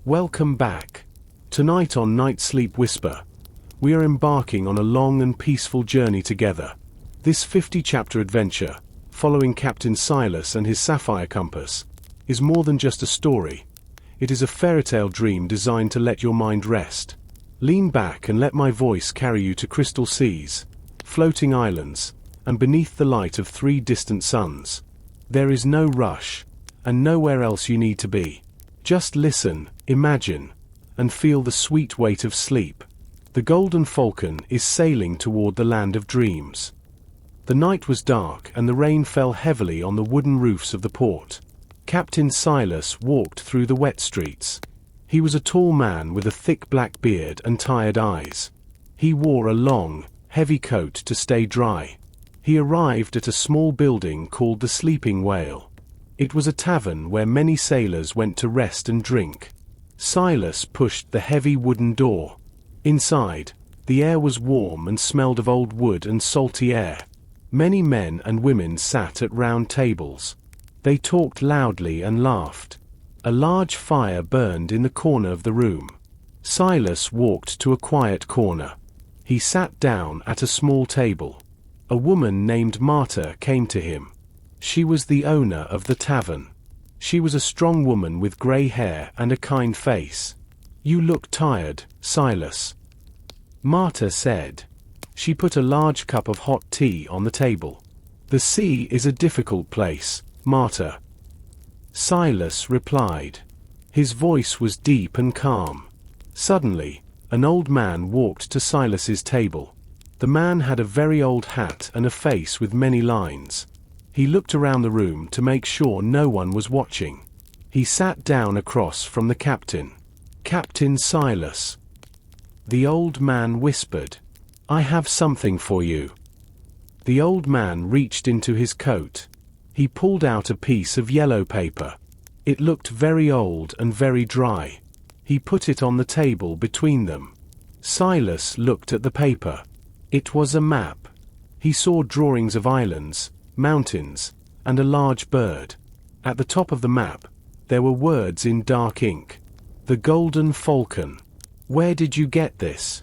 Welcome back. Tonight on NightSleepWhisper, we are embarking on a long and peaceful journey together. This 50-chapter adventure, following Captain Silas and his sapphire compass, is more than just a story. It is a fairytale dream designed to let your mind rest. Lean back and let my voice carry you to crystal seas, floating islands, and beneath the light of 3 distant suns. There is no rush, and nowhere else you need to be. Just listen, imagine, and feel the sweet weight of sleep. The Golden Falcon is sailing toward the land of dreams. The night was dark and the rain fell heavily on the wooden roofs of the port. Captain Silas walked through the wet streets. He was a tall man with a thick black beard and tired eyes. He wore a long, heavy coat to stay dry. He arrived at a small building called the Sleeping Whale. It was a tavern where many sailors went to rest and drink. Silas pushed the heavy wooden door. Inside, the air was warm and smelled of old wood and salty air. Many men and women sat at round tables. They talked loudly and laughed. A large fire burned in the corner of the room. Silas walked to a quiet corner. He sat down at a small table. A woman named Marta came to him. She was the owner of the tavern. She was a strong woman with grey hair and a kind face. "You look tired, Silas," Marta said. She put a large cup of hot tea on the table. "The sea is a difficult place, Marta," Silas replied. His voice was deep and calm. Suddenly, an old man walked to Silas's table. The man had a very old hat and a face with many lines. He looked around the room to make sure no one was watching. He sat down across from the captain. "Captain Silas," the old man whispered, "I have something for you." The old man reached into his coat. He pulled out a piece of yellow paper. It looked very old and very dry. He put it on the table between them. Silas looked at the paper. It was a map. He saw drawings of islands, mountains, and a large bird. At the top of the map, there were words in dark ink. "The Golden Falcon." "Where did you get this?"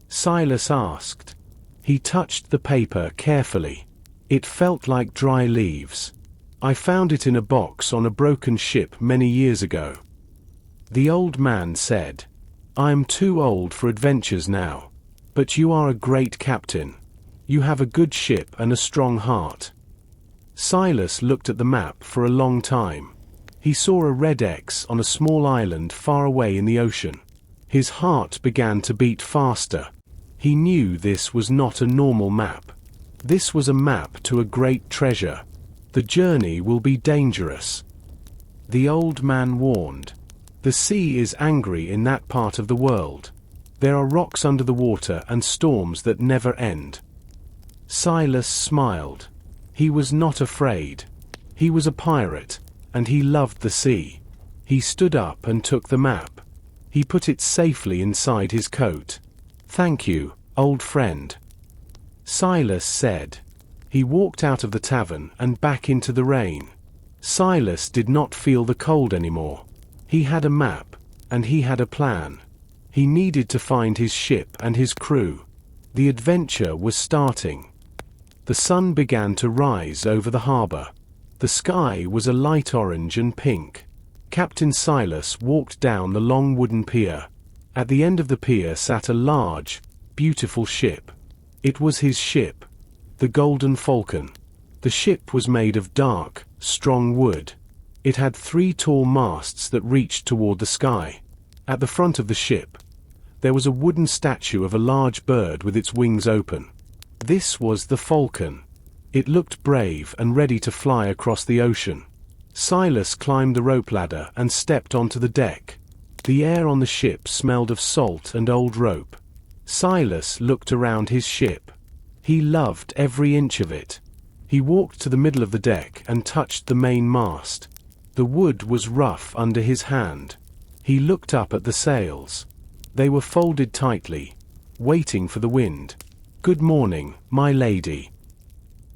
Silas asked. He touched the paper carefully. It felt like dry leaves. "I found it in a box on a broken ship many years ago," the old man said. "I am too old for adventures now. But you are a great captain. You have a good ship and a strong heart." Silas looked at the map for a long time. He saw a red X on a small island far away in the ocean. His heart began to beat faster. He knew this was not a normal map. This was a map to a great treasure. The journey will be dangerous, the old man warned. The sea is angry in that part of the world. There are rocks under the water and storms that never end. Silas smiled. He was not afraid. He was a pirate, and he loved the sea. He stood up and took the map. He put it safely inside his coat. "Thank you, old friend," Silas said. He walked out of the tavern and back into the rain. Silas did not feel the cold anymore. He had a map, and he had a plan. He needed to find his ship and his crew. The adventure was starting. The sun began to rise over the harbor. The sky was a light orange and pink. Captain Silas walked down the long wooden pier. At the end of the pier sat a large, beautiful ship. It was his ship, the Golden Falcon. The ship was made of dark, strong wood. It had 3 tall masts that reached toward the sky. At the front of the ship, there was a wooden statue of a large bird with its wings open. This was the Falcon. It looked brave and ready to fly across the ocean. Silas climbed the rope ladder and stepped onto the deck. The air on the ship smelled of salt and old rope. Silas looked around his ship. He loved every inch of it. He walked to the middle of the deck and touched the main mast. The wood was rough under his hand. He looked up at the sails. They were folded tightly, waiting for the wind. "Good morning, my lady,"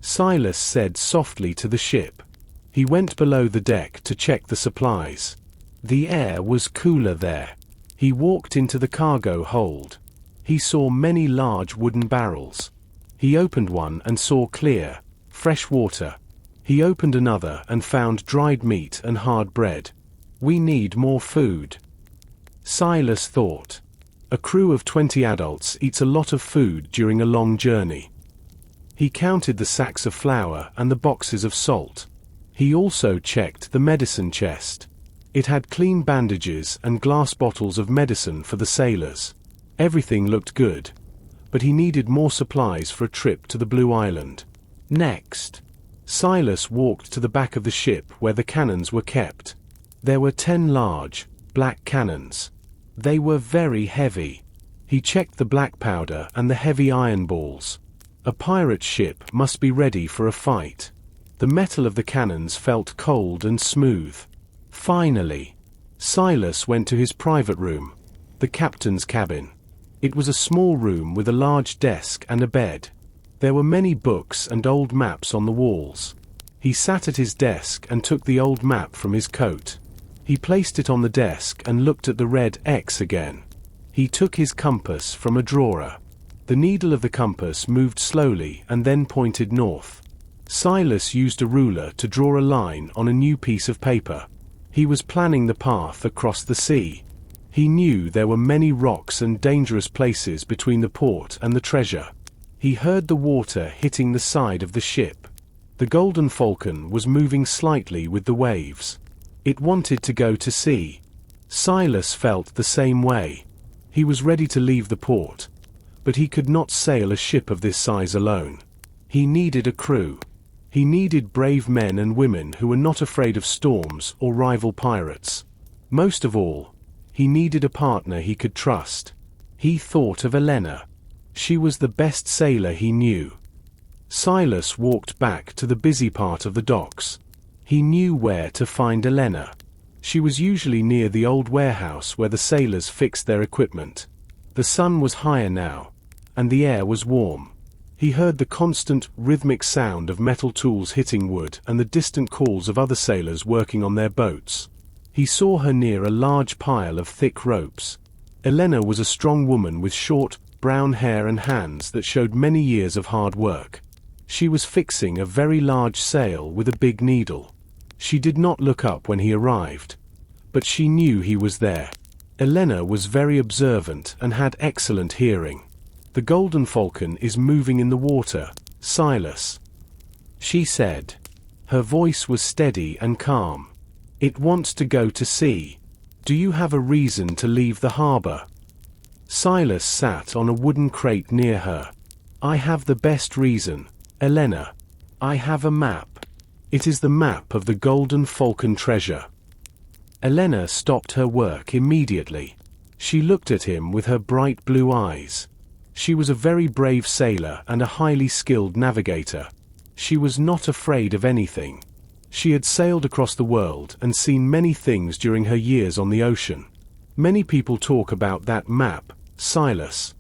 Silas said softly to the ship. He went below the deck to check the supplies. The air was cooler there. He walked into the cargo hold. He saw many large wooden barrels. He opened one and saw clear, fresh water. He opened another and found dried meat and hard bread. We need more food. Silas thought. A crew of 20 adults eats a lot of food during a long journey. He counted the sacks of flour and the boxes of salt. He also checked the medicine chest. It had clean bandages and glass bottles of medicine for the sailors. Everything looked good, but he needed more supplies for a trip to the Blue Island. Next, Silas walked to the back of the ship where the cannons were kept. There were 10 large, black cannons. They were very heavy. He checked the black powder and the heavy iron balls. A pirate ship must be ready for a fight. The metal of the cannons felt cold and smooth. Finally, Silas went to his private room, the captain's cabin. It was a small room with a large desk and a bed. There were many books and old maps on the walls. He sat at his desk and took the old map from his coat. He placed it on the desk and looked at the red X again. He took his compass from a drawer. The needle of the compass moved slowly and then pointed north. Silas used a ruler to draw a line on a new piece of paper. He was planning the path across the sea. He knew there were many rocks and dangerous places between the port and the treasure. He heard the water hitting the side of the ship. The Golden Falcon was moving slightly with the waves. It wanted to go to sea. Silas felt the same way. He was ready to leave the port, but he could not sail a ship of this size alone. He needed a crew. He needed brave men and women who were not afraid of storms or rival pirates. Most of all, he needed a partner he could trust. He thought of Elena. She was the best sailor he knew. Silas walked back to the busy part of the docks. He knew where to find Elena. She was usually near the old warehouse where the sailors fixed their equipment. The sun was higher now, and the air was warm. He heard the constant, rhythmic sound of metal tools hitting wood and the distant calls of other sailors working on their boats. He saw her near a large pile of thick ropes. Elena was a strong woman with short, brown hair and hands that showed many years of hard work. She was fixing a very large sail with a big needle. She did not look up when he arrived, but she knew he was there. Elena was very observant and had excellent hearing. The Golden Falcon is moving in the water, Silas, she said. Her voice was steady and calm. It wants to go to sea. Do you have a reason to leave the harbor? Silas sat on a wooden crate near her. I have the best reason, Elena. I have a map. It is the map of the Golden Falcon treasure. Elena stopped her work immediately. She looked at him with her bright blue eyes. She was a very brave sailor and a highly skilled navigator. She was not afraid of anything. She had sailed across the world and seen many things during her years on the ocean. Many people talk about that map, Silas,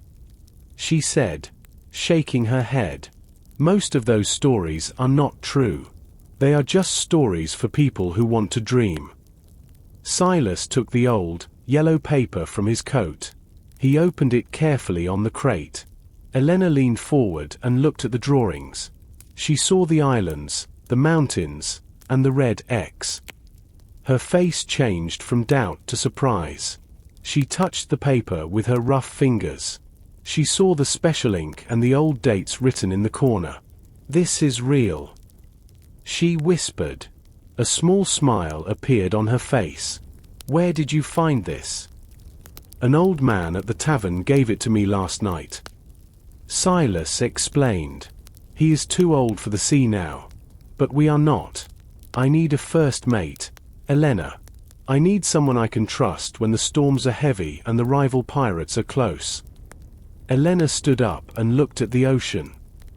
she said, shaking her head. Most of those stories are not true. They are just stories for people who want to dream. Silas took the old, yellow paper from his coat. He opened it carefully on the crate. Elena leaned forward and looked at the drawings. She saw the islands, the mountains, and the red X. Her face changed from doubt to surprise. She touched the paper with her rough fingers. She saw the special ink and the old dates written in the corner. This is real, she whispered. A small smile appeared on her face. Where did you find this? An old man at the tavern gave it to me last night. Silas explained. He is too old for the sea now. But we are not. I need a first mate, Elena. I need someone I can trust when the storms are heavy and the rival pirates are close. Elena stood up and looked at the ocean.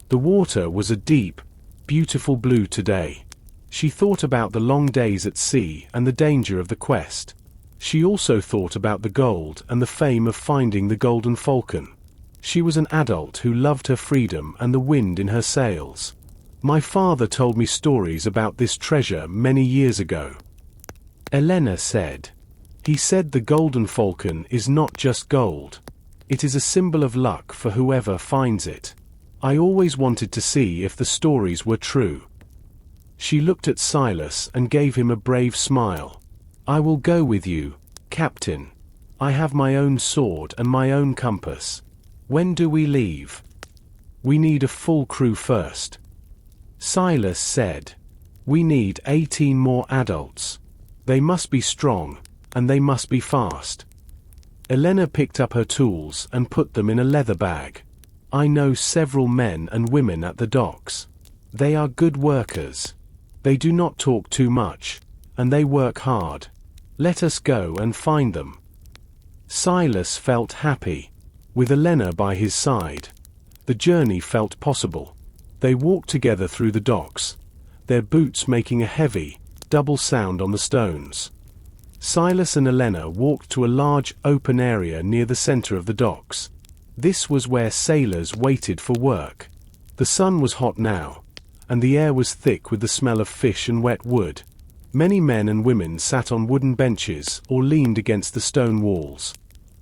The water was a deep, beautiful blue today. She thought about the long days at sea and the danger of the quest. She also thought about the gold and the fame of finding the Golden Falcon. She was an adult who loved her freedom and the wind in her sails. My father told me stories about this treasure many years ago, Elena said. He said the Golden Falcon is not just gold. It is a symbol of luck for whoever finds it. I always wanted to see if the stories were true. She looked at Silas and gave him a brave smile. I will go with you, Captain. I have my own sword and my own compass. When do we leave? We need a full crew first. Silas said. We need 18 more adults. They must be strong, and they must be fast. Elena picked up her tools and put them in a leather bag. I know several men and women at the docks. They are good workers. They do not talk too much, and they work hard. Let us go and find them. Silas felt happy. With Elena by his side, the journey felt possible. They walked together through the docks, their boots making a heavy, double sound on the stones. Silas and Elena walked to a large, open area near the center of the docks. This was where sailors waited for work. The sun was hot now, and the air was thick with the smell of fish and wet wood. Many men and women sat on wooden benches or leaned against the stone walls.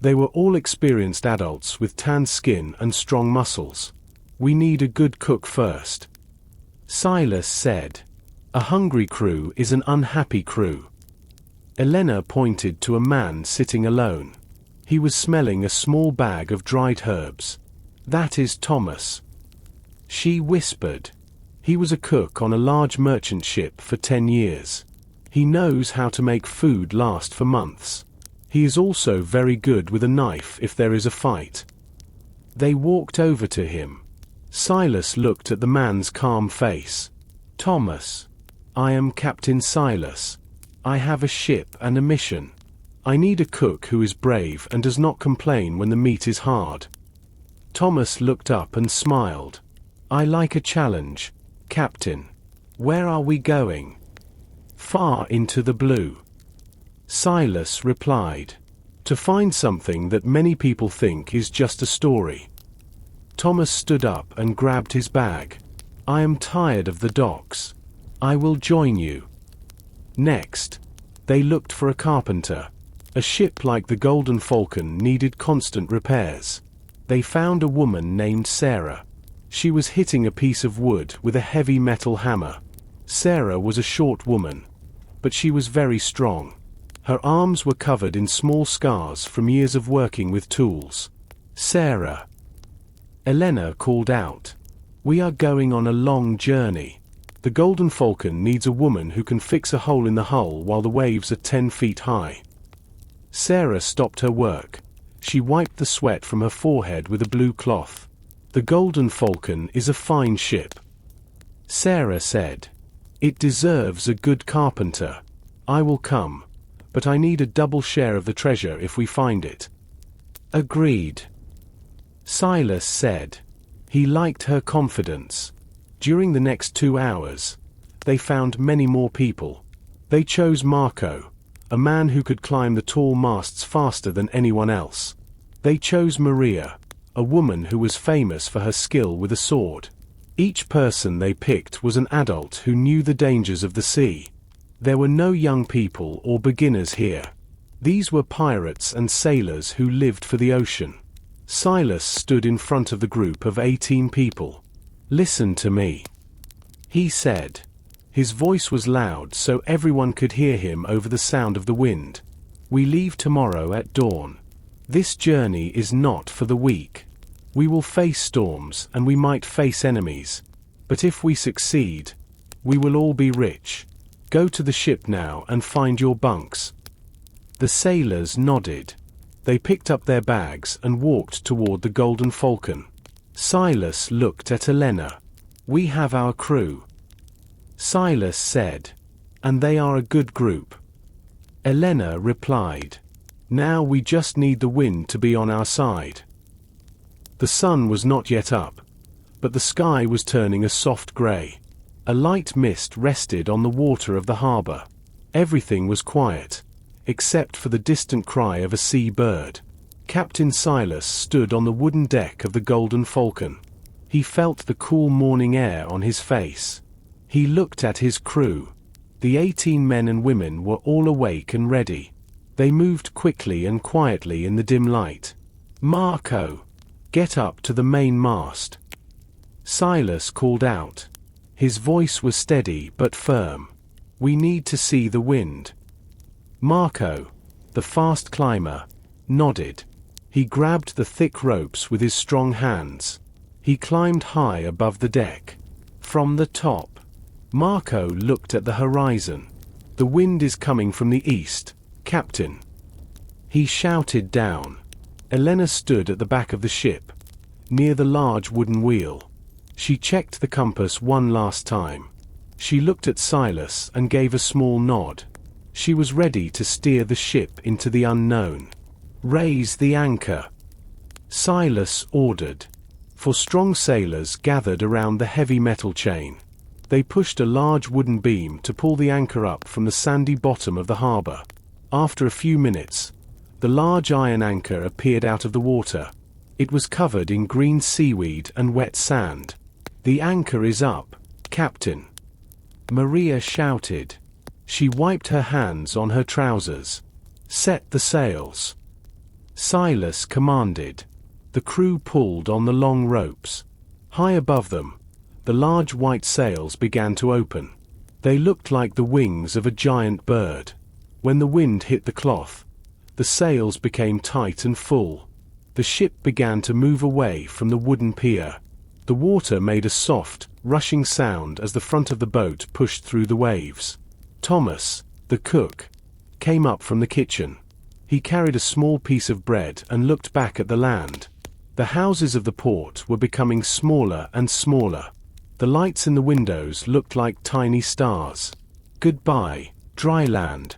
They were all experienced adults with tanned skin and strong muscles. We need a good cook first. Silas said. A hungry crew is an unhappy crew. Elena pointed to a man sitting alone. He was smelling a small bag of dried herbs. That is Thomas. She whispered. He was a cook on a large merchant ship for 10 years. He knows how to make food last for months. He is also very good with a knife if there is a fight. They walked over to him. Silas looked at the man's calm face. Thomas. I am Captain Silas. I have a ship and a mission. I need a cook who is brave and does not complain when the meat is hard. Thomas looked up and smiled. I like a challenge, Captain. Where are we going? Far into the blue. Silas replied. To find something that many people think is just a story. Thomas stood up and grabbed his bag. I am tired of the docks. I will join you. Next, they looked for a carpenter. A ship like the Golden Falcon needed constant repairs. They found a woman named Sarah. She was hitting a piece of wood with a heavy metal hammer. Sarah was a short woman, but she was very strong. Her arms were covered in small scars from years of working with tools. Sarah. Elena called out. We are going on a long journey. The Golden Falcon needs a woman who can fix a hole in the hull while the waves are 10 feet high. Sarah stopped her work. She wiped the sweat from her forehead with a blue cloth. The Golden Falcon is a fine ship. Sarah said. It deserves a good carpenter. I will come, but I need a double share of the treasure if we find it. Agreed. Silas said. He liked her confidence. During the next 2 hours, they found many more people. They chose Marco, a man who could climb the tall masts faster than anyone else. They chose Maria, a woman who was famous for her skill with a sword. Each person they picked was an adult who knew the dangers of the sea. There were no young people or beginners here. These were pirates and sailors who lived for the ocean. Silas stood in front of the group of 18 people. Listen to me, he said. His voice was loud so everyone could hear him over the sound of the wind. We leave tomorrow at dawn. This journey is not for the weak. We will face storms and we might face enemies. But if we succeed, we will all be rich. Go to the ship now and find your bunks. The sailors nodded. They picked up their bags and walked toward the Golden Falcon. Silas looked at Elena. We have our crew. Silas said. And they are a good group. Elena replied. Now we just need the wind to be on our side. The sun was not yet up, but the sky was turning a soft grey. A light mist rested on the water of the harbor. Everything was quiet, except for the distant cry of a sea bird. Captain Silas stood on the wooden deck of the Golden Falcon. He felt the cool morning air on his face. He looked at his crew. The 18 men and women were all awake and ready. They moved quickly and quietly in the dim light. "Marco! Get up to the main mast!" Silas called out. His voice was steady but firm. "We need to see the wind." Marco, the fast climber, nodded. He grabbed the thick ropes with his strong hands. He climbed high above the deck. From the top, Marco looked at the horizon. "The wind is coming from the east, Captain," he shouted down. Elena stood at the back of the ship, near the large wooden wheel. She checked the compass one last time. She looked at Silas and gave a small nod. She was ready to steer the ship into the unknown. "Raise the anchor," Silas ordered. Four strong sailors gathered around the heavy metal chain. They pushed a large wooden beam to pull the anchor up from the sandy bottom of the harbor. After a few minutes, the large iron anchor appeared out of the water. It was covered in green seaweed and wet sand. "The anchor is up, Captain," Maria shouted. She wiped her hands on her trousers. "Set the sails," Silas commanded. The crew pulled on the long ropes. High above them, the large white sails began to open. They looked like the wings of a giant bird. When the wind hit the cloth, the sails became tight and full. The ship began to move away from the wooden pier. The water made a soft, rushing sound as the front of the boat pushed through the waves. Thomas, the cook, came up from the kitchen. He carried a small piece of bread and looked back at the land. The houses of the port were becoming smaller and smaller. The lights in the windows looked like tiny stars. "Goodbye, dry land,"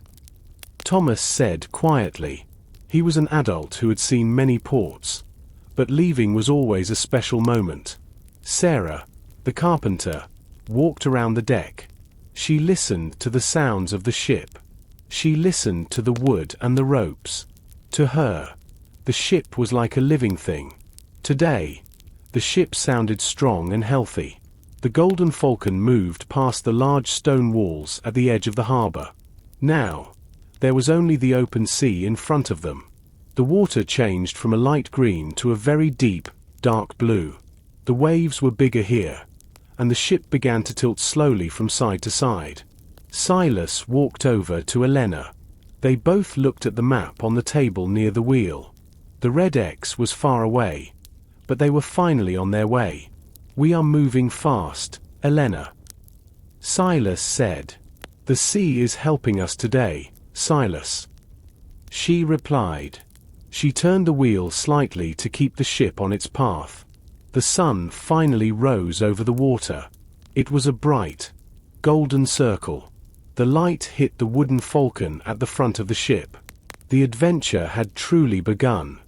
Thomas said quietly. He was an adult who had seen many ports, but leaving was always a special moment. Sarah, the carpenter, walked around the deck. She listened to the sounds of the ship. She listened to the wood and the ropes. To her, the ship was like a living thing. Today, the ship sounded strong and healthy. The Golden Falcon moved past the large stone walls at the edge of the harbor. Now, there was only the open sea in front of them. The water changed from a light green to a very deep, dark blue. The waves were bigger here, and the ship began to tilt slowly from side to side. Silas walked over to Elena. They both looked at the map on the table near the wheel. The red X was far away, but they were finally on their way. "We are moving fast, Elena," Silas said. "The sea is helping us today, Silas," she replied. She turned the wheel slightly to keep the ship on its path. The sun finally rose over the water. It was a bright, golden circle. The light hit the wooden falcon at the front of the ship. The adventure had truly begun.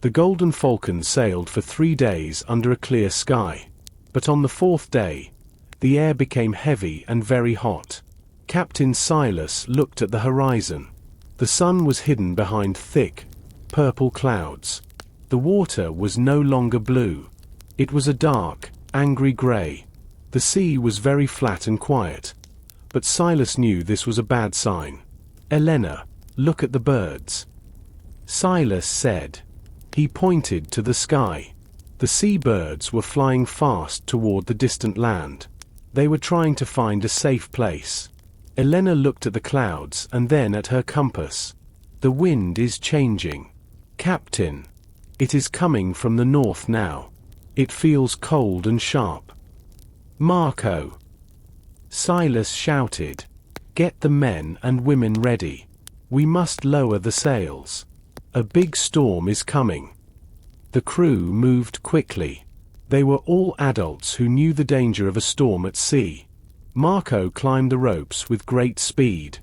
The Golden Falcon sailed for 3 days under a clear sky. But on the 4th day, the air became heavy and very hot. Captain Silas looked at the horizon. The sun was hidden behind thick, purple clouds. The water was no longer blue. It was a dark, angry gray. The sea was very flat and quiet. But Silas knew this was a bad sign. "Elena, look at the birds," Silas said. He pointed to the sky. The seabirds were flying fast toward the distant land. They were trying to find a safe place. Elena looked at the clouds and then at her compass. "The wind is changing, Captain. It is coming from the north now. It feels cold and sharp." "Marco," Silas shouted, "get the men and women ready. We must lower the sails. A big storm is coming." The crew moved quickly. They were all adults who knew the danger of a storm at sea. Marco climbed the ropes with great speed.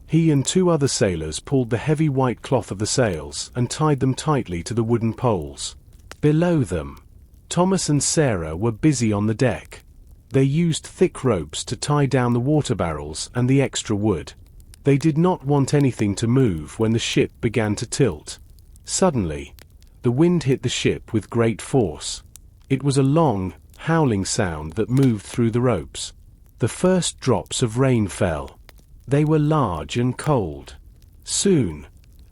He and 2 other sailors pulled the heavy white cloth of the sails and tied them tightly to the wooden poles. Below them, Thomas and Sarah were busy on the deck. They used thick ropes to tie down the water barrels and the extra wood. They did not want anything to move when the ship began to tilt. Suddenly, the wind hit the ship with great force. It was a long, howling sound that moved through the ropes. The first drops of rain fell. They were large and cold. Soon,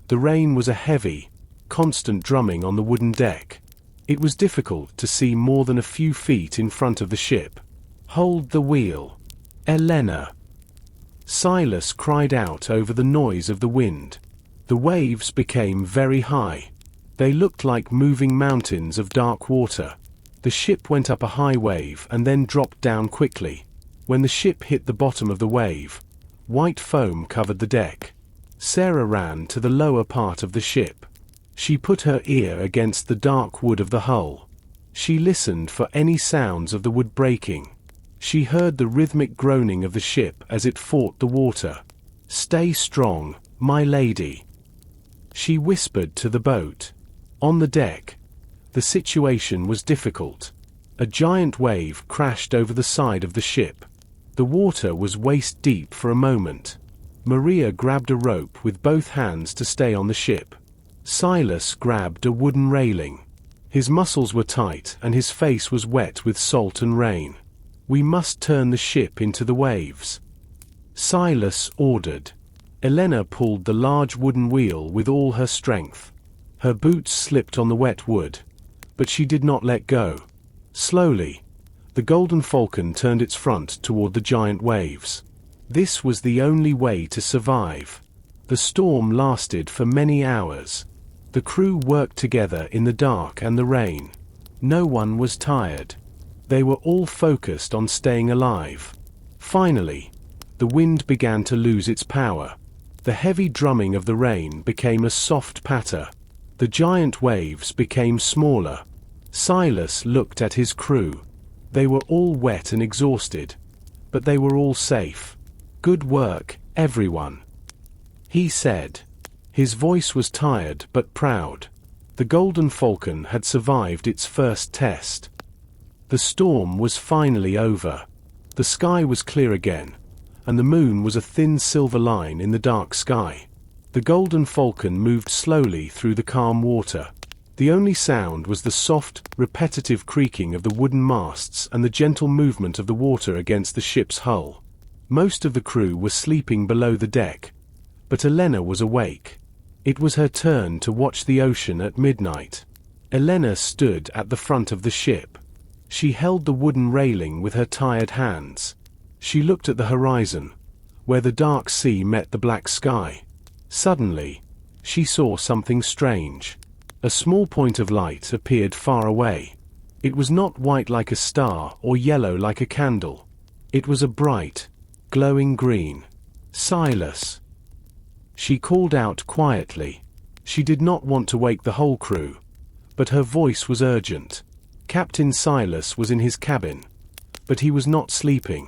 The rain was a heavy, constant drumming on the wooden deck. It was difficult to see more than a few feet in front of the ship. "Hold the wheel, Elena!" Silas cried out over the noise of the wind. The waves became very high. They looked like moving mountains of dark water. The ship went up a high wave and then dropped down quickly. When the ship hit the bottom of the wave, white foam covered the deck. Sarah ran to the lower part of the ship. She put her ear against the dark wood of the hull. She listened for any sounds of the wood breaking. She heard the rhythmic groaning of the ship as it fought the water. "Stay strong, my lady," she whispered to the boat. On the deck, the situation was difficult. A giant wave crashed over the side of the ship. The water was waist deep for a moment. Maria grabbed a rope with both hands to stay on the ship. Silas grabbed a wooden railing. His muscles were tight and his face was wet with salt and rain. "We must turn the ship into the waves," Silas ordered. Elena pulled the large wooden wheel with all her strength. Her boots slipped on the wet wood, but she did not let go. Slowly, the Golden Falcon turned its front toward the giant waves. This was the only way to survive. The storm lasted for many hours. The crew worked together in the dark and the rain. No one was tired. They were all focused on staying alive. Finally, the wind began to lose its power. The heavy drumming of the rain became a soft patter. The giant waves became smaller. Silas looked at his crew. They were all wet and exhausted, but they were all safe. "Good work, everyone," he said. His voice was tired but proud. The Golden Falcon had survived its first test. The storm was finally over. The sky was clear again, and the moon was a thin silver line in the dark sky. The Golden Falcon moved slowly through the calm water. The only sound was the soft, repetitive creaking of the wooden masts and the gentle movement of the water against the ship's hull. Most of the crew were sleeping below the deck, but Elena was awake. It was her turn to watch the ocean at midnight. Elena stood at the front of the ship. She held the wooden railing with her tired hands. She looked at the horizon, where the dark sea met the black sky. Suddenly, she saw something strange. A small point of light appeared far away. It was not white like a star or yellow like a candle. It was a bright, glowing green. "Silas!" she called out quietly. She did not want to wake the whole crew, but her voice was urgent. Captain Silas was in his cabin, but he was not sleeping.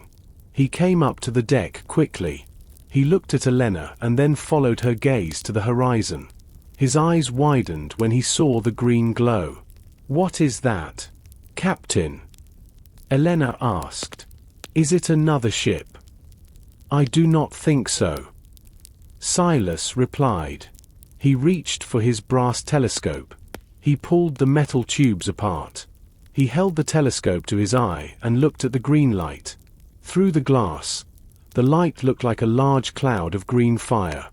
He came up to the deck quickly. He looked at Elena and then followed her gaze to the horizon. His eyes widened when he saw the green glow. "What is that, Captain?" Elena asked. "Is it another ship?" "I do not think so," Silas replied. He reached for his brass telescope. He pulled the metal tubes apart. He held the telescope to his eye and looked at the green light. Through the glass, the light looked like a large cloud of green fire.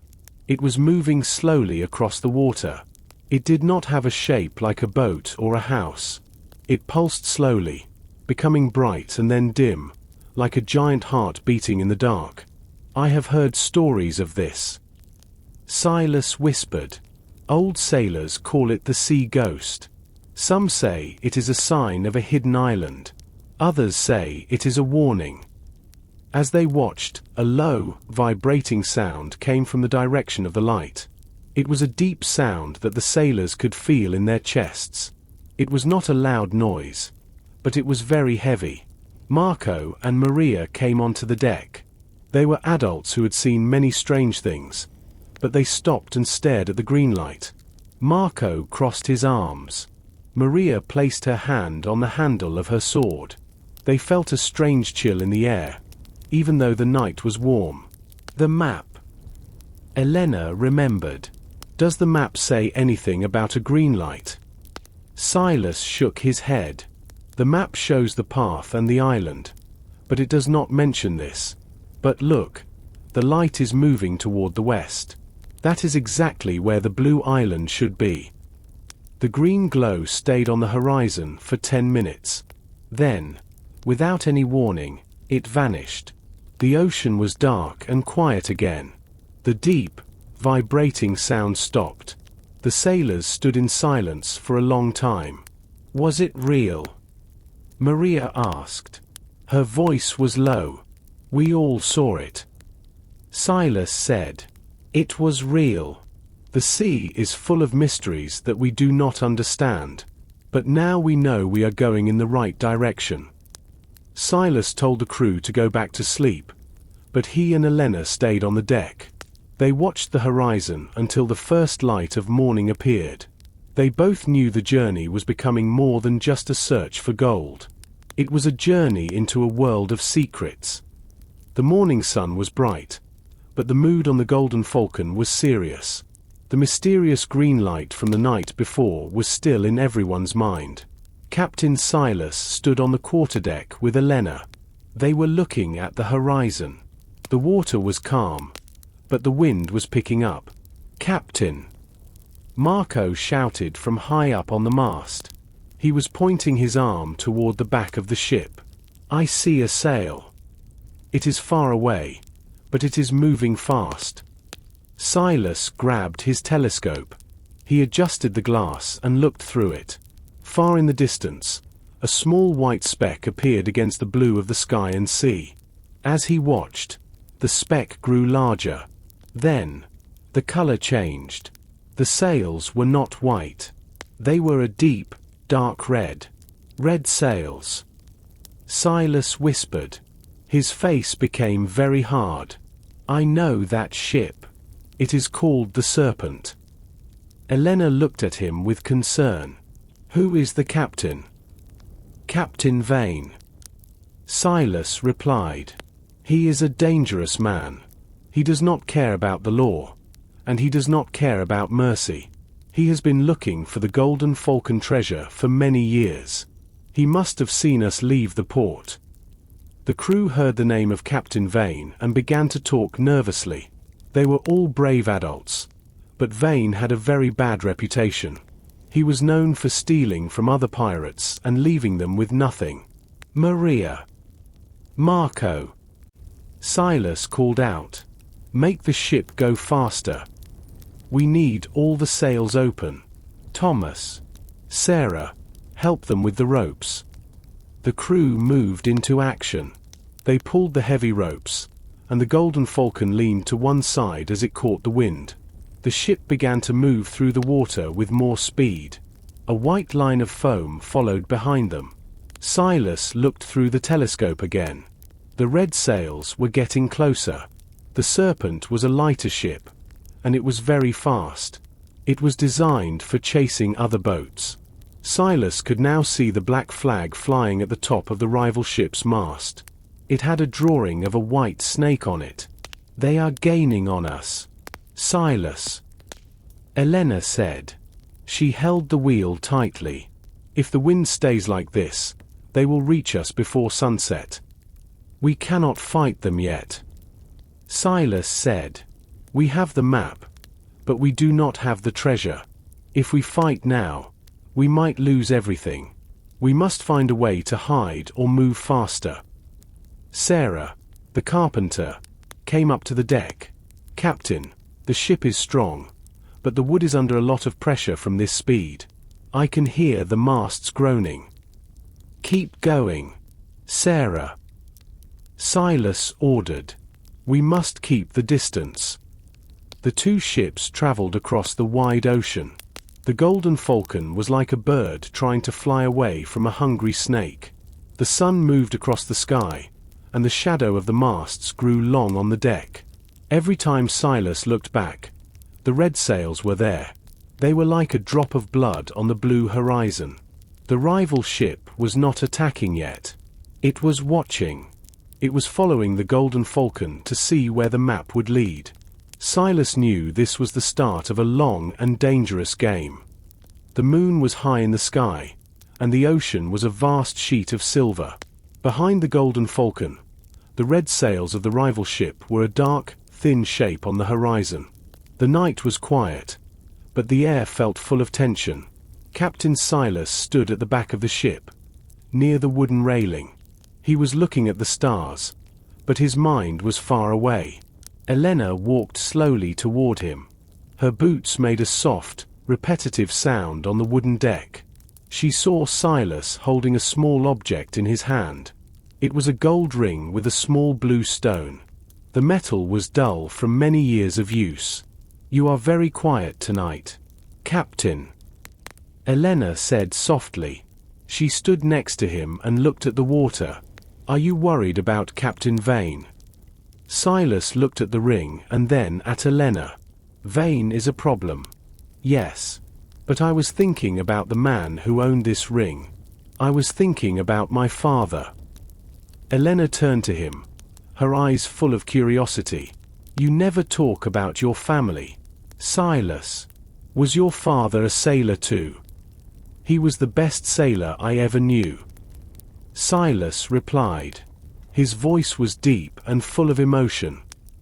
It was moving slowly across the water. It did not have a shape like a boat or a house. It pulsed slowly, becoming bright and then dim, like a giant heart beating in the dark. "I have heard stories of this," Silas whispered. "Old sailors call it the sea ghost. Some say it is a sign of a hidden island. Others say it is a warning." As they watched, a low, vibrating sound came from the direction of the light. It was a deep sound that the sailors could feel in their chests. It was not a loud noise, but it was very heavy. Marco and Maria came onto the deck. They were adults who had seen many strange things, but they stopped and stared at the green light. Marco crossed his arms. Maria placed her hand on the handle of her sword. They felt a strange chill in the air, even though the night was warm. "The map," Elena remembered. "Does the map say anything about a green light?" Silas shook his head. "The map shows the path and the island, but it does not mention this. But look, the light is moving toward the west." That is exactly where the blue island should be. The green glow stayed on the horizon for 10 minutes. Then, without any warning, it vanished. The ocean was dark and quiet again. The deep, vibrating sound stopped. The sailors stood in silence for a long time. Was it real? Maria asked. Her voice was low. We all saw it. Silas said. It was real. The sea is full of mysteries that we do not understand. But now we know we are going in the right direction. Silas told the crew to go back to sleep, but he and Elena stayed on the deck. They watched the horizon until the first light of morning appeared. They both knew the journey was becoming more than just a search for gold. It was a journey into a world of secrets. The morning sun was bright, but the mood on the Golden Falcon was serious. The mysterious green light from the night before was still in everyone's mind. Captain Silas stood on the quarterdeck with Elena. They were looking at the horizon. The water was calm, but the wind was picking up. Captain! Marco shouted from high up on the mast. He was pointing his arm toward the back of the ship. I see a sail. It is far away, but it is moving fast. Silas grabbed his telescope. He adjusted the glass and looked through it. Far in the distance, a small white speck appeared against the blue of the sky and sea. As he watched, the speck grew larger. Then, the color changed. The sails were not white. They were a deep, dark red. Red sails. Silas whispered. His face became very hard. I know that ship. It is called the Serpent. Elena looked at him with concern. Who is the captain? Captain Vane. Silas replied. He is a dangerous man. He does not care about the law, and he does not care about mercy. He has been looking for the Golden Falcon treasure for many years. He must have seen us leave the port. The crew heard the name of Captain Vane and began to talk nervously. They were all brave adults, but Vane had a very bad reputation. He was known for stealing from other pirates and leaving them with nothing. Maria. Marco. Silas called out. Make the ship go faster. We need all the sails open. Thomas. Sarah. Help them with the ropes. The crew moved into action. They pulled the heavy ropes, and the Golden Falcon leaned to one side as it caught the wind. The ship began to move through the water with more speed. A white line of foam followed behind them. Silas looked through the telescope again. The red sails were getting closer. The Serpent was a lighter ship, and it was very fast. It was designed for chasing other boats. Silas could now see the black flag flying at the top of the rival ship's mast. It had a drawing of a white snake on it. They are gaining on us. Silas. Elena said. She held the wheel tightly. If the wind stays like this, they will reach us before sunset. We cannot fight them yet. Silas said. We have the map, but we do not have the treasure. If we fight now, we might lose everything. We must find a way to hide or move faster. Sarah, the carpenter, came up to the deck. Captain, the ship is strong, but the wood is under a lot of pressure from this speed. I can hear the masts groaning. Keep going. Sarah. Silas ordered. We must keep the distance. The two ships traveled across the wide ocean. The Golden Falcon was like a bird trying to fly away from a hungry snake. The sun moved across the sky, and the shadow of the masts grew long on the deck. Every time Silas looked back, the red sails were there. They were like a drop of blood on the blue horizon. The rival ship was not attacking yet. It was watching. It was following the Golden Falcon to see where the map would lead. Silas knew this was the start of a long and dangerous game. The moon was high in the sky, and the ocean was a vast sheet of silver. Behind the Golden Falcon, the red sails of the rival ship were a dark, thin shape on the horizon. The The night was quiet, but the air felt full of tension. Captain Silas stood at the back of the ship, near the wooden railing. He was looking at the stars, but his mind was far away. Elena walked slowly toward him. Her boots made a soft, repetitive sound on the wooden deck. She saw Silas holding a small object in his hand. It was a gold ring with a small blue stone. The metal was dull from many years of use. "You are very quiet tonight, Captain," Elena said softly. She stood next to him and looked at the water. "Are you worried about Captain Vane?" Silas looked at the ring and then at Elena. "Vane is a problem." "Yes. But I was thinking about the man who owned this ring. I was thinking about my father." Elena turned to him, her eyes full of curiosity. "You never talk about your family, Silas. Was your father a sailor too?" "He was the best sailor I ever knew," Silas replied. His voice was deep and full of emotion.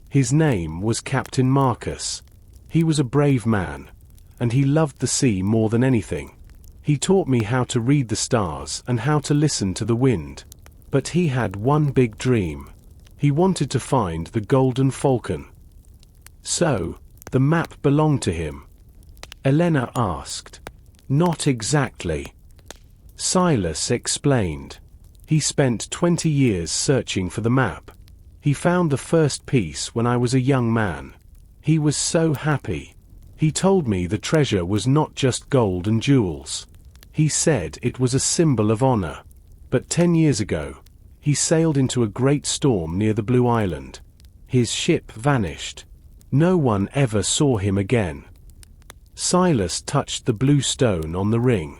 His name was Captain Marcus. He was a brave man, and he loved the sea more than anything. He taught me how to read the stars and how to listen to the wind. But he had one big dream. He wanted to find the Golden Falcon. "So, the map belonged to him?" Elena asked. "Not exactly," Silas explained. "He spent 20 years searching for the map. He found the first piece when I was a young man. He was so happy. He told me the treasure was not just gold and jewels. He said it was a symbol of honor. But 10 years ago, he sailed into a great storm near the Blue Island. His ship vanished. No one ever saw him again." Silas touched the blue stone on the ring.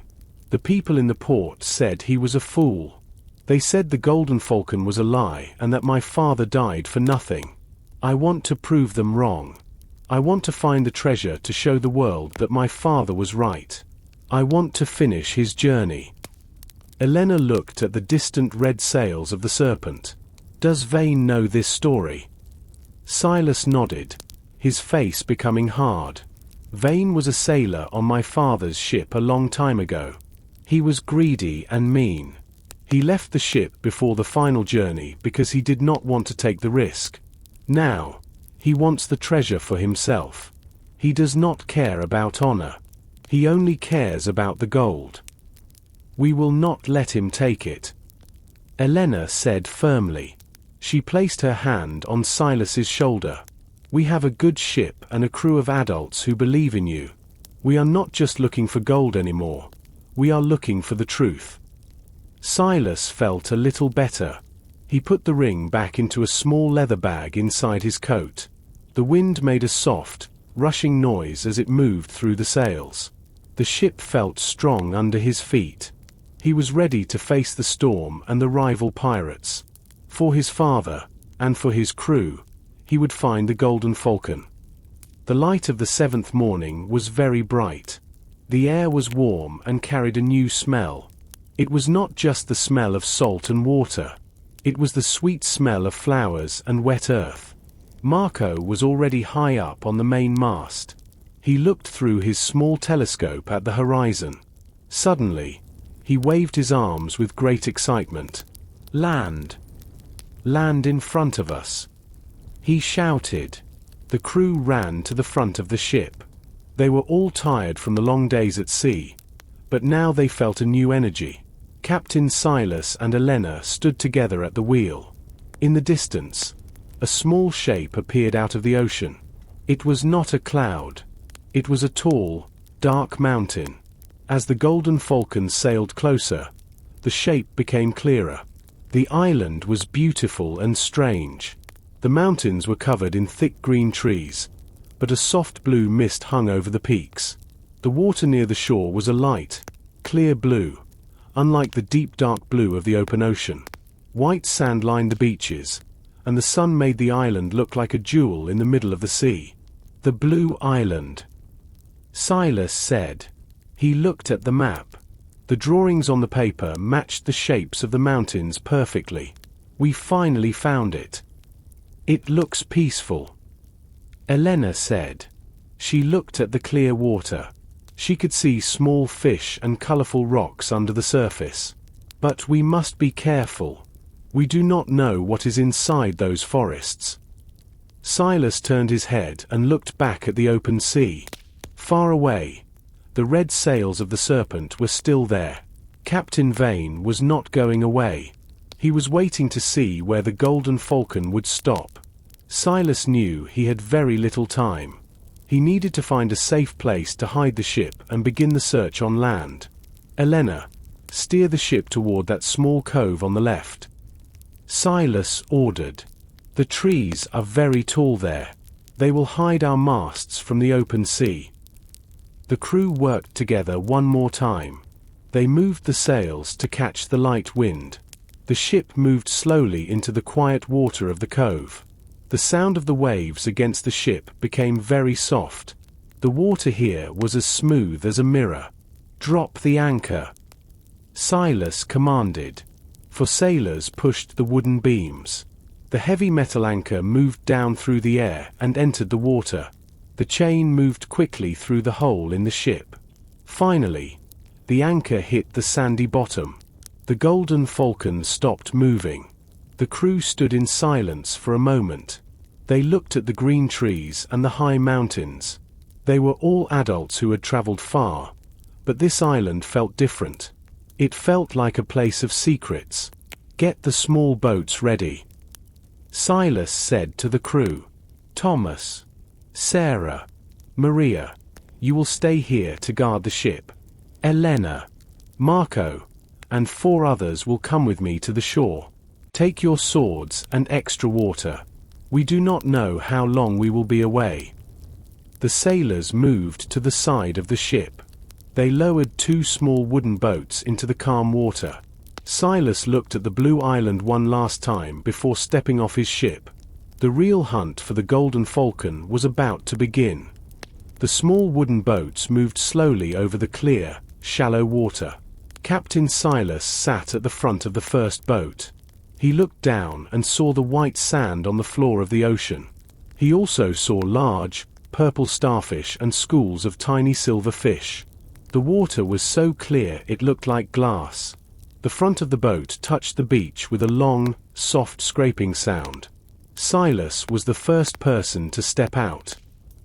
"The people in the port said he was a fool. They said the Golden Falcon was a lie and that my father died for nothing. I want to prove them wrong. I want to find the treasure to show the world that my father was right. I want to finish his journey." Elena looked at the distant red sails of the Serpent. "Does Vane know this story?" Silas nodded, his face becoming hard. "Vane was a sailor on my father's ship a long time ago. He was greedy and mean. He left the ship before the final journey because he did not want to take the risk. Now, he wants the treasure for himself. He does not care about honor. He only cares about the gold. We will not let him take it," Elena said firmly. She placed her hand on Silas's shoulder. "We have a good ship and a crew of adults who believe in you. We are not just looking for gold anymore. We are looking for the truth." Silas felt a little better. He put the ring back into a small leather bag inside his coat. The wind made a soft, rushing noise as it moved through the sails. The ship felt strong under his feet. He was ready to face the storm and the rival pirates. For his father, and for his crew, he would find the Golden Falcon. The light of the 7th morning was very bright. The air was warm and carried a new smell. It was not just the smell of salt and water. It was the sweet smell of flowers and wet earth. Marco was already high up on the main mast. He looked through his small telescope at the horizon. Suddenly, he waved his arms with great excitement. "Land! Land in front of us!" he shouted. The crew ran to the front of the ship. They were all tired from the long days at sea, but now they felt a new energy. Captain Silas and Elena stood together at the wheel. In the distance, a small shape appeared out of the ocean. It was not a cloud. It was a tall, dark mountain. As the Golden Falcon sailed closer, the shape became clearer. The island was beautiful and strange. The mountains were covered in thick green trees, but a soft blue mist hung over the peaks. The water near the shore was a light, clear blue, unlike the deep dark blue of the open ocean. White sand lined the beaches, and the sun made the island look like a jewel in the middle of the sea. "The Blue Island," Silas said. He looked at the map. The drawings on the paper matched the shapes of the mountains perfectly. "We finally found it. It looks peaceful," Elena said. She looked at the clear water. She could see small fish and colorful rocks under the surface. But we must be careful. We do not know what is inside those forests. Silas turned his head and looked back at the open sea. Far away, the red sails of the Serpent were still there. Captain Vane was not going away. He was waiting to see where the Golden Falcon would stop. Silas knew he had very little time. He needed to find a safe place to hide the ship and begin the search on land. Elena, steer the ship toward that small cove on the left. Silas ordered. The trees are very tall there. They will hide our masts from the open sea. The crew worked together one more time. They moved the sails to catch the light wind. The ship moved slowly into the quiet water of the cove. The sound of the waves against the ship became very soft. The water here was as smooth as a mirror. Drop the anchor, Silas commanded. For sailors pushed the wooden beams. The heavy metal anchor moved down through the air and entered the water. The chain moved quickly through the hole in the ship. Finally, the anchor hit the sandy bottom. The Golden Falcon stopped moving. The crew stood in silence for a moment. They looked at the green trees and the high mountains. They were all adults who had traveled far, but this island felt different. It felt like a place of secrets. Get the small boats ready, Silas said to the crew. Thomas, Sarah, Maria, you will stay here to guard the ship. Elena, Marco, and 4 others will come with me to the shore. Take your swords and extra water. We do not know how long we will be away. The sailors moved to the side of the ship. They lowered 2 small wooden boats into the calm water. Silas looked at the blue island one last time before stepping off his ship. The real hunt for the Golden Falcon was about to begin. The small wooden boats moved slowly over the clear, shallow water. Captain Silas sat at the front of the first boat. He looked down and saw the white sand on the floor of the ocean. He also saw large, purple starfish and schools of tiny silver fish. The water was so clear it looked like glass. The front of the boat touched the beach with a long, soft scraping sound. Silas was the first person to step out.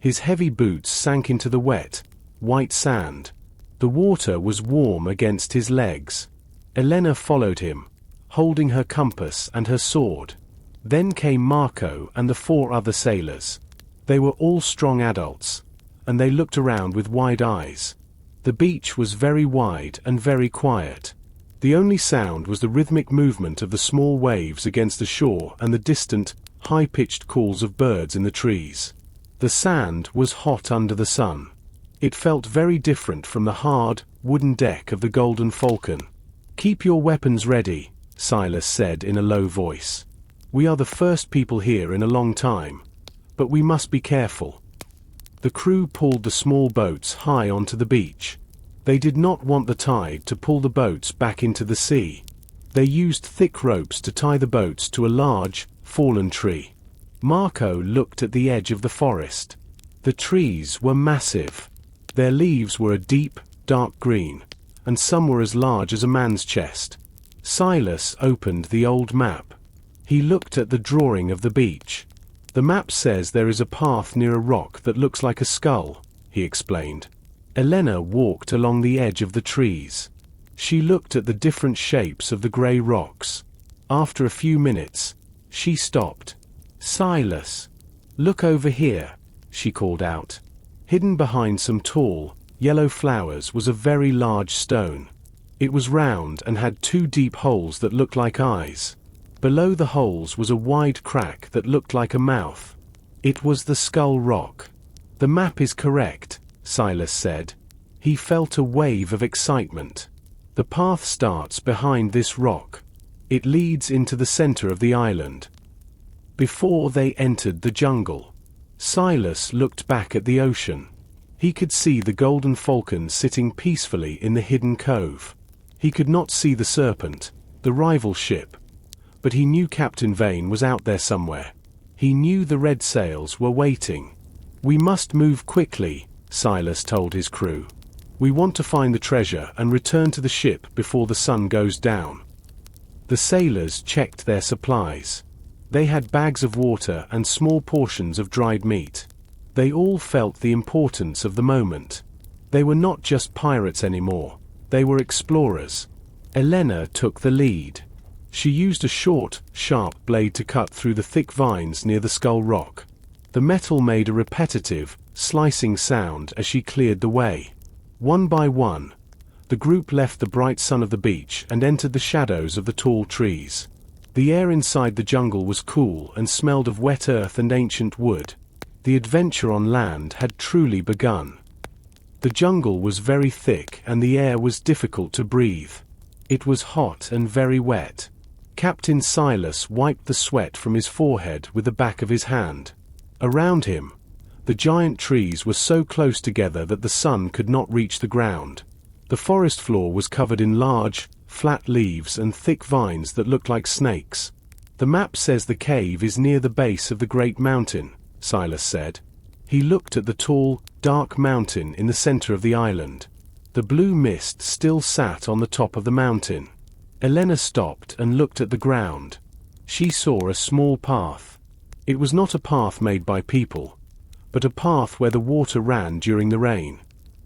His heavy boots sank into the wet, white sand. The water was warm against his legs. Elena followed him, holding her compass and her sword. Then came Marco and the 4 other sailors. They were all strong adults, and they looked around with wide eyes. The beach was very wide and very quiet. The only sound was the rhythmic movement of the small waves against the shore and the distant, high-pitched calls of birds in the trees. The sand was hot under the sun. It felt very different from the hard, wooden deck of the Golden Falcon. Keep your weapons ready, Silas said in a low voice. We are the first people here in a long time, but we must be careful. The crew pulled the small boats high onto the beach. They did not want the tide to pull the boats back into the sea. They used thick ropes to tie the boats to a large, fallen tree. Marco looked at the edge of the forest. The trees were massive. Their leaves were a deep, dark green, and some were as large as a man's chest. Silas opened the old map. He looked at the drawing of the beach. The map says there is a path near a rock that looks like a skull, he explained. Elena walked along the edge of the trees. She looked at the different shapes of the grey rocks. After a few minutes, she stopped. Silas, look over here, she called out. Hidden behind some tall, yellow flowers was a very large stone. It was round and had 2 deep holes that looked like eyes. Below the holes was a wide crack that looked like a mouth. It was the Skull Rock. The map is correct, Silas said. He felt a wave of excitement. The path starts behind this rock. It leads into the center of the island. Before they entered the jungle, Silas looked back at the ocean. He could see the Golden Falcon sitting peacefully in the hidden cove. He could not see the Serpent, the rival ship, but he knew Captain Vane was out there somewhere. He knew the red sails were waiting. "We must move quickly," Silas told his crew. "We want to find the treasure and return to the ship before the sun goes down." The sailors checked their supplies. They had bags of water and small portions of dried meat. They all felt the importance of the moment. They were not just pirates anymore, they were explorers. Elena took the lead. She used a short, sharp blade to cut through the thick vines near the Skull Rock. The metal made a repetitive, slicing sound as she cleared the way. One by one, the group left the bright sun of the beach and entered the shadows of the tall trees. The air inside the jungle was cool and smelled of wet earth and ancient wood. The adventure on land had truly begun. The jungle was very thick and the air was difficult to breathe. It was hot and very wet. Captain Silas wiped the sweat from his forehead with the back of his hand. Around him, the giant trees were so close together that the sun could not reach the ground. The forest floor was covered in large, flat leaves and thick vines that looked like snakes. "The map says the cave is near the base of the great mountain," Silas said. He looked at the tall, dark mountain in the center of the island. The blue mist still sat on the top of the mountain. Elena stopped and looked at the ground. She saw a small path. It was not a path made by people, but a path where the water ran during the rain.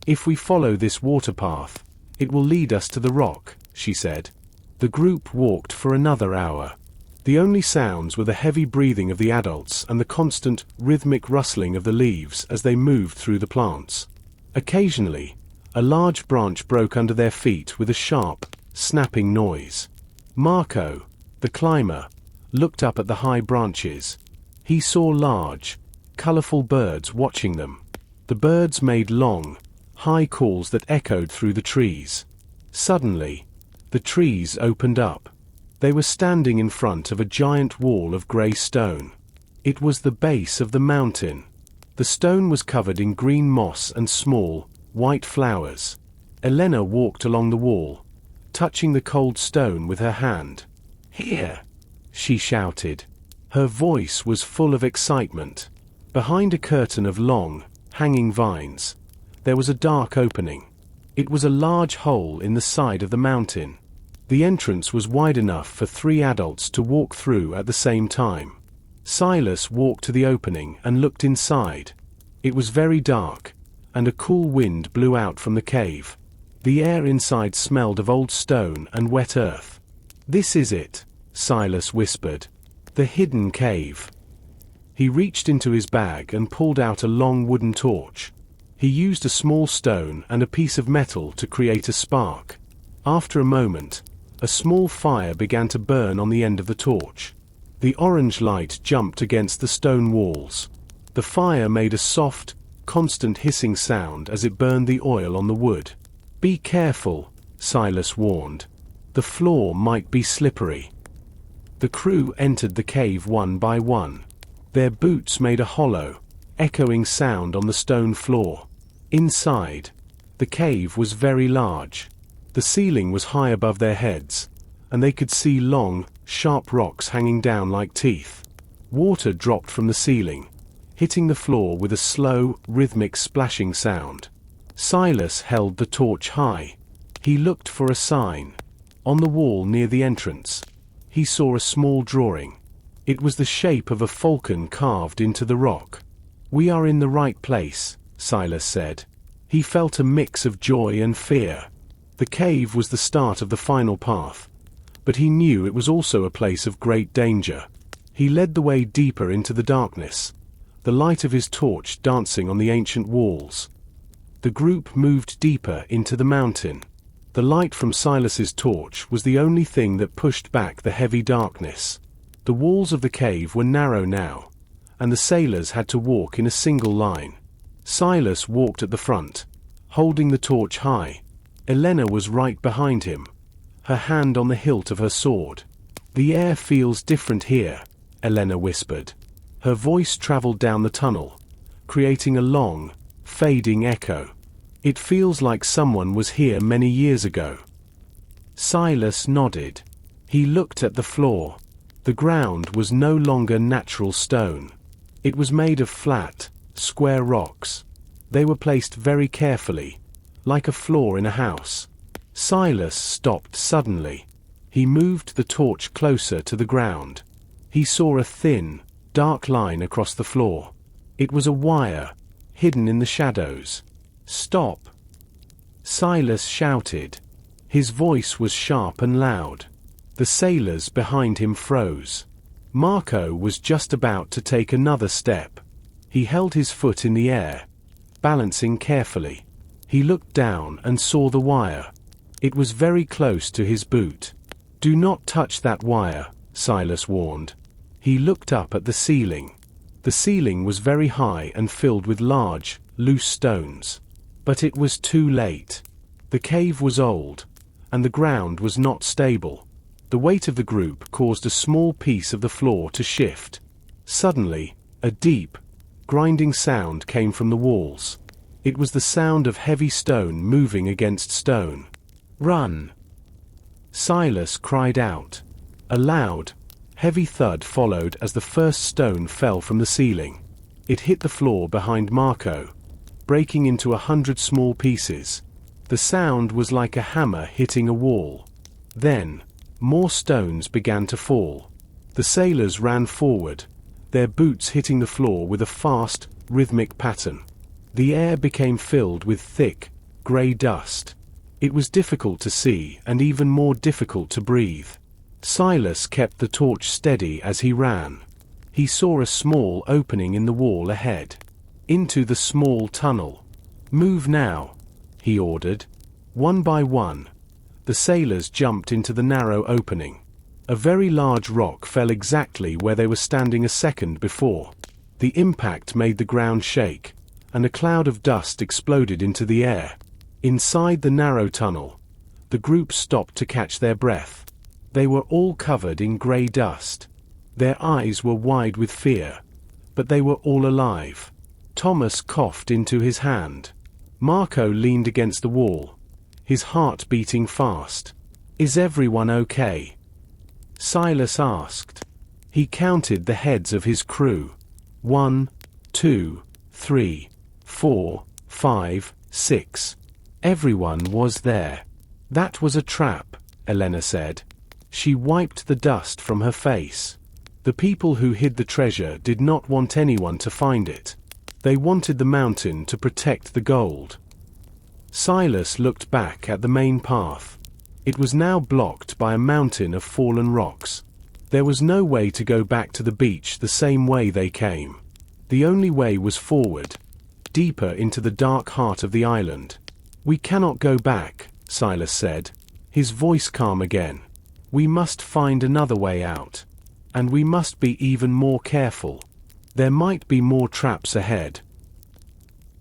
"If we follow this water path, it will lead us to the rock," she said. The group walked for another hour. The only sounds were the heavy breathing of the adults and the constant, rhythmic rustling of the leaves as they moved through the plants. Occasionally, a large branch broke under their feet with a sharp, snapping noise. Marco, the climber, looked up at the high branches. He saw large, colorful birds watching them. The birds made long, high calls that echoed through the trees. Suddenly, the trees opened up. They were standing in front of a giant wall of gray stone. It was the base of the mountain. The stone was covered in green moss and small, white flowers. Elena walked along the wall, touching the cold stone with her hand. "Here!" she shouted. Her voice was full of excitement. Behind a curtain of long, hanging vines, there was a dark opening. It was a large hole in the side of the mountain. The entrance was wide enough for 3 adults to walk through at the same time. Silas walked to the opening and looked inside. It was very dark, and a cool wind blew out from the cave. The air inside smelled of old stone and wet earth. "This is it," Silas whispered. "The hidden cave." He reached into his bag and pulled out a long wooden torch. He used a small stone and a piece of metal to create a spark. After a moment, a small fire began to burn on the end of the torch. The orange light jumped against the stone walls. The fire made a soft, constant hissing sound as it burned the oil on the wood. "Be careful," Silas warned. "The floor might be slippery." The crew entered the cave one by one. Their boots made a hollow, echoing sound on the stone floor. Inside, the cave was very large. The ceiling was high above their heads, and they could see long, sharp rocks hanging down like teeth. Water dropped from the ceiling, hitting the floor with a slow, rhythmic splashing sound. Silas held the torch high. He looked for a sign. On the wall near the entrance, he saw a small drawing. It was the shape of a falcon carved into the rock. "We are in the right place," Silas said. He felt a mix of joy and fear. The cave was the start of the final path, but he knew it was also a place of great danger. He led the way deeper into the darkness, the light of his torch dancing on the ancient walls. The group moved deeper into the mountain. The light from Silas's torch was the only thing that pushed back the heavy darkness. The walls of the cave were narrow now, and the sailors had to walk in a single line. Silas walked at the front, holding the torch high. Elena was right behind him, her hand on the hilt of her sword. "The air feels different here," Elena whispered. Her voice traveled down the tunnel, creating a long, fading echo. "It feels like someone was here many years ago." Silas nodded. He looked at the floor. The ground was no longer natural stone. It was made of flat, square rocks. They were placed very carefully, like a floor in a house. Silas stopped suddenly. He moved the torch closer to the ground. He saw a thin, dark line across the floor. It was a wire, hidden in the shadows. "Stop!" Silas shouted. His voice was sharp and loud. The sailors behind him froze. Marco was just about to take another step. He held his foot in the air, balancing carefully. He looked down and saw the wire. It was very close to his boot. "Do not touch that wire," Silas warned. He looked up at the ceiling. The ceiling was very high and filled with large, loose stones. But it was too late. The cave was old, and the ground was not stable. The weight of the group caused a small piece of the floor to shift. Suddenly, a deep, grinding sound came from the walls. It was the sound of heavy stone moving against stone. "Run!" Silas cried out. A loud, heavy thud followed as the first stone fell from the ceiling. It hit the floor behind Marco, breaking into 100 small pieces. The sound was like a hammer hitting a wall. Then, more stones began to fall. The sailors ran forward, their boots hitting the floor with a fast, rhythmic pattern. The air became filled with thick, grey dust. It was difficult to see and even more difficult to breathe. Silas kept the torch steady as he ran. He saw a small opening in the wall ahead. Into the small tunnel. "Move now," he ordered. One by one, the sailors jumped into the narrow opening. A very large rock fell exactly where they were standing a second before. The impact made the ground shake, and a cloud of dust exploded into the air. Inside the narrow tunnel, the group stopped to catch their breath. They were all covered in grey dust. Their eyes were wide with fear, but they were all alive. Thomas coughed into his hand. Marco leaned against the wall, his heart beating fast. "Is everyone okay?" Silas asked. He counted the heads of his crew. 1, 2, 3, 4, 5, 6. Everyone was there. "That was a trap," Elena said. She wiped the dust from her face. The people who hid the treasure did not want anyone to find it. They wanted the mountain to protect the gold. Silas looked back at the main path. It was now blocked by a mountain of fallen rocks. There was no way to go back to the beach the same way they came. The only way was forward, deeper into the dark heart of the island. "We cannot go back," Silas said, his voice calm again. "We must find another way out. And we must be even more careful. There might be more traps ahead."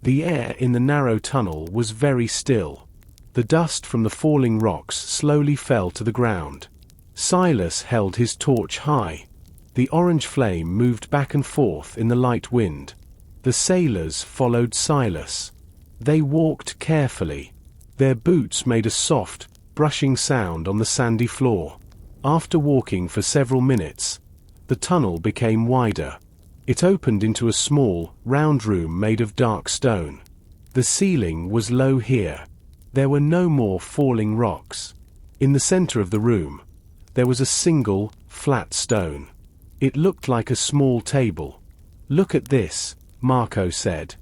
The air in the narrow tunnel was very still. The dust from the falling rocks slowly fell to the ground. Silas held his torch high. The orange flame moved back and forth in the light wind. The sailors followed Silas. They walked carefully. Their boots made a soft, brushing sound on the sandy floor. After walking for several minutes, the tunnel became wider. It opened into a small, round room made of dark stone. The ceiling was low here. There were no more falling rocks. In the center of the room, there was a single, flat stone. It looked like a small table. "Look at this," Marco said.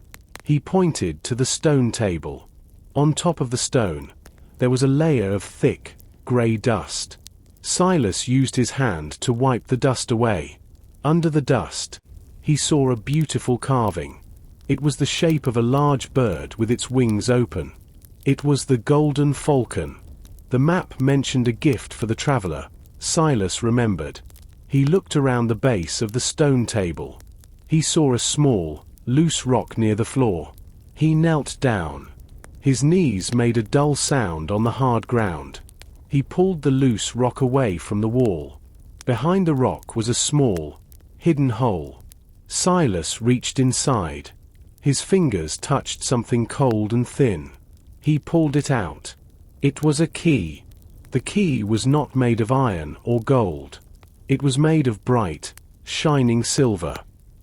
He pointed to the stone table. On top of the stone, there was a layer of thick, grey dust. Silas used his hand to wipe the dust away. Under the dust, he saw a beautiful carving. It was the shape of a large bird with its wings open. It was the Golden Falcon. The map mentioned a gift for the traveler, Silas remembered. He looked around the base of the stone table. He saw a small, loose rock near the floor. He knelt down. His knees made a dull sound on the hard ground. He pulled the loose rock away from the wall. Behind the rock was a small, hidden hole. Silas reached inside. His fingers touched something cold and thin. He pulled it out. It was a key. The key was not made of iron or gold. It was made of bright, shining silver.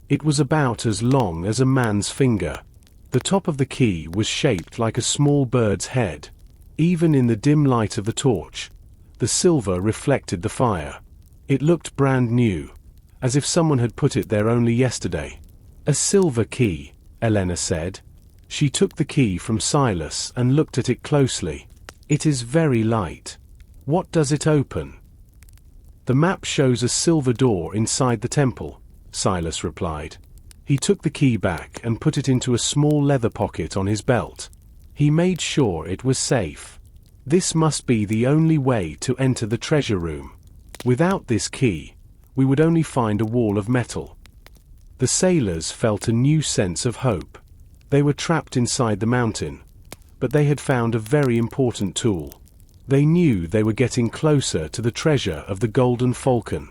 It was about as long as a man's finger. The top of the key was shaped like a small bird's head. Even in the dim light of the torch, the silver reflected the fire. It looked brand new, as if someone had put it there only yesterday. "A silver key," Elena said. She took the key from Silas and looked at it closely. "It is very light. What does it open?" "The map shows a silver door inside the temple," Silas replied. He took the key back and put it into a small leather pocket on his belt. He made sure it was safe. This must be the only way to enter the treasure room. Without this key, we would only find a wall of metal. The sailors felt a new sense of hope. They were trapped inside the mountain, but they had found a very important tool. They knew they were getting closer to the treasure of the Golden Falcon.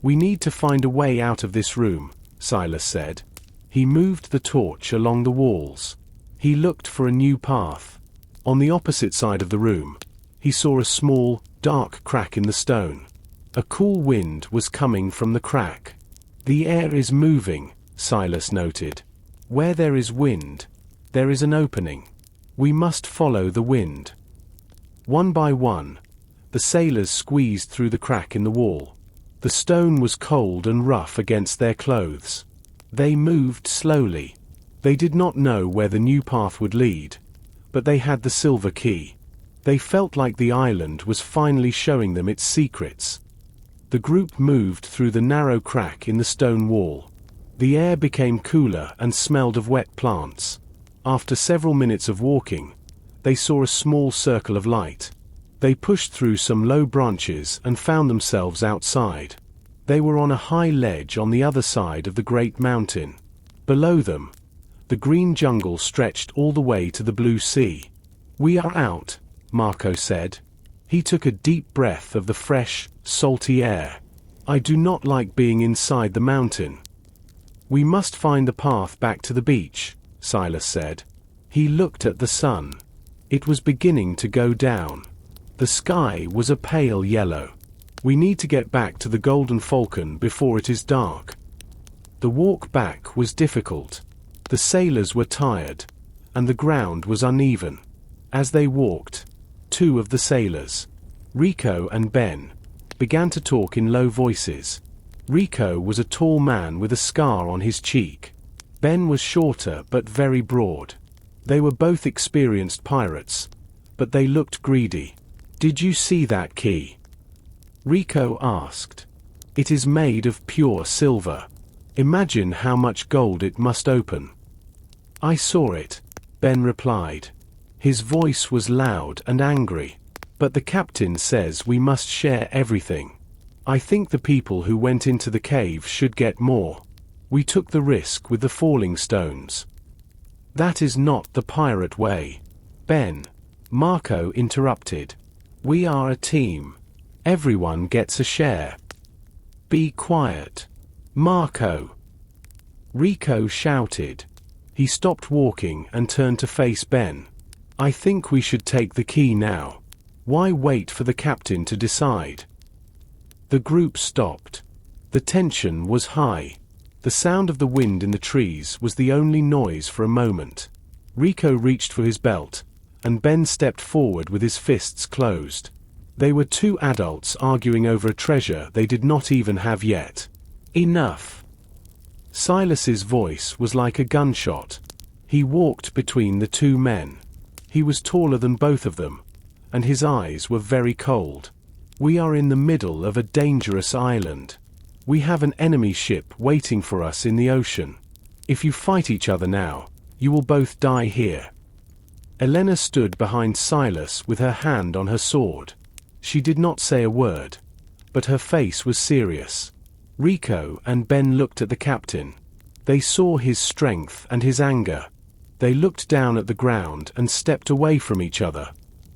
"We need to find a way out of this room," Silas said. He moved the torch along the walls. He looked for a new path. On the opposite side of the room, he saw a small, dark crack in the stone. A cool wind was coming from the crack. "The air is moving," Silas noted. "Where there is wind, there is an opening. We must follow the wind." One by one, the sailors squeezed through the crack in the wall. The stone was cold and rough against their clothes. They moved slowly. They did not know where the new path would lead, but they had the silver key. They felt like the island was finally showing them its secrets. The group moved through the narrow crack in the stone wall. The air became cooler and smelled of wet plants. After several minutes of walking, they saw a small circle of light. They pushed through some low branches and found themselves outside. They were on a high ledge on the other side of the great mountain. Below them, the green jungle stretched all the way to the blue sea. "We are out," Marco said. He took a deep breath of the fresh, salty air. "I do not like being inside the mountain." "We must find the path back to the beach," Silas said. He looked at the sun. It was beginning to go down. The sky was a pale yellow. "We need to get back to the Golden Falcon before it is dark." The walk back was difficult. The sailors were tired, and the ground was uneven. As they walked, two of the sailors, Rico and Ben, began to talk in low voices. Rico was a tall man with a scar on his cheek. Ben was shorter but very broad. They were both experienced pirates, but they looked greedy. "Did you see that key?" Rico asked. "It is made of pure silver. Imagine how much gold it must open." "I saw it," Ben replied. His voice was loud and angry. "But the captain says we must share everything. I think the people who went into the cave should get more. We took the risk with the falling stones." "That is not the pirate way, Ben," Marco interrupted. "We are a team. Everyone gets a share." "Be quiet, Marco," Rico shouted. He stopped walking and turned to face Ben. "I think we should take the key now. Why wait for the captain to decide?" The group stopped. The tension was high. The sound of the wind in the trees was the only noise for a moment. Rico reached for his belt, and Ben stepped forward with his fists closed. They were two adults arguing over a treasure they did not even have yet. "Enough." Silas's voice was like a gunshot. He walked between the two men. He was taller than both of them, and his eyes were very cold. "We are in the middle of a dangerous island. We have an enemy ship waiting for us in the ocean. If you fight each other now, you will both die here." Elena stood behind Silas with her hand on her sword. She did not say a word, but her face was serious. Rico and Ben looked at the captain. They saw his strength and his anger. They looked down at the ground and stepped away from each other.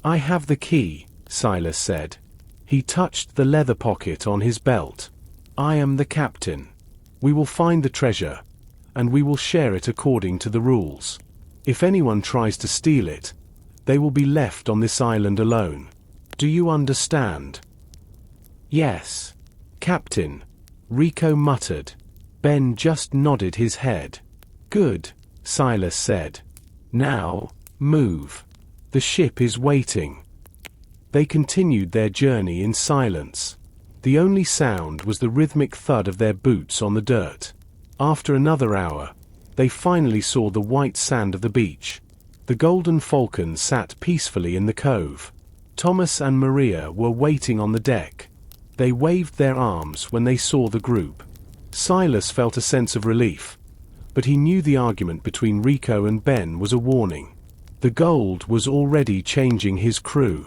"I have the key," Silas said. He touched the leather pocket on his belt. "I am the captain. We will find the treasure, and we will share it according to the rules. If anyone tries to steal it, they will be left on this island alone. Do you understand?" "Yes, Captain," Rico muttered. Ben just nodded his head. "Good," Silas said. "Now, move. The ship is waiting." They continued their journey in silence. The only sound was the rhythmic thud of their boots on the dirt. After another hour, they finally saw the white sand of the beach. The Golden Falcon sat peacefully in the cove. Thomas and Maria were waiting on the deck. They waved their arms when they saw the group. Silas felt a sense of relief, but he knew the argument between Rico and Ben was a warning. The Gold was already changing his crew.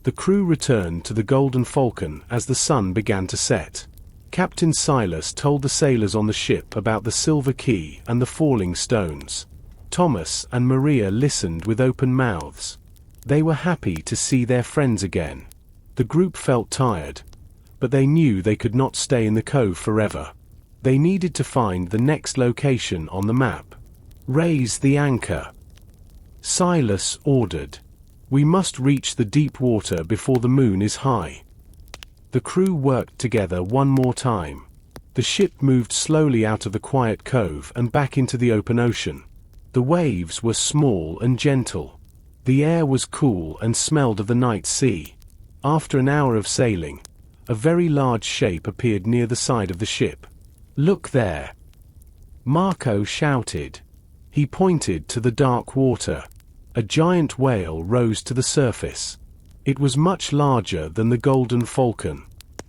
The crew returned to the Golden Falcon as the sun began to set. Captain Silas told the sailors on the ship about the Silver Key and the falling stones. Thomas and Maria listened with open mouths. They were happy to see their friends again. The group felt tired, but they knew they could not stay in the cove forever. They needed to find the next location on the map. "Raise the anchor," Silas ordered. "We must reach the deep water before the moon is high." The crew worked together one more time. The ship moved slowly out of the quiet cove and back into the open ocean. The waves were small and gentle. The air was cool and smelled of the night sea. After an hour of sailing, a very large shape appeared near the side of the ship. "Look there!" Marco shouted. He pointed to the dark water. A giant whale rose to the surface. It was much larger than the Golden Falcon.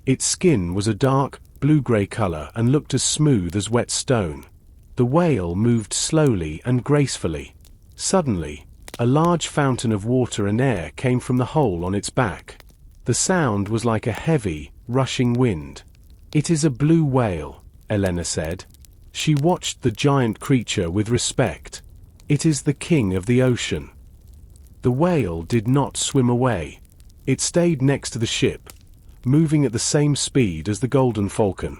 Its skin was a dark, blue-gray color and looked as smooth as wet stone. The whale moved slowly and gracefully. Suddenly, a large fountain of water and air came from the hole on its back. The sound was like a heavy, rushing wind. "It is a blue whale," Elena said. She watched the giant creature with respect. "It is the king of the ocean." The whale did not swim away. It stayed next to the ship, moving at the same speed as the Golden Falcon.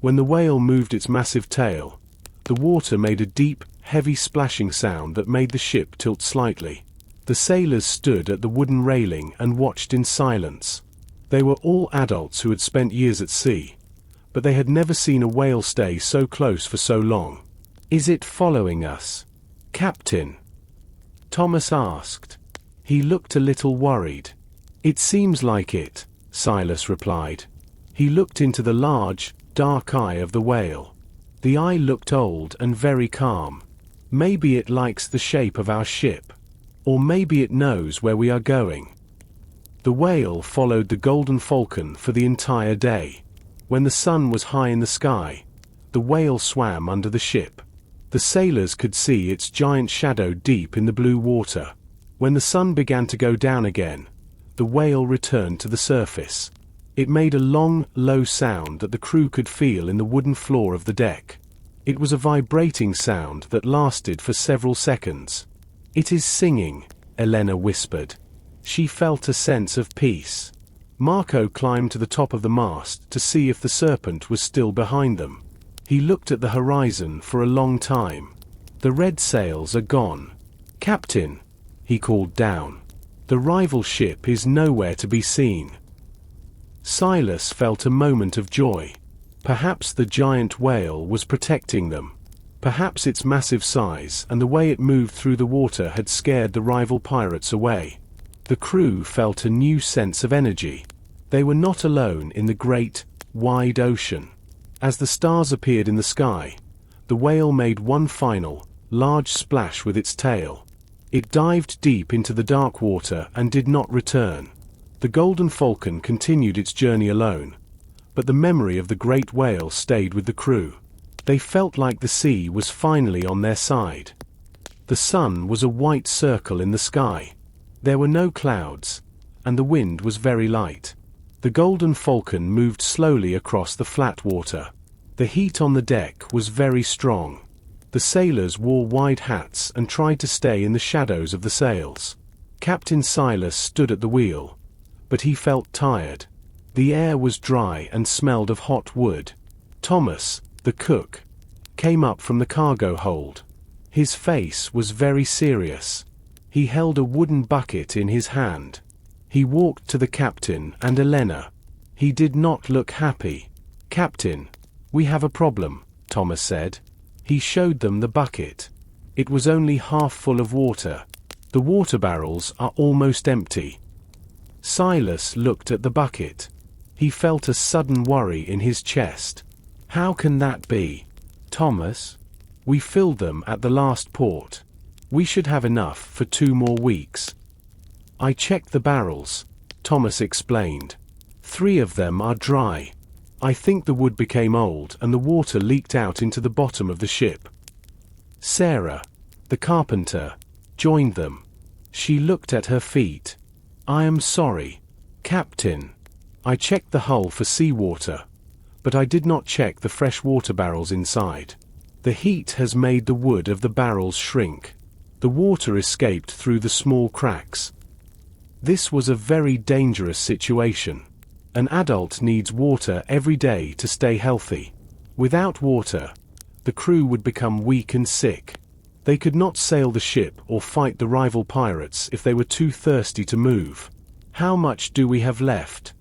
When the whale moved its massive tail, the water made a deep, heavy splashing sound that made the ship tilt slightly. The sailors stood at the wooden railing and watched in silence. They were all adults who had spent years at sea, but they had never seen a whale stay so close for so long. "Is it following us, Captain?" Thomas asked. He looked a little worried. "It seems like it," Silas replied. He looked into the large, dark eye of the whale. The eye looked old and very calm. "Maybe it likes the shape of our ship. Or maybe it knows where we are going." The whale followed the Golden Falcon for the entire day. When the sun was high in the sky, the whale swam under the ship. The sailors could see its giant shadow deep in the blue water. When the sun began to go down again, the whale returned to the surface. It made a long, low sound that the crew could feel in the wooden floor of the deck. It was a vibrating sound that lasted for several seconds. "It is singing," Elena whispered. She felt a sense of peace. Marco climbed to the top of the mast to see if the serpent was still behind them. He looked at the horizon for a long time. "The red sails are gone. Captain," he called down. "The rival ship is nowhere to be seen." Silas felt a moment of joy. Perhaps the giant whale was protecting them. Perhaps its massive size and the way it moved through the water had scared the rival pirates away. The crew felt a new sense of energy. They were not alone in the great, wide ocean. As the stars appeared in the sky, the whale made one final, large splash with its tail. It dived deep into the dark water and did not return. The Golden Falcon continued its journey alone, but the memory of the great whale stayed with the crew. They felt like the sea was finally on their side. The sun was a white circle in the sky. There were no clouds, and the wind was very light. The Golden Falcon moved slowly across the flat water. The heat on the deck was very strong. The sailors wore wide hats and tried to stay in the shadows of the sails. Captain Silas stood at the wheel, but he felt tired. The air was dry and smelled of hot wood. Thomas, the cook, came up from the cargo hold. His face was very serious. He held a wooden bucket in his hand. He walked to the captain and Elena. He did not look happy. "Captain, we have a problem," Thomas said. He showed them the bucket. It was only half full of water. The water barrels are almost empty. Silas looked at the bucket. He felt a sudden worry in his chest. How can that be? Thomas? We filled them at the last port. We should have enough for 2 more weeks. I checked the barrels, Thomas explained. 3 of them are dry. I think the wood became old and the water leaked out into the bottom of the ship. Sarah, the carpenter, joined them. She looked at her feet. I am sorry, Captain. I checked the hull for seawater, but I did not check the fresh water barrels inside. The heat has made the wood of the barrels shrink. The water escaped through the small cracks. This was a very dangerous situation. An adult needs water every day to stay healthy. Without water, the crew would become weak and sick. They could not sail the ship or fight the rival pirates if they were too thirsty to move. How much do we have left?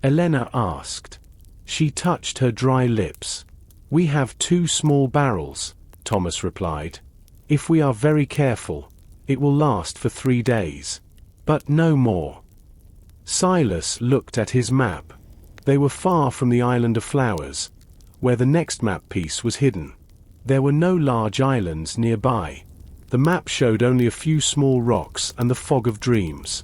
Elena asked. She touched her dry lips. We have 2 small barrels, Thomas replied. If we are very careful, it will last for 3 days. But no more. Silas looked at his map. They were far from the island of flowers, where the next map piece was hidden. There were no large islands nearby. The map showed only a few small rocks and the fog of dreams.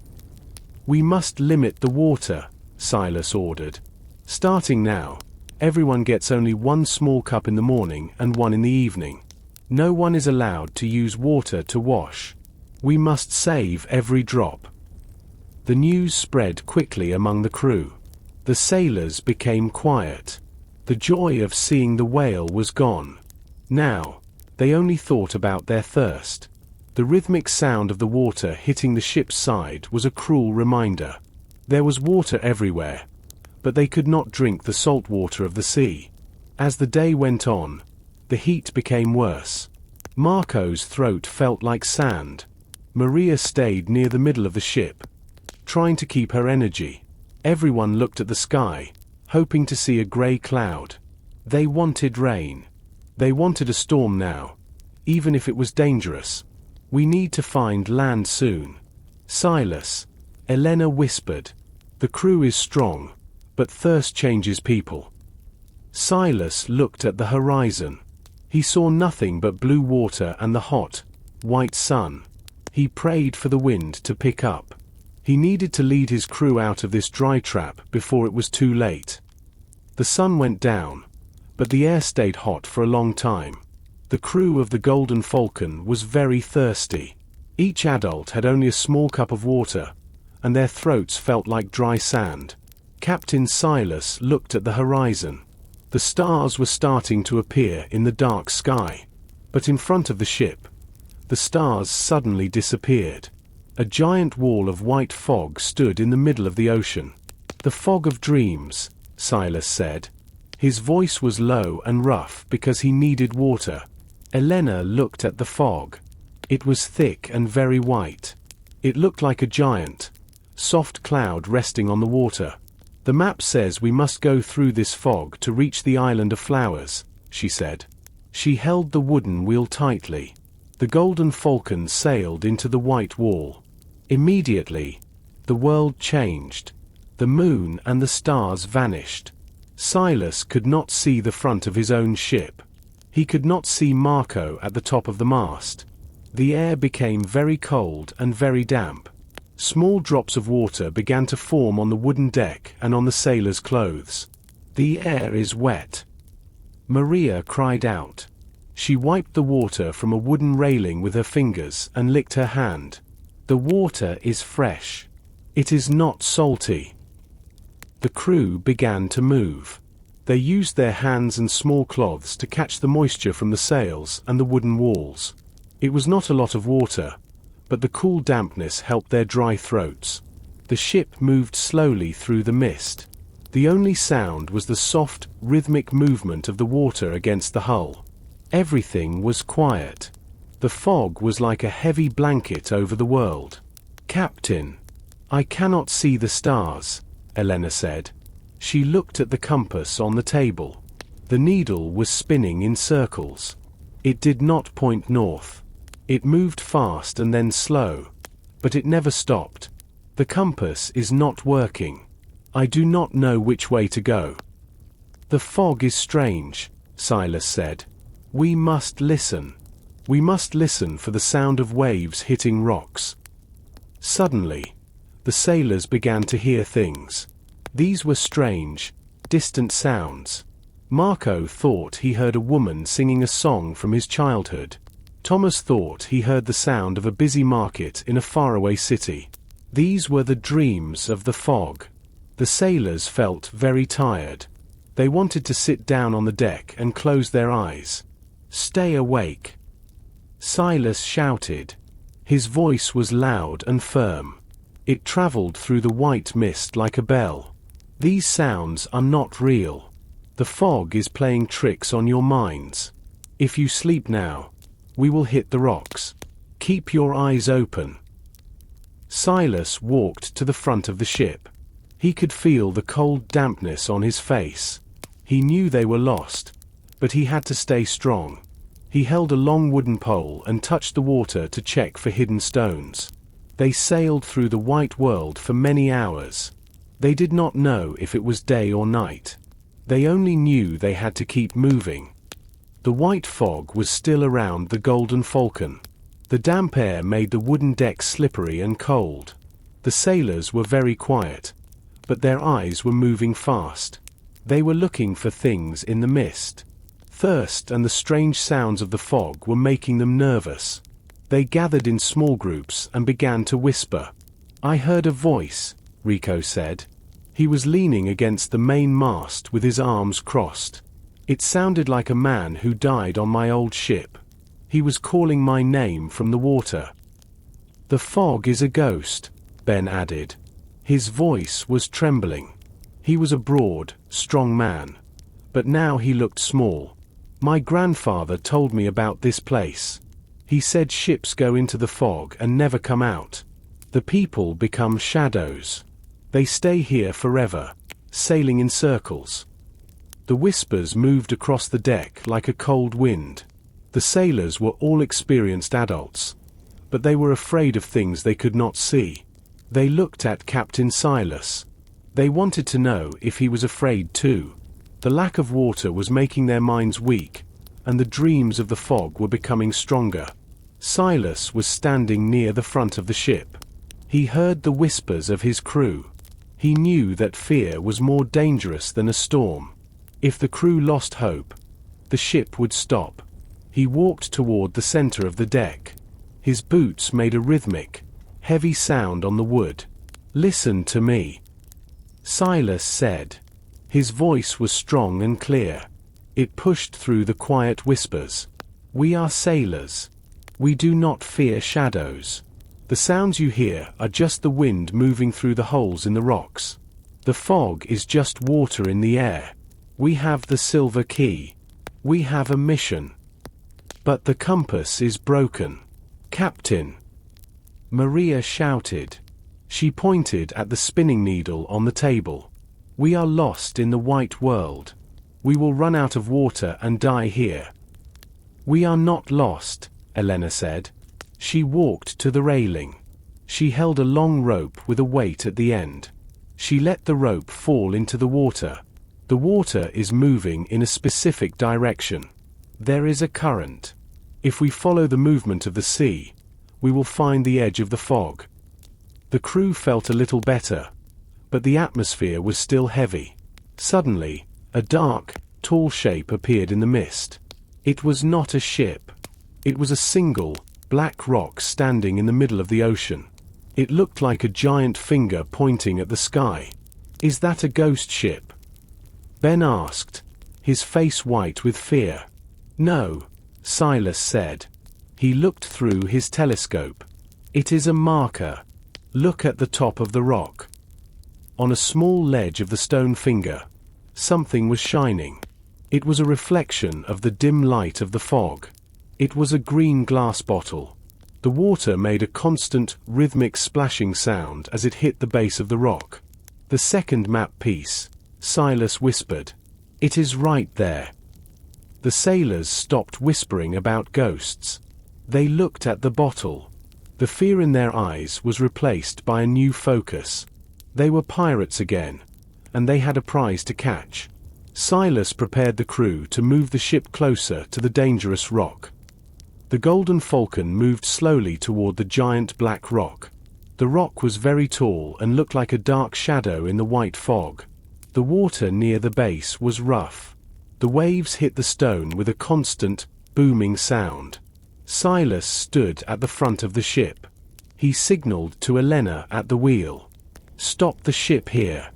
We must limit the water, Silas ordered. Starting now, everyone gets only 1 small cup in the morning and 1 in the evening. No one is allowed to use water to wash. We must save every drop. The news spread quickly among the crew. The sailors became quiet. The joy of seeing the whale was gone. Now, they only thought about their thirst. The rhythmic sound of the water hitting the ship's side was a cruel reminder. There was water everywhere, but they could not drink the salt water of the sea. As the day went on, the heat became worse. Marco's throat felt like sand. Maria stayed near the middle of the ship, trying to keep her energy. Everyone looked at the sky, hoping to see a grey cloud. They wanted rain. They wanted a storm now, even if it was dangerous. We need to find land soon. Silas, Elena whispered. The crew is strong, but thirst changes people. Silas looked at the horizon. He saw nothing but blue water and the hot, white sun. He prayed for the wind to pick up. He needed to lead his crew out of this dry trap before it was too late. The sun went down, but the air stayed hot for a long time. The crew of the Golden Falcon was very thirsty. Each adult had only a small cup of water, and their throats felt like dry sand. Captain Silas looked at the horizon. The stars were starting to appear in the dark sky, but in front of the ship, the stars suddenly disappeared. A giant wall of white fog stood in the middle of the ocean. The fog of dreams, Silas said. His voice was low and rough because he needed water. Elena looked at the fog. It was thick and very white. It looked like a giant, soft cloud resting on the water. The map says we must go through this fog to reach the island of flowers, she said. She held the wooden wheel tightly. The Golden Falcon sailed into the white wall. Immediately, the world changed. The moon and the stars vanished. Silas could not see the front of his own ship. He could not see Marco at the top of the mast. The air became very cold and very damp. Small drops of water began to form on the wooden deck and on the sailors' clothes. The air is wet. Maria cried out. She wiped the water from a wooden railing with her fingers and licked her hand. The water is fresh. It is not salty. The crew began to move. They used their hands and small cloths to catch the moisture from the sails and the wooden walls. It was not a lot of water, but the cool dampness helped their dry throats. The ship moved slowly through the mist. The only sound was the soft, rhythmic movement of the water against the hull. Everything was quiet. The fog was like a heavy blanket over the world. "Captain, I cannot see the stars," Elena said. She looked at the compass on the table. The needle was spinning in circles. It did not point north. It moved fast and then slow, but it never stopped. The compass is not working. I do not know which way to go. The fog is strange, Silas said. We must listen. We must listen for the sound of waves hitting rocks. Suddenly, the sailors began to hear things. These were strange, distant sounds. Marco thought he heard a woman singing a song from his childhood. Thomas thought he heard the sound of a busy market in a faraway city. These were the dreams of the fog. The sailors felt very tired. They wanted to sit down on the deck and close their eyes. Stay awake. Silas shouted. His voice was loud and firm. It traveled through the white mist like a bell. These sounds are not real. The fog is playing tricks on your minds. If you sleep now, we will hit the rocks. Keep your eyes open. Silas walked to the front of the ship. He could feel the cold dampness on his face. He knew they were lost, but he had to stay strong. He held a long wooden pole and touched the water to check for hidden stones. They sailed through the white world for many hours. They did not know if it was day or night. They only knew they had to keep moving. The white fog was still around the Golden Falcon. The damp air made the wooden deck slippery and cold. The sailors were very quiet, but their eyes were moving fast. They were looking for things in the mist. Thirst and the strange sounds of the fog were making them nervous. They gathered in small groups and began to whisper. I heard a voice, Rico said. He was leaning against the main mast with his arms crossed. It sounded like a man who died on my old ship. He was calling my name from the water. The fog is a ghost, Ben added. His voice was trembling. He was a broad, strong man. But now he looked small. My grandfather told me about this place. He said ships go into the fog and never come out. The people become shadows. They stay here forever, sailing in circles. The whispers moved across the deck like a cold wind. The sailors were all experienced adults, but they were afraid of things they could not see. They looked at Captain Silas. They wanted to know if he was afraid too. The lack of water was making their minds weak, and the dreams of the fog were becoming stronger. Silas was standing near the front of the ship. He heard the whispers of his crew. He knew that fear was more dangerous than a storm. If the crew lost hope, the ship would stop. He walked toward the center of the deck. His boots made a rhythmic, heavy sound on the wood. Listen to me, Silas said. His voice was strong and clear. It pushed through the quiet whispers. We are sailors. We do not fear shadows. The sounds you hear are just the wind moving through the holes in the rocks. The fog is just water in the air. We have the silver key. We have a mission. But the compass is broken. Captain! Maria shouted. She pointed at the spinning needle on the table. We are lost in the white world. We will run out of water and die here. We are not lost, Elena said. She walked to the railing. She held a long rope with a weight at the end. She let the rope fall into the water. The water is moving in a specific direction. There is a current. If we follow the movement of the sea, we will find the edge of the fog. The crew felt a little better, but the atmosphere was still heavy. Suddenly, a dark, tall shape appeared in the mist. It was not a ship. It was a single, black rock standing in the middle of the ocean. It looked like a giant finger pointing at the sky. Is that a ghost ship? Ben asked, his face white with fear. No, Silas said. He looked through his telescope. It is a marker. Look at the top of the rock. On a small ledge of the stone finger, something was shining. It was a reflection of the dim light of the fog. It was a green glass bottle. The water made a constant, rhythmic splashing sound as it hit the base of the rock. The second map piece, Silas whispered. It is right there. The sailors stopped whispering about ghosts. They looked at the bottle. The fear in their eyes was replaced by a new focus. They were pirates again, and they had a prize to catch. Silas prepared the crew to move the ship closer to the dangerous rock. The Golden Falcon moved slowly toward the giant black rock. The rock was very tall and looked like a dark shadow in the white fog. The water near the base was rough. The waves hit the stone with a constant, booming sound. Silas stood at the front of the ship. He signaled to Elena at the wheel. "Stop the ship here."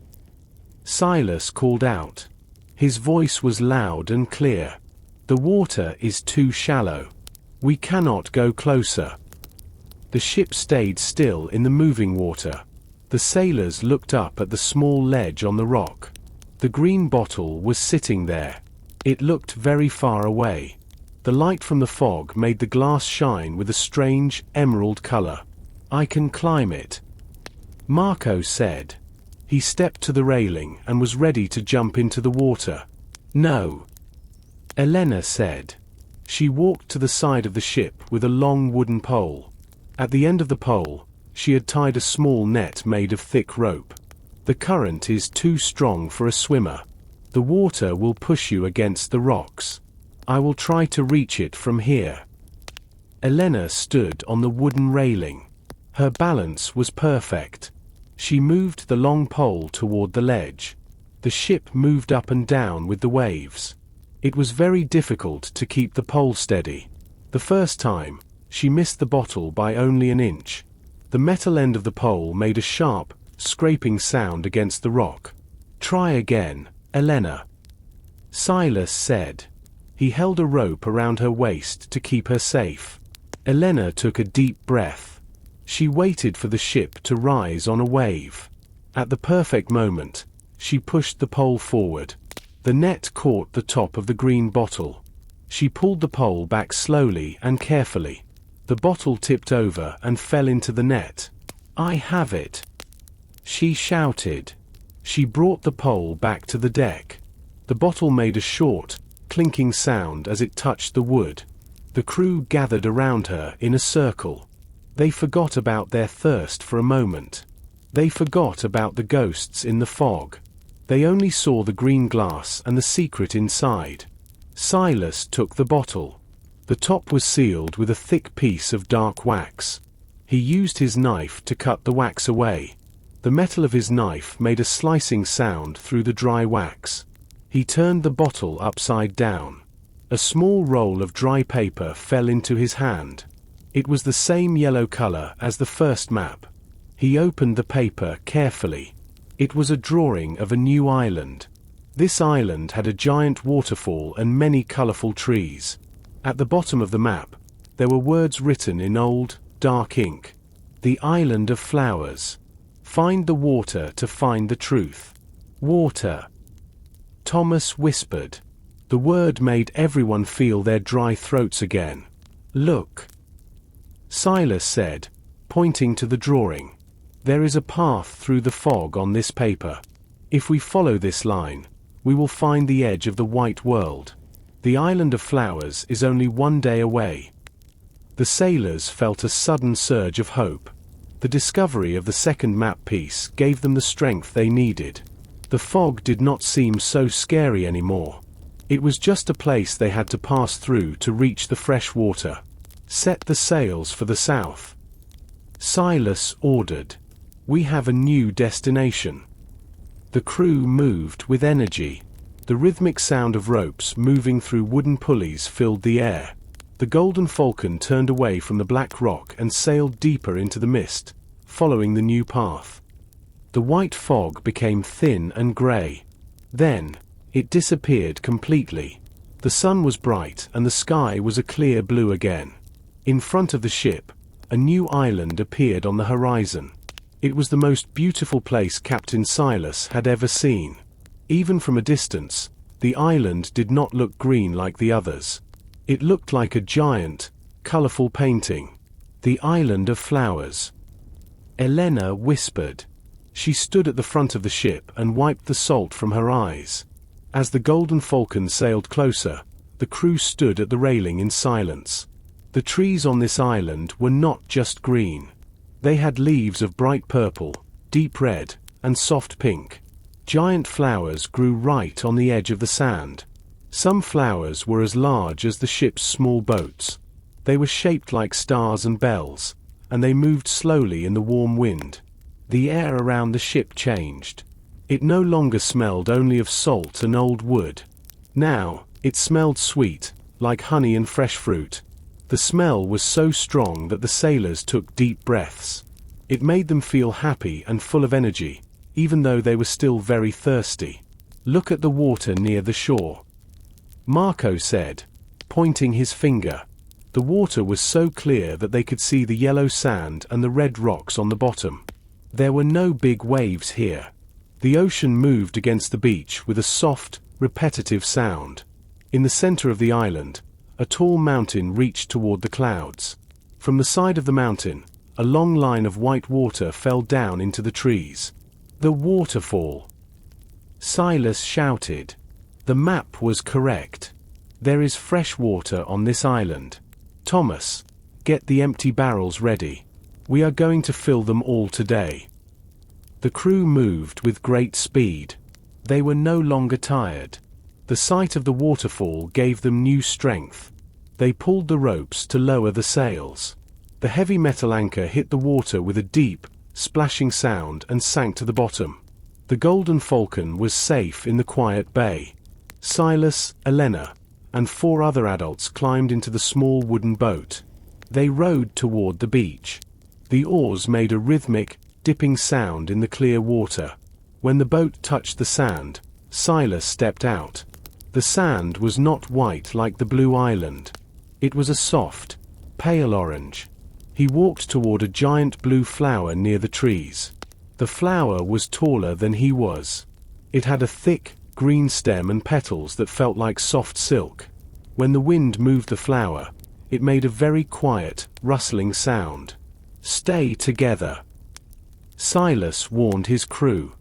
Silas called out. His voice was loud and clear. "The water is too shallow. We cannot go closer." The ship stayed still in the moving water. The sailors looked up at the small ledge on the rock. The green bottle was sitting there. It looked very far away. The light from the fog made the glass shine with a strange, emerald color. "I can climb it," Marco said. He stepped to the railing and was ready to jump into the water. "No," Elena said. She walked to the side of the ship with a long wooden pole. At the end of the pole, she had tied a small net made of thick rope. "The current is too strong for a swimmer. The water will push you against the rocks. I will try to reach it from here." Elena stood on the wooden railing. Her balance was perfect. She moved the long pole toward the ledge. The ship moved up and down with the waves. It was very difficult to keep the pole steady. The first time, she missed the bottle by only an inch. The metal end of the pole made a sharp, scraping sound against the rock. "Try again, Elena," Silas said. He held a rope around her waist to keep her safe. Elena took a deep breath. She waited for the ship to rise on a wave. At the perfect moment, she pushed the pole forward. The net caught the top of the green bottle. She pulled the pole back slowly and carefully. The bottle tipped over and fell into the net. "I have it," she shouted. She brought the pole back to the deck. The bottle made a short, clinking sound as it touched the wood. The crew gathered around her in a circle. They forgot about their thirst for a moment. They forgot about the ghosts in the fog. They only saw the green glass and the secret inside. Silas took the bottle. The top was sealed with a thick piece of dark wax. He used his knife to cut the wax away. The metal of his knife made a slicing sound through the dry wax. He turned the bottle upside down. A small roll of dry paper fell into his hand. It was the same yellow color as the first map. He opened the paper carefully. It was a drawing of a new island. This island had a giant waterfall and many colorful trees. At the bottom of the map, there were words written in old, dark ink. "The Island of Flowers. Find the water to find the truth." Water. Thomas whispered. The word made everyone feel their dry throats again. "Look," Silas said, pointing to the drawing. "There is a path through the fog on this paper. If we follow this line, we will find the edge of the white world. The Island of Flowers is only one day away." The sailors felt a sudden surge of hope. The discovery of the second map piece gave them the strength they needed. The fog did not seem so scary anymore. It was just a place they had to pass through to reach the fresh water. "Set the sails for the south," Silas ordered. "We have a new destination." The crew moved with energy. The rhythmic sound of ropes moving through wooden pulleys filled the air. The Golden Falcon turned away from the black rock and sailed deeper into the mist, following the new path. The white fog became thin and gray. Then, it disappeared completely. The sun was bright and the sky was a clear blue again. In front of the ship, a new island appeared on the horizon. It was the most beautiful place Captain Silas had ever seen. Even from a distance, the island did not look green like the others. It looked like a giant, colorful painting. "The Island of Flowers," Elena whispered. She stood at the front of the ship and wiped the salt from her eyes. As the Golden Falcon sailed closer, The crew stood at the railing in silence. The trees on this island were not just green. They had leaves of bright purple, deep red, and soft pink. Giant flowers grew right on the edge of the sand. Some flowers were as large as the ship's small boats. They were shaped like stars and bells, and they moved slowly in the warm wind. The air around the ship changed. It no longer smelled only of salt and old wood. Now, it smelled sweet, like honey and fresh fruit. The smell was so strong that the sailors took deep breaths. It made them feel happy and full of energy, even though they were still very thirsty. "Look at the water near the shore," Marco said, pointing his finger. The water was so clear that they could see the yellow sand and the red rocks on the bottom. There were no big waves here. The ocean moved against the beach with a soft, repetitive sound. In the center of the island, a tall mountain reached toward the clouds. From the side of the mountain, a long line of white water fell down into the trees. "The waterfall!" Silas shouted. The map was correct. "There is fresh water on this island. Thomas, get the empty barrels ready. We are going to fill them all today." The crew moved with great speed. They were no longer tired. The sight of the waterfall gave them new strength. They pulled the ropes to lower the sails. The heavy metal anchor hit the water with a deep, splashing sound and sank to the bottom. The Golden Falcon was safe in the quiet bay. Silas, Elena, and 4 other adults climbed into the small wooden boat. They rowed toward the beach. The oars made a rhythmic, dipping sound in the clear water. When the boat touched the sand, Silas stepped out. The sand was not white like the blue island. It was a soft, pale orange. He walked toward a giant blue flower near the trees. The flower was taller than he was. It had a thick, green stem and petals that felt like soft silk. When the wind moved the flower, it made a very quiet, rustling sound. "Stay together," Silas warned his crew.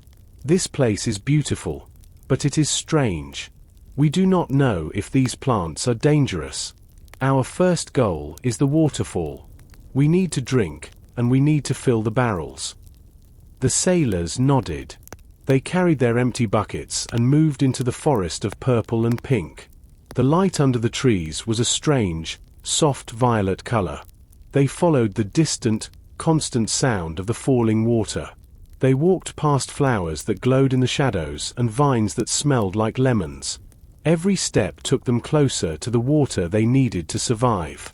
"This place is beautiful, but it is strange. We do not know if these plants are dangerous. Our first goal is the waterfall. We need to drink, and we need to fill the barrels." The sailors nodded. They carried their empty buckets and moved into the forest of purple and pink. The light under the trees was a strange, soft violet color. They followed the distant, constant sound of the falling water. They walked past flowers that glowed in the shadows and vines that smelled like lemons. Every step took them closer to the water they needed to survive.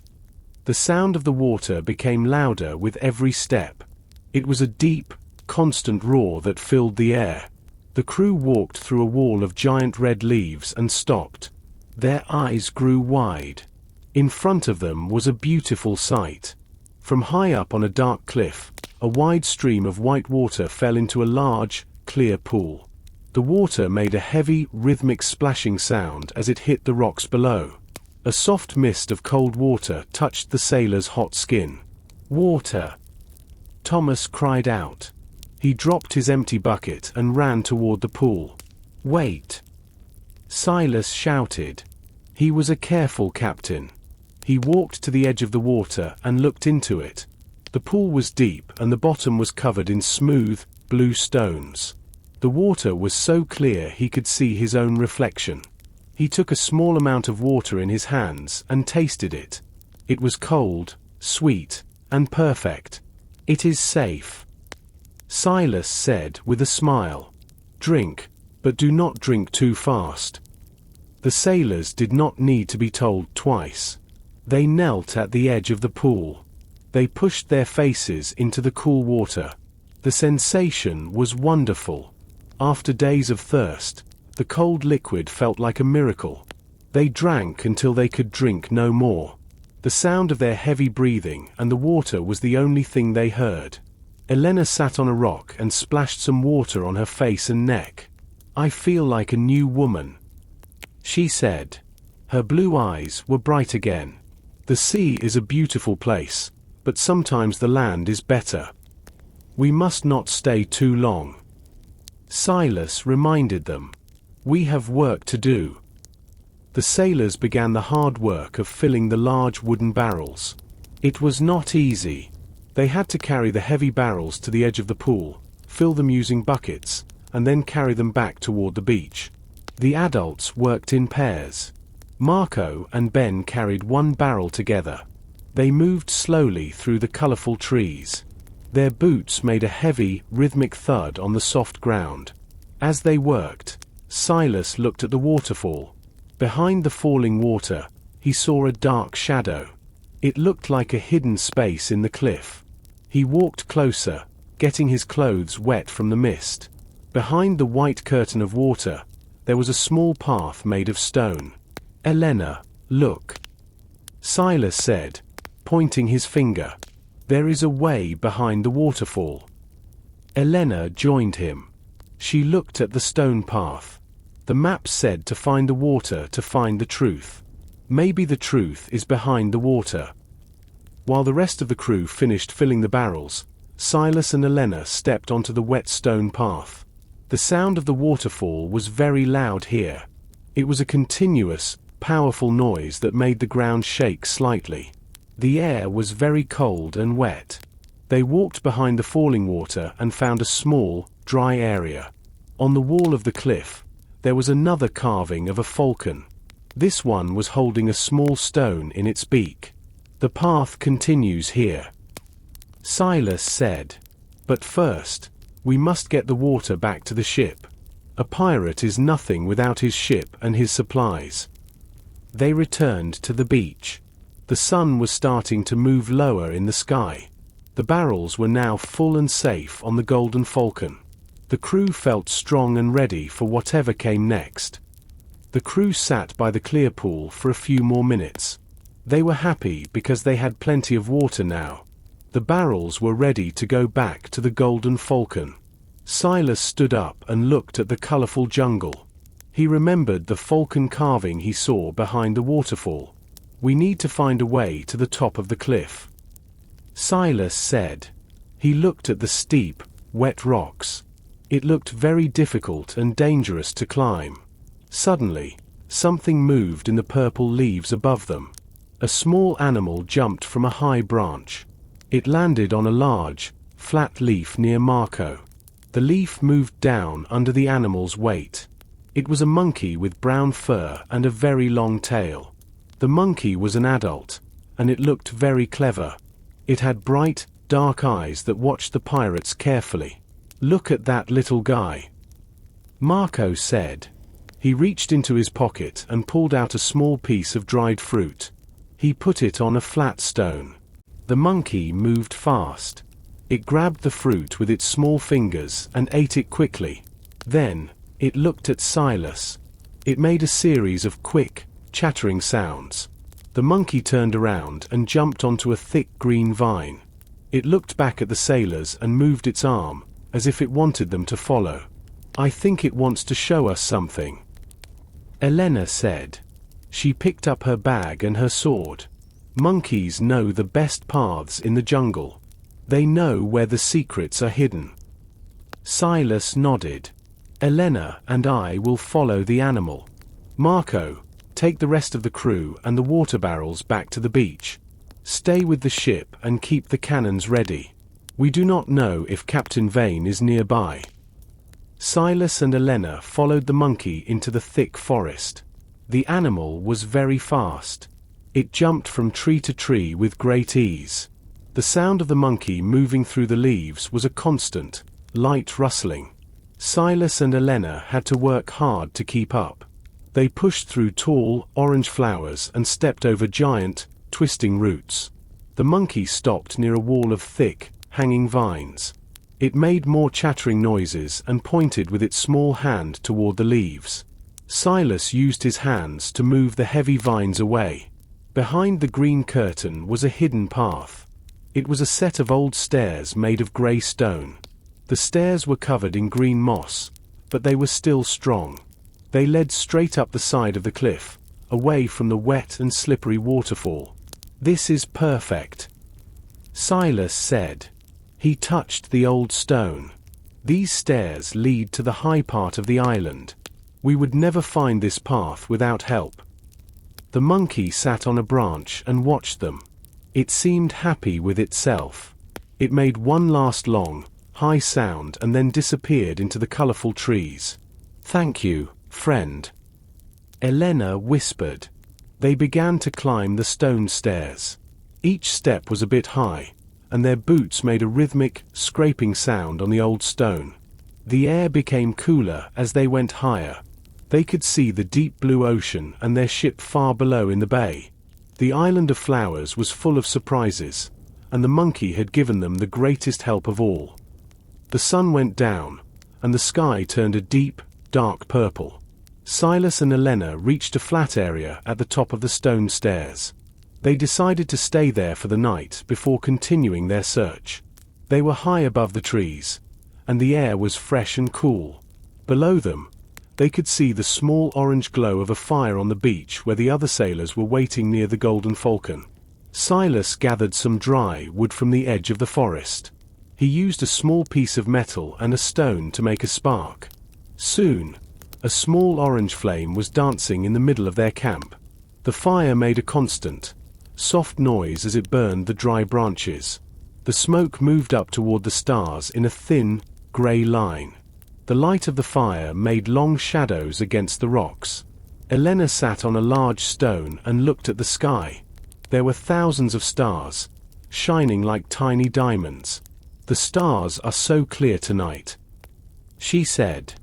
The sound of the water became louder with every step. It was a deep, constant roar that filled the air. The crew walked through a wall of giant red leaves and stopped. Their eyes grew wide. In front of them was a beautiful sight. From high up on a dark cliff, a wide stream of white water fell into a large, clear pool. The water made a heavy, rhythmic splashing sound as it hit the rocks below. A soft mist of cold water touched the sailor's hot skin. "Water!" Thomas cried out. He dropped his empty bucket and ran toward the pool. "Wait!" Silas shouted. He was a careful captain. He walked to the edge of the water and looked into it. The pool was deep and the bottom was covered in smooth, blue stones. The water was so clear he could see his own reflection. He took a small amount of water in his hands and tasted it. It was cold, sweet, and perfect. "It is safe," Silas said with a smile. "Drink, but do not drink too fast." The sailors did not need to be told twice. They knelt at the edge of the pool. They pushed their faces into the cool water. The sensation was wonderful. After days of thirst, the cold liquid felt like a miracle. They drank until they could drink no more. The sound of their heavy breathing and the water was the only thing they heard. Elena sat on a rock and splashed some water on her face and neck. "I feel like a new woman," she said. Her blue eyes were bright again. "The sea is a beautiful place, but sometimes the land is better. We must not stay too long." Silas reminded them. "We have work to do." The sailors began the hard work of filling the large wooden barrels. It was not easy. They had to carry the heavy barrels to the edge of the pool, fill them using buckets, and then carry them back toward the beach. The adults worked in pairs. Marco and Ben carried one barrel together. They moved slowly through the colorful trees. Their boots made a heavy, rhythmic thud on the soft ground. As they worked, Silas looked at the waterfall. Behind the falling water, he saw a dark shadow. It looked like a hidden space in the cliff. He walked closer, getting his clothes wet from the mist. Behind the white curtain of water, there was a small path made of stone. "Elena, look," Silas said, pointing his finger. "There is a way behind the waterfall." Elena joined him. She looked at the stone path. The map said to find the water to find the truth. Maybe the truth is behind the water. While the rest of the crew finished filling the barrels, Silas and Elena stepped onto the wet stone path. The sound of the waterfall was very loud here. It was a continuous, powerful noise that made the ground shake slightly. The air was very cold and wet. They walked behind the falling water and found a small, dry area. On the wall of the cliff, there was another carving of a falcon. This one was holding a small stone in its beak. "The path continues here," Silas said. "But first, we must get the water back to the ship. A pirate is nothing without his ship and his supplies." They returned to the beach. The sun was starting to move lower in the sky. The barrels were now full and safe on the Golden Falcon. The crew felt strong and ready for whatever came next. The crew sat by the clear pool for a few more minutes. They were happy because they had plenty of water now. The barrels were ready to go back to the Golden Falcon. Silas stood up and looked at the colorful jungle. He remembered the falcon carving he saw behind the waterfall. "We need to find a way to the top of the cliff," Silas said. He looked at the steep, wet rocks. It looked very difficult and dangerous to climb. Suddenly, something moved in the purple leaves above them. A small animal jumped from a high branch. It landed on a large, flat leaf near Marco. The leaf moved down under the animal's weight. It was a monkey with brown fur and a very long tail. The monkey was an adult, and it looked very clever. It had bright, dark eyes that watched the pirates carefully. "Look at that little guy," Marco said. He reached into his pocket and pulled out a small piece of dried fruit. He put it on a flat stone. The monkey moved fast. It grabbed the fruit with its small fingers and ate it quickly. Then, it looked at Silas. It made a series of quick, chattering sounds. The monkey turned around and jumped onto a thick green vine. It looked back at the sailors and moved its arm, as if it wanted them to follow. "I think it wants to show us something," Elena said. She picked up her bag and her sword. Monkeys know the best paths in the jungle. They know where the secrets are hidden. Silas nodded. "Elena and I will follow the animal. Marco, take the rest of the crew and the water barrels back to the beach. Stay with the ship and keep the cannons ready. We do not know if Captain Vane is nearby." Silas and Elena followed the monkey into the thick forest. The animal was very fast. It jumped from tree to tree with great ease. The sound of the monkey moving through the leaves was a constant, light rustling. Silas and Elena had to work hard to keep up. They pushed through tall, orange flowers and stepped over giant, twisting roots. The monkey stopped near a wall of thick, hanging vines. It made more chattering noises and pointed with its small hand toward the leaves. Silas used his hands to move the heavy vines away. Behind the green curtain was a hidden path. It was a set of old stairs made of grey stone. The stairs were covered in green moss, but they were still strong. They led straight up the side of the cliff, away from the wet and slippery waterfall. "This is perfect," Silas said. He touched the old stone. "These stairs lead to the high part of the island. We would never find this path without help." The monkey sat on a branch and watched them. It seemed happy with itself. It made one last long, high sound and then disappeared into the colorful trees. "Thank you, friend," Elena whispered. They began to climb the stone stairs. Each step was a bit high, and their boots made a rhythmic, scraping sound on the old stone. The air became cooler as they went higher. They could see the deep blue ocean and their ship far below in the bay. The island of flowers was full of surprises, and the monkey had given them the greatest help of all. The sun went down, and the sky turned a deep, dark purple. Silas and Elena reached a flat area at the top of the stone stairs. They decided to stay there for the night before continuing their search. They were high above the trees, and the air was fresh and cool. Below them, they could see the small orange glow of a fire on the beach where the other sailors were waiting near the Golden Falcon. Silas gathered some dry wood from the edge of the forest. He used a small piece of metal and a stone to make a spark. Soon, a small orange flame was dancing in the middle of their camp. The fire made a constant, soft noise as it burned the dry branches. The smoke moved up toward the stars in a thin, grey line. The light of the fire made long shadows against the rocks. Elena sat on a large stone and looked at the sky. There were thousands of stars, shining like tiny diamonds. "The stars are so clear tonight," she said.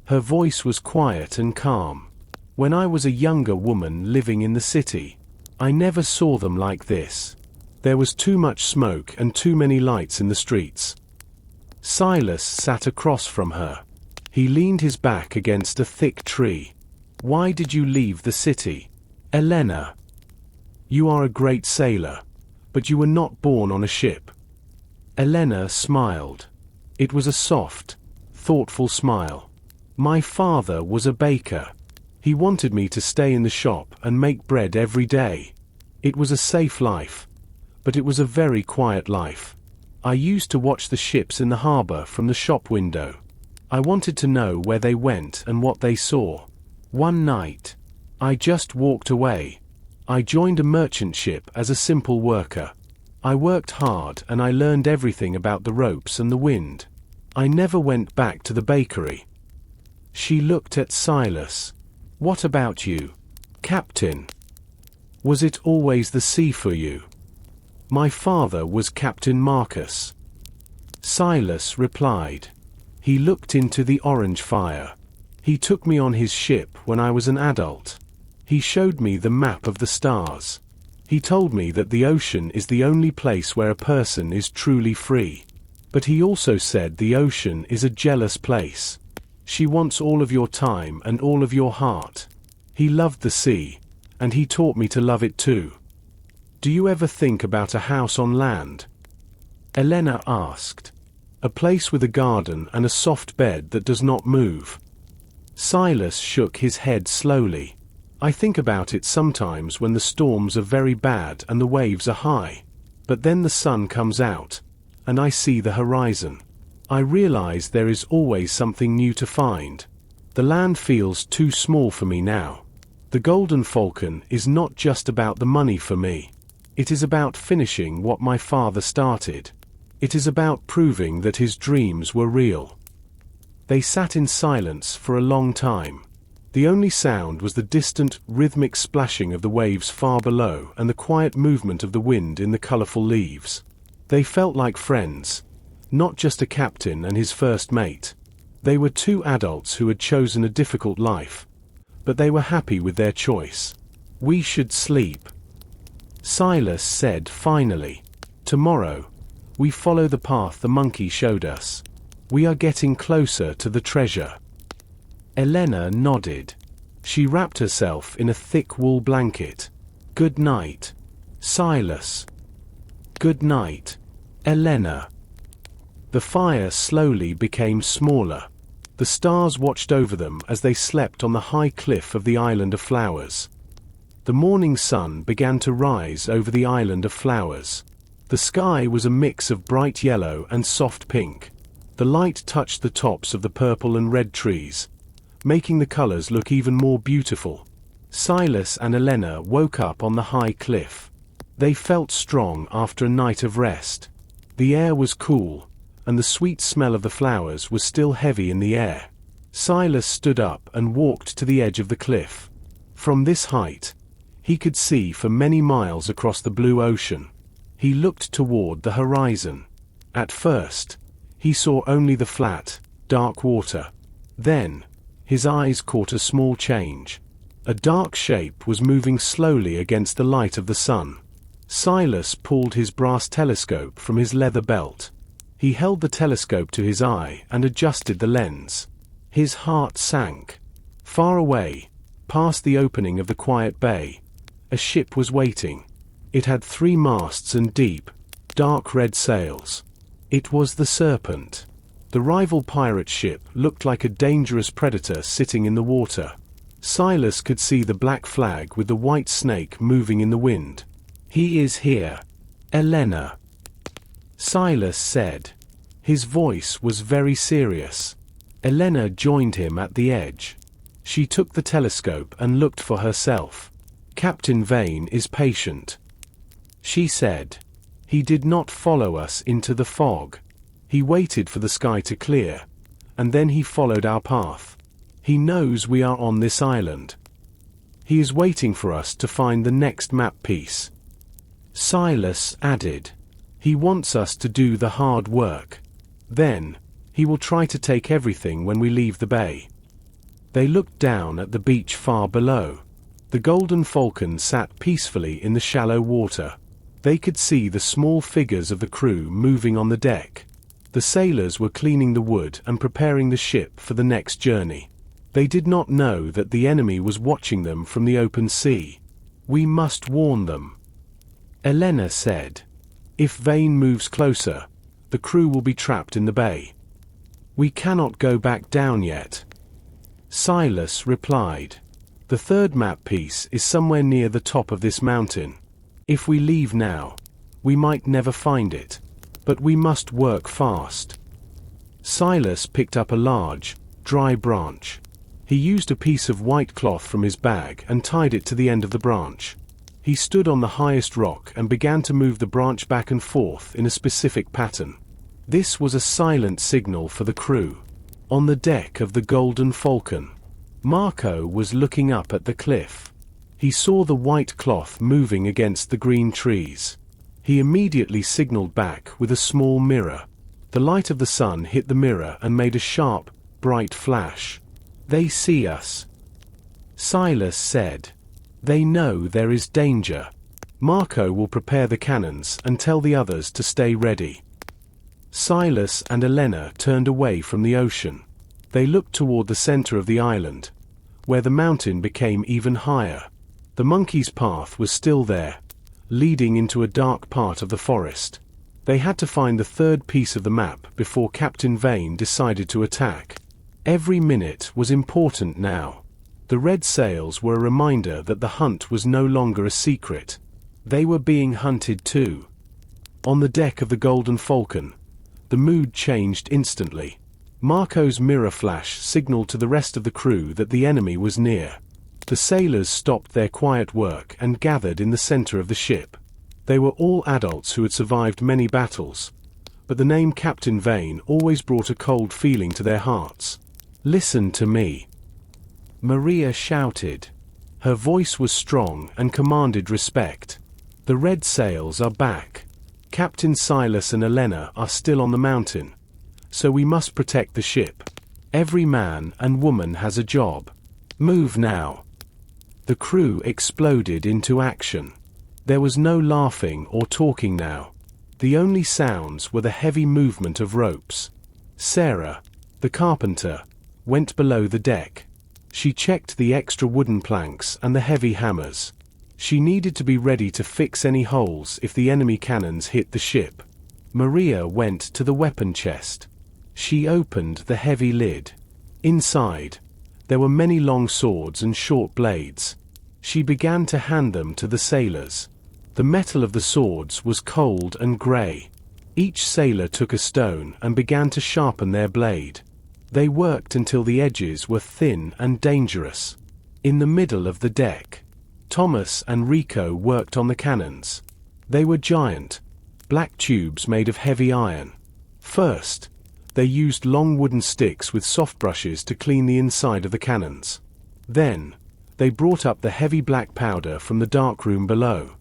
Her voice was quiet and calm. "When I was a younger woman living in the city, I never saw them like this. There was too much smoke and too many lights in the streets." Silas sat across from her. He leaned his back against a thick tree. "Why did you leave the city, Elena? You are a great sailor, but you were not born on a ship." Elena smiled. It was a soft, thoughtful smile. "My father was a baker. He wanted me to stay in the shop and make bread every day. It was a safe life, but it was a very quiet life. I used to watch the ships in the harbor from the shop window. I wanted to know where they went and what they saw. One night, I just walked away. I joined a merchant ship as a simple worker. I worked hard and I learned everything about the ropes and the wind. I never went back to the bakery." She looked at Silas. "What about you, Captain? Was it always the sea for you?" "My father was Captain Marcus," Silas replied. "He looked into the orange fire. He took me on his ship when I was an adult. He showed me the map of the stars. He told me that the ocean is the only place where a person is truly free. But he also said the ocean is a jealous place. She wants all of your time and all of your heart. He loved the sea, and he taught me to love it too." "Do you ever think about a house on land?" Elena asked. "A place with a garden and a soft bed that does not move." Silas shook his head slowly. "I think about it sometimes when the storms are very bad and the waves are high. But then the sun comes out, and I see the horizon. I realize there is always something new to find. The land feels too small for me now. The Golden Falcon is not just about the money for me. It is about finishing what my father started. It is about proving that his dreams were real." They sat in silence for a long time. The only sound was the distant, rhythmic splashing of the waves far below and the quiet movement of the wind in the colorful leaves. They felt like friends, not just a captain and his first mate. They were two adults who had chosen a difficult life, but they were happy with their choice. "We should sleep," Silas said finally. "Tomorrow, we follow the path the monkey showed us. We are getting closer to the treasure." Elena nodded. She wrapped herself in a thick wool blanket. "Good night, Silas." "Good night, Elena." The fire slowly became smaller. The stars watched over them as they slept on the high cliff of the island of flowers. The morning sun began to rise over the island of flowers. The sky was a mix of bright yellow and soft pink. The light touched the tops of the purple and red trees, making the colors look even more beautiful. Silas and Elena woke up on the high cliff. They felt strong after a night of rest. The air was cool, and the sweet smell of the flowers was still heavy in the air. Silas stood up and walked to the edge of the cliff. From this height, he could see for many miles across the blue ocean. He looked toward the horizon. At first, he saw only the flat, dark water. Then, his eyes caught a small change. A dark shape was moving slowly against the light of the sun. Silas pulled his brass telescope from his leather belt. He held the telescope to his eye and adjusted the lens. His heart sank. Far away, past the opening of the quiet bay, a ship was waiting. It had 3 masts and deep, dark red sails. It was the Serpent. The rival pirate ship looked like a dangerous predator sitting in the water. Silas could see the black flag with the white snake moving in the wind. "He is here, Elena," Silas said. His voice was very serious. Elena joined him at the edge. She took the telescope and looked for herself. "Captain Vane is patient," she said. "He did not follow us into the fog. He waited for the sky to clear, and then he followed our path. He knows we are on this island. He is waiting for us to find the next map piece." Silas added, "He wants us to do the hard work. Then, he will try to take everything when we leave the bay." They looked down at the beach far below. The Golden Falcon sat peacefully in the shallow water. They could see the small figures of the crew moving on the deck. The sailors were cleaning the wood and preparing the ship for the next journey. They did not know that the enemy was watching them from the open sea. "We must warn them," Elena said. "If Vane moves closer, the crew will be trapped in the bay." "We cannot go back down yet," Silas replied. "The third map piece is somewhere near the top of this mountain. If we leave now, we might never find it. But we must work fast." Silas picked up a large, dry branch. He used a piece of white cloth from his bag and tied it to the end of the branch. He stood on the highest rock and began to move the branch back and forth in a specific pattern. This was a silent signal for the crew. On the deck of the Golden Falcon, Marco was looking up at the cliff. He saw the white cloth moving against the green trees. He immediately signaled back with a small mirror. The light of the sun hit the mirror and made a sharp, bright flash. "They see us," Silas said. "They know there is danger. Marco will prepare the cannons and tell the others to stay ready." Silas and Elena turned away from the ocean. They looked toward the center of the island, where the mountain became even higher. The monkey's path was still there, leading into a dark part of the forest. They had to find the third piece of the map before Captain Vane decided to attack. Every minute was important now. The red sails were a reminder that the hunt was no longer a secret. They were being hunted too. On the deck of the Golden Falcon, the mood changed instantly. Marco's mirror flash signaled to the rest of the crew that the enemy was near. The sailors stopped their quiet work and gathered in the center of the ship. They were all adults who had survived many battles, but the name Captain Vane always brought a cold feeling to their hearts. "Listen to me," Maria shouted. Her voice was strong and commanded respect. "The red sails are back. Captain Silas and Elena are still on the mountain, so we must protect the ship. Every man and woman has a job. Move now." The crew exploded into action. There was no laughing or talking now. The only sounds were the heavy movement of ropes. Sarah, the carpenter, went below the deck. She checked the extra wooden planks and the heavy hammers. She needed to be ready to fix any holes if the enemy cannons hit the ship. Maria went to the weapon chest. She opened the heavy lid. Inside, there were many long swords and short blades. She began to hand them to the sailors. The metal of the swords was cold and gray. Each sailor took a stone and began to sharpen their blade. They worked until the edges were thin and dangerous. In the middle of the deck, Thomas and Rico worked on the cannons. They were giant, black tubes made of heavy iron. First, they used long wooden sticks with soft brushes to clean the inside of the cannons. Then, they brought up the heavy black powder from the dark room below.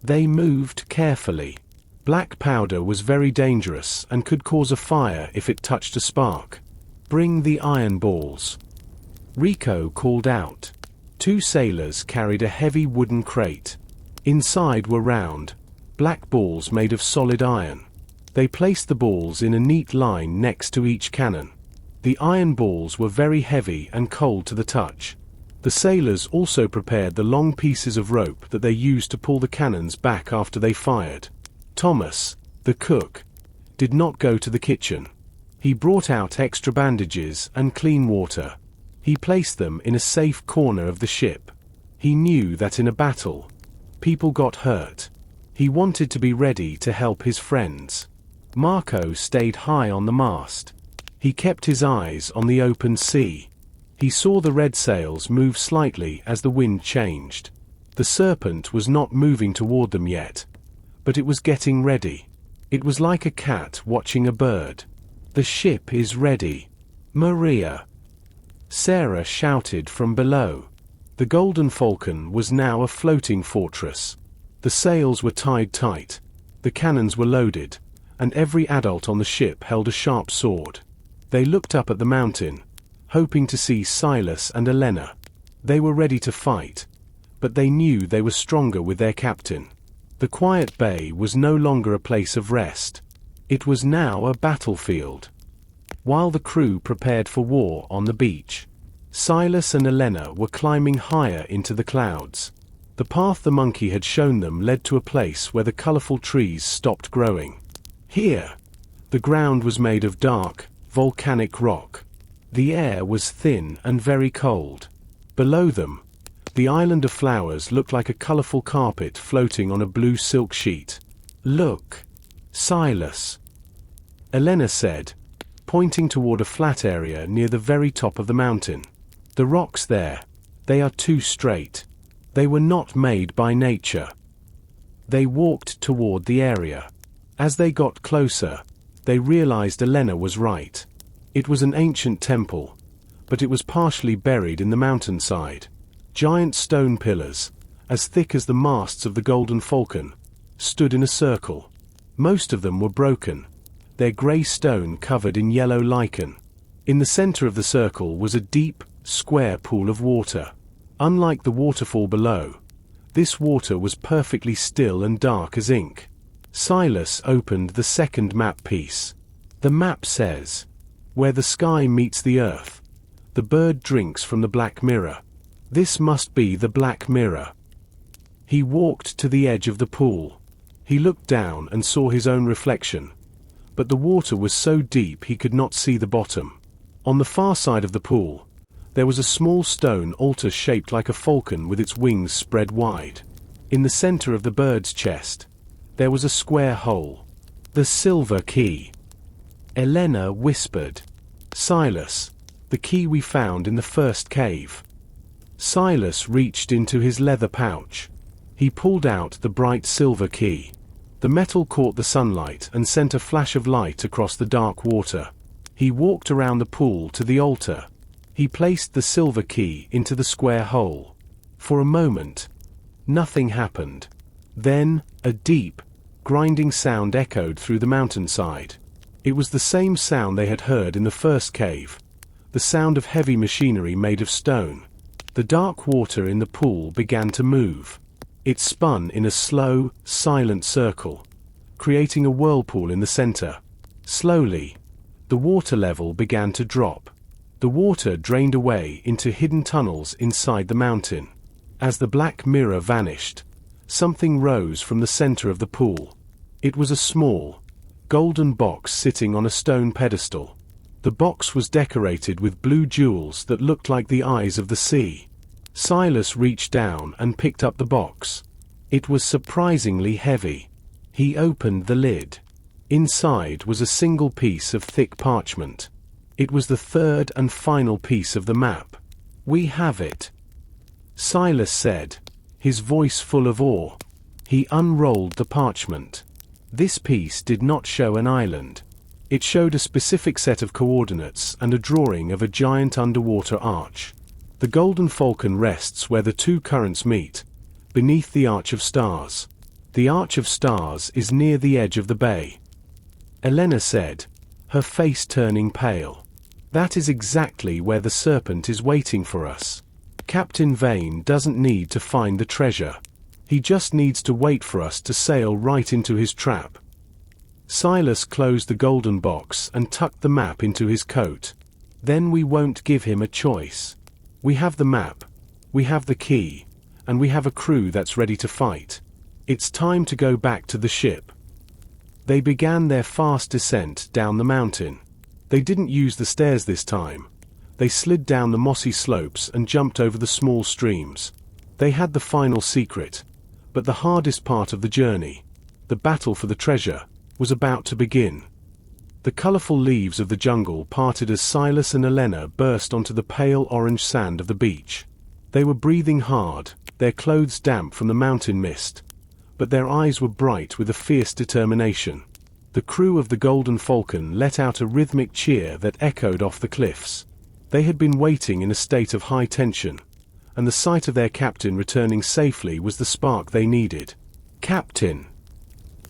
They moved carefully. Black powder was very dangerous and could cause a fire if it touched a spark. "Bring the iron balls," Rico called out. 2 sailors carried a heavy wooden crate. Inside were round, black balls made of solid iron. They placed the balls in a neat line next to each cannon. The iron balls were very heavy and cold to the touch. The sailors also prepared the long pieces of rope that they used to pull the cannons back after they fired. Thomas, the cook, did not go to the kitchen. He brought out extra bandages and clean water. He placed them in a safe corner of the ship. He knew that in a battle, people got hurt. He wanted to be ready to help his friends. Marco stayed high on the mast. He kept his eyes on the open sea. He saw the red sails move slightly as the wind changed. The Serpent was not moving toward them yet, but it was getting ready. It was like a cat watching a bird. "The ship is ready, Maria," Sarah shouted from below. The Golden Falcon was now a floating fortress. The sails were tied tight, the cannons were loaded, and every adult on the ship held a sharp sword. They looked up at the mountain, hoping to see Silas and Elena. They were ready to fight, but they knew they were stronger with their captain. The quiet bay was no longer a place of rest. It was now a battlefield. While the crew prepared for war on the beach, Silas and Elena were climbing higher into the clouds. The path the monkey had shown them led to a place where the colorful trees stopped growing. Here, the ground was made of dark, volcanic rock. The air was thin and very cold. Below them, the island of flowers looked like a colorful carpet floating on a blue silk sheet. "Look, Silas," Elena said, pointing toward a flat area near the very top of the mountain. "The rocks there, they are too straight. They were not made by nature." They walked toward the area. As they got closer, they realized Elena was right. It was an ancient temple, but it was partially buried in the mountainside. Giant stone pillars, as thick as the masts of the Golden Falcon, stood in a circle. Most of them were broken, their gray stone covered in yellow lichen. In the center of the circle was a deep, square pool of water. Unlike the waterfall below, this water was perfectly still and dark as ink. Silas opened the second map piece. The map says, "Where the sky meets the earth, the bird drinks from the black mirror. This must be the black mirror." He walked to the edge of the pool. He looked down and saw his own reflection, but the water was so deep he could not see the bottom. On the far side of the pool, there was a small stone altar shaped like a falcon with its wings spread wide. In the center of the bird's chest, there was a square hole. "The silver key," Elena whispered. "Silas, the key we found in the first cave." Silas reached into his leather pouch. He pulled out the bright silver key. The metal caught the sunlight and sent a flash of light across the dark water. He walked around the pool to the altar. He placed the silver key into the square hole. For a moment, nothing happened. Then, a deep, grinding sound echoed through the mountainside. It was the same sound they had heard in the first cave, the sound of heavy machinery made of stone. The dark water in the pool began to move. It spun in a slow, silent circle, creating a whirlpool in the center. Slowly, the water level began to drop. The water drained away into hidden tunnels inside the mountain. As the black mirror vanished, something rose from the center of the pool. It was a small, golden box sitting on a stone pedestal. The box was decorated with blue jewels that looked like the eyes of the sea. Silas reached down and picked up the box. It was surprisingly heavy. He opened the lid. Inside was a single piece of thick parchment. It was the third and final piece of the map. "We have it," Silas said, his voice full of awe. He unrolled the parchment. This piece did not show an island. It showed a specific set of coordinates and a drawing of a giant underwater arch. The Golden Falcon rests where the two currents meet, beneath the Arch of Stars. The Arch of Stars is near the edge of the bay. Elena said, her face turning pale. That is exactly where the serpent is waiting for us. Captain Vane doesn't need to find the treasure. He just needs to wait for us to sail right into his trap. Silas closed the golden box and tucked the map into his coat. Then we won't give him a choice. We have the map, we have the key, and we have a crew that's ready to fight. It's time to go back to the ship. They began their fast descent down the mountain. They didn't use the stairs this time. They slid down the mossy slopes and jumped over the small streams. They had the final secret, but the hardest part of the journey, the battle for the treasure, was about to begin. The colorful leaves of the jungle parted as Silas and Elena burst onto the pale orange sand of the beach. They were breathing hard, their clothes damp from the mountain mist, but their eyes were bright with a fierce determination. The crew of the Golden Falcon let out a rhythmic cheer that echoed off the cliffs. They had been waiting in a state of high tension, and the sight of their captain returning safely was the spark they needed. Captain!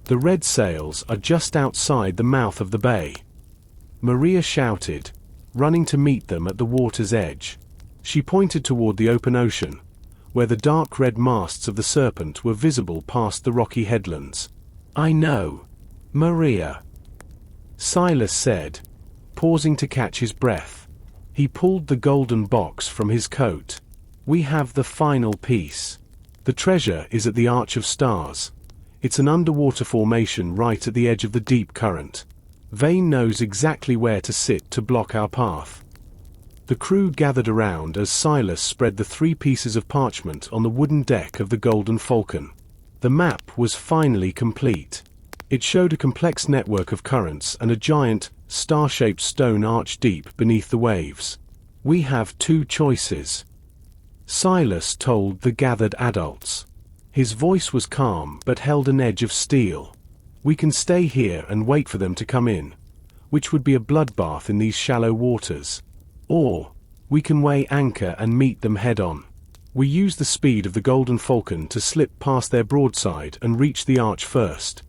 The red sails are just outside the mouth of the bay. Maria shouted, running to meet them at the water's edge. She pointed toward the open ocean, where the dark red masts of the serpent were visible past the rocky headlands. I know, Maria, Silas said, pausing to catch his breath. He pulled the golden box from his coat. We have the final piece. The treasure is at the Arch of Stars. It's an underwater formation right at the edge of the deep current. Vane knows exactly where to sit to block our path. The crew gathered around as Silas spread the 3 pieces of parchment on the wooden deck of the Golden Falcon. The map was finally complete. It showed a complex network of currents and a giant, star-shaped stone arch deep beneath the waves. We have 2 choices, Silas told the gathered adults. His voice was calm but held an edge of steel. We can stay here and wait for them to come in, which would be a bloodbath in these shallow waters. Or, we can weigh anchor and meet them head-on. We use the speed of the Golden Falcon to slip past their broadside and reach the arch first.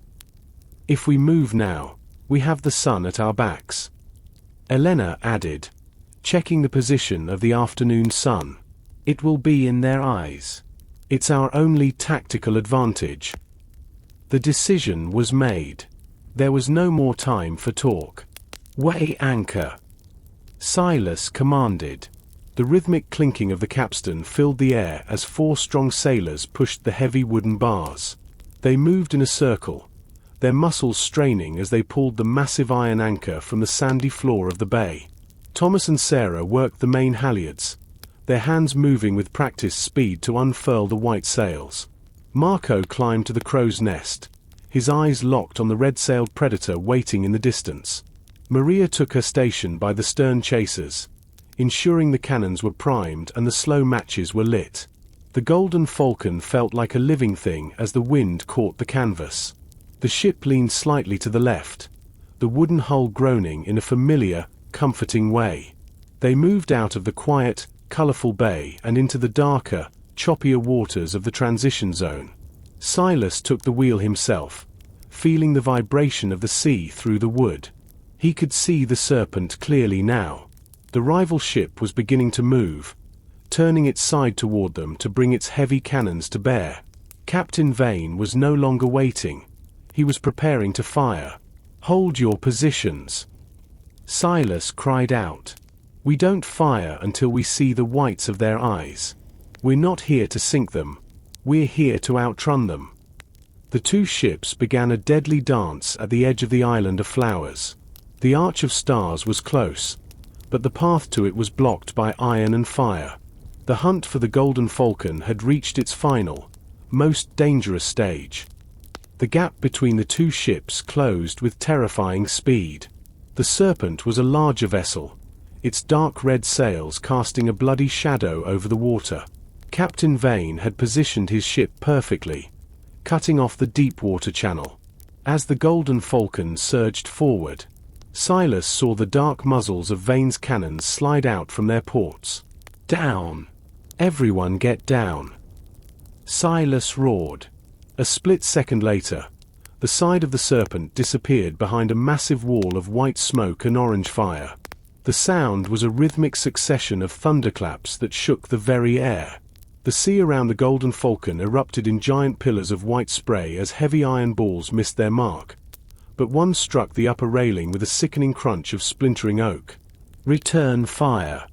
If we move now, we have the sun at our backs. Elena added, checking the position of the afternoon sun. It will be in their eyes. It's our only tactical advantage. The decision was made. There was no more time for talk. Weigh anchor, Silas commanded. The rhythmic clinking of the capstan filled the air as 4 strong sailors pushed the heavy wooden bars. They moved in a circle, their muscles straining as they pulled the massive iron anchor from the sandy floor of the bay. Thomas and Sarah worked the main halyards, their hands moving with practiced speed to unfurl the white sails. Marco climbed to the crow's nest, his eyes locked on the red-sailed predator waiting in the distance. Maria took her station by the stern chasers, ensuring the cannons were primed and the slow matches were lit. The Golden Falcon felt like a living thing as the wind caught the canvas. The ship leaned slightly to the left, the wooden hull groaning in a familiar, comforting way. They moved out of the quiet, colorful bay and into the darker, choppier waters of the transition zone. Silas took the wheel himself, feeling the vibration of the sea through the wood. He could see the serpent clearly now. The rival ship was beginning to move, turning its side toward them to bring its heavy cannons to bear. Captain Vane was no longer waiting. He was preparing to fire. "Hold your positions," Silas cried out. "We don't fire until we see the whites of their eyes. We're not here to sink them. We're here to outrun them." The 2 ships began a deadly dance at the edge of the island of flowers. The Arch of Stars was close, but the path to it was blocked by iron and fire. The hunt for the Golden Falcon had reached its final, most dangerous stage. The gap between the 2 ships closed with terrifying speed. The Serpent was a larger vessel, its dark red sails casting a bloody shadow over the water. Captain Vane had positioned his ship perfectly, cutting off the deep water channel. As the Golden Falcon surged forward, Silas saw the dark muzzles of Vane's cannons slide out from their ports. "Down! Everyone get down!" Silas roared. A split second later, the side of the Serpent disappeared behind a massive wall of white smoke and orange fire. The sound was a rhythmic succession of thunderclaps that shook the very air. The sea around the Golden Falcon erupted in giant pillars of white spray as heavy iron balls missed their mark, but one struck the upper railing with a sickening crunch of splintering oak. "Return fire!"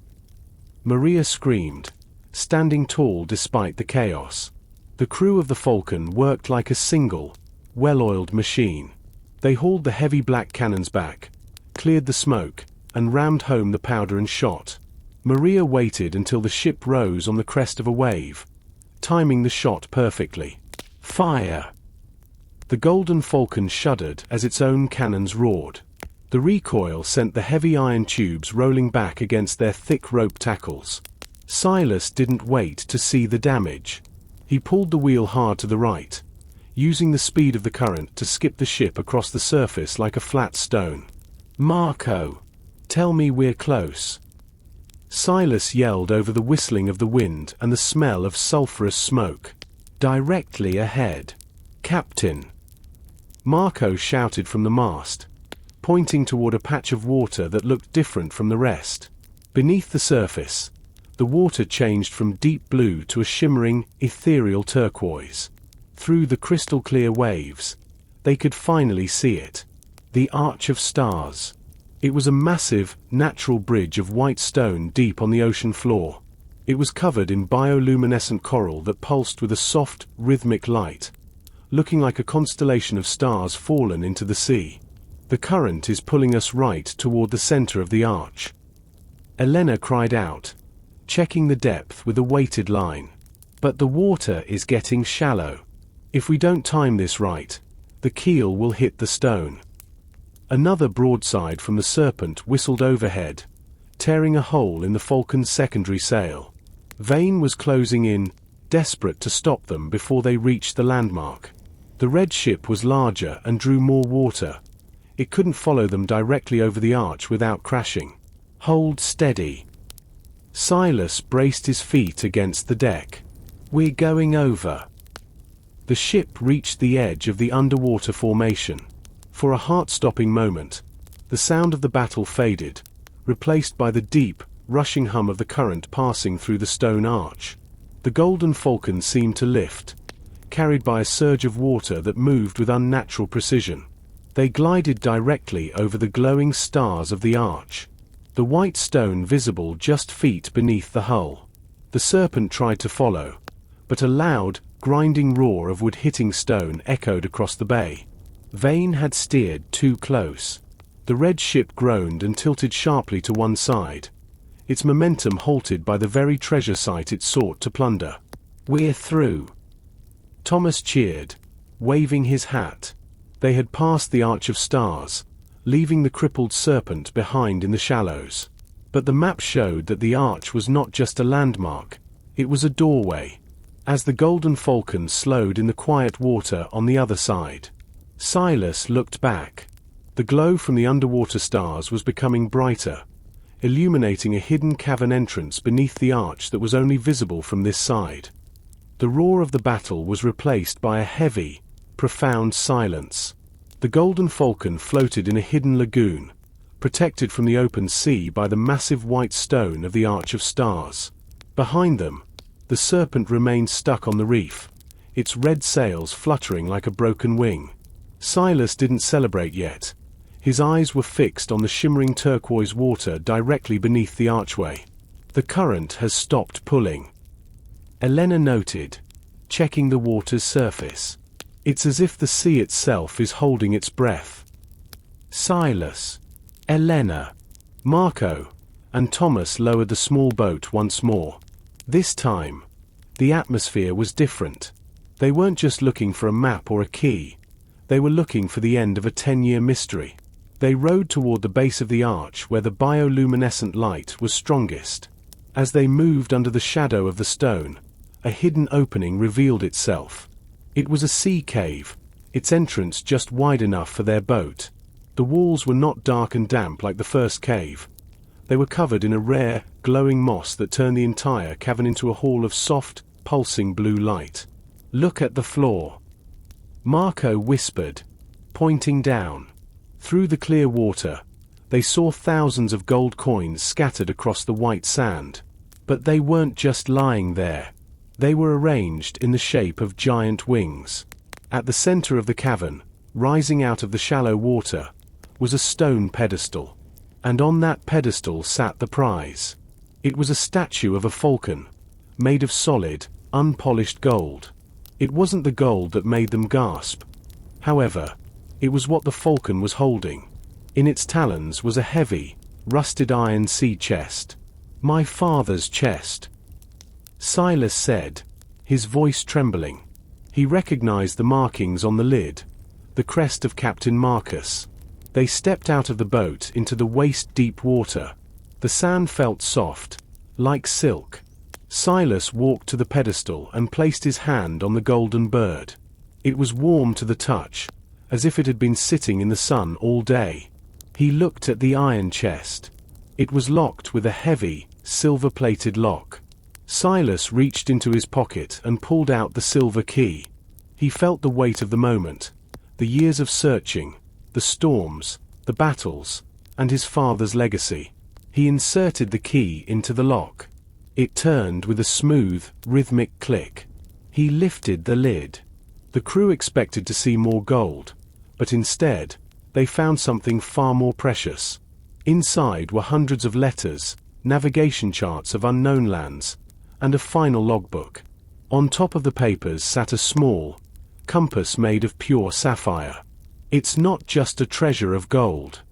Maria screamed, standing tall despite the chaos. The crew of the Falcon worked like a single, well-oiled machine. They hauled the heavy black cannons back, cleared the smoke, and rammed home the powder and shot. Maria waited until the ship rose on the crest of a wave, timing the shot perfectly. Fire! The Golden Falcon shuddered as its own cannons roared. The recoil sent the heavy iron tubes rolling back against their thick rope tackles. Silas didn't wait to see the damage. He pulled the wheel hard to the right, using the speed of the current to skip the ship across the surface like a flat stone. "Marco, tell me we're close." Silas yelled over the whistling of the wind and the smell of sulphurous smoke. "Directly ahead, Captain." Marco shouted from the mast, pointing toward a patch of water that looked different from the rest. Beneath the surface, the water changed from deep blue to a shimmering, ethereal turquoise. Through the crystal-clear waves, they could finally see it. The Arch of Stars. It was a massive, natural bridge of white stone deep on the ocean floor. It was covered in bioluminescent coral that pulsed with a soft, rhythmic light, looking like a constellation of stars fallen into the sea. "The current is pulling us right toward the center of the arch." Elena cried out, checking the depth with a weighted line. "But the water is getting shallow. If we don't time this right, the keel will hit the stone." Another broadside from the Serpent whistled overhead, tearing a hole in the Falcon's secondary sail. Vane was closing in, desperate to stop them before they reached the landmark. The red ship was larger and drew more water. It couldn't follow them directly over the arch without crashing. "Hold steady." Silas braced his feet against the deck. "We're going over." The ship reached the edge of the underwater formation. For a heart-stopping moment, the sound of the battle faded, replaced by the deep, rushing hum of the current passing through the stone arch. The Golden Falcon seemed to lift, carried by a surge of water that moved with unnatural precision. They glided directly over the glowing stars of the arch, the white stone visible just feet beneath the hull. The Serpent tried to follow, but a loud, grinding roar of wood hitting stone echoed across the bay. Vane had steered too close. The red ship groaned and tilted sharply to one side, its momentum halted by the very treasure site it sought to plunder. "We're through." Thomas cheered, waving his hat. They had passed the Arch of Stars, leaving the crippled Serpent behind in the shallows. But the map showed that the arch was not just a landmark, it was a doorway. As the Golden Falcon slowed in the quiet water on the other side, Silas looked back. The glow from the underwater stars was becoming brighter, illuminating a hidden cavern entrance beneath the arch that was only visible from this side. The roar of the battle was replaced by a heavy, profound silence. The Golden Falcon floated in a hidden lagoon, protected from the open sea by the massive white stone of the Arch of Stars. Behind them, the Serpent remained stuck on the reef, its red sails fluttering like a broken wing. Silas didn't celebrate yet. His eyes were fixed on the shimmering turquoise water directly beneath the archway. "The current has stopped pulling," Elena noted, checking the water's surface. "It's as if the sea itself is holding its breath." Silas, Elena, Marco, and Thomas lowered the small boat once more. This time, the atmosphere was different. They weren't just looking for a map or a key. They were looking for the end of a 10-year mystery. They rowed toward the base of the arch where the bioluminescent light was strongest. As they moved under the shadow of the stone, a hidden opening revealed itself. It was a sea cave, its entrance just wide enough for their boat. The walls were not dark and damp like the first cave. They were covered in a rare, glowing moss that turned the entire cavern into a hall of soft, pulsing blue light. "Look at the floor," Marco whispered, pointing down. Through the clear water, they saw thousands of gold coins scattered across the white sand. But they weren't just lying there. They were arranged in the shape of giant wings. At the center of the cavern, rising out of the shallow water, was a stone pedestal. And on that pedestal sat the prize. It was a statue of a falcon, made of solid, unpolished gold. It wasn't the gold that made them gasp. However, it was what the falcon was holding. In its talons was a heavy, rusted iron sea chest. "My father's chest," Silas said, his voice trembling. He recognized the markings on the lid, the crest of Captain Marcus. They stepped out of the boat into the waist-deep water. The sand felt soft, like silk. Silas walked to the pedestal and placed his hand on the golden bird. It was warm to the touch, as if it had been sitting in the sun all day. He looked at the iron chest. It was locked with a heavy, silver-plated lock. Silas reached into his pocket and pulled out the silver key. He felt the weight of the moment, the years of searching, the storms, the battles, and his father's legacy. He inserted the key into the lock. It turned with a smooth, rhythmic click. He lifted the lid. The crew expected to see more gold, but instead, they found something far more precious. Inside were hundreds of letters, navigation charts of unknown lands, and a final logbook. On top of the papers sat a small compass made of pure sapphire. "It's not just a treasure of gold,"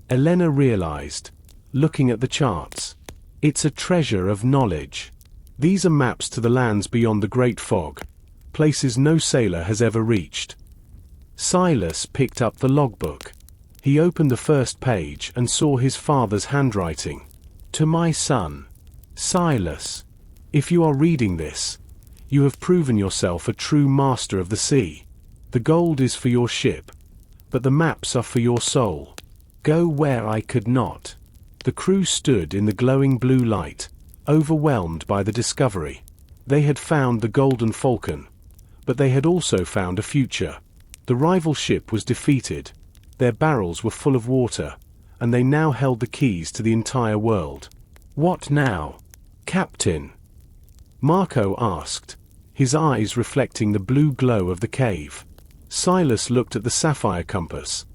Elena realized, looking at the charts. "It's a treasure of knowledge. These are maps to the lands beyond the Great Fog, places no sailor has ever reached." Silas picked up the logbook. He opened the first page and saw his father's handwriting. "To my son, Silas, if you are reading this, you have proven yourself a true master of the sea. The gold is for your ship, but the maps are for your soul. Go where I could not." The crew stood in the glowing blue light, overwhelmed by the discovery. They had found the Golden Falcon, but they had also found a future. The rival ship was defeated, their barrels were full of water, and they now held the keys to the entire world. "What now, Captain?" Marco asked, his eyes reflecting the blue glow of the cave. Silas looked at the sapphire compass,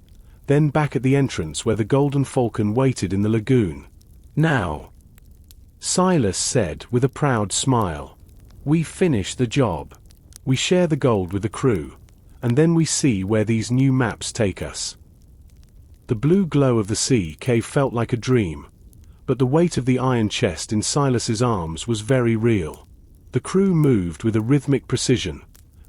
then back at the entrance where the Golden Falcon waited in the lagoon. "Now," Silas said with a proud smile, "we finish the job. We share the gold with the crew, and then we see where these new maps take us." The blue glow of the sea cave felt like a dream, but the weight of the iron chest in Silas's arms was very real. The crew moved with a rhythmic precision,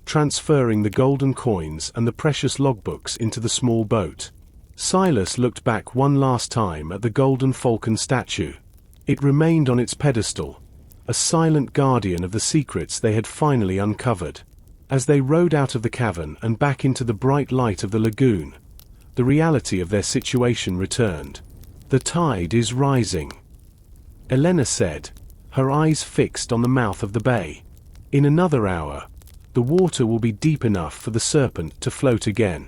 transferring the golden coins and the precious logbooks into the small boat. Silas looked back one last time at the Golden Falcon statue. It remained on its pedestal, a silent guardian of the secrets they had finally uncovered. As they rowed out of the cavern and back into the bright light of the lagoon, the reality of their situation returned. "The tide is rising," Elena said, her eyes fixed on the mouth of the bay. "In another hour, the water will be deep enough for the serpent to float again.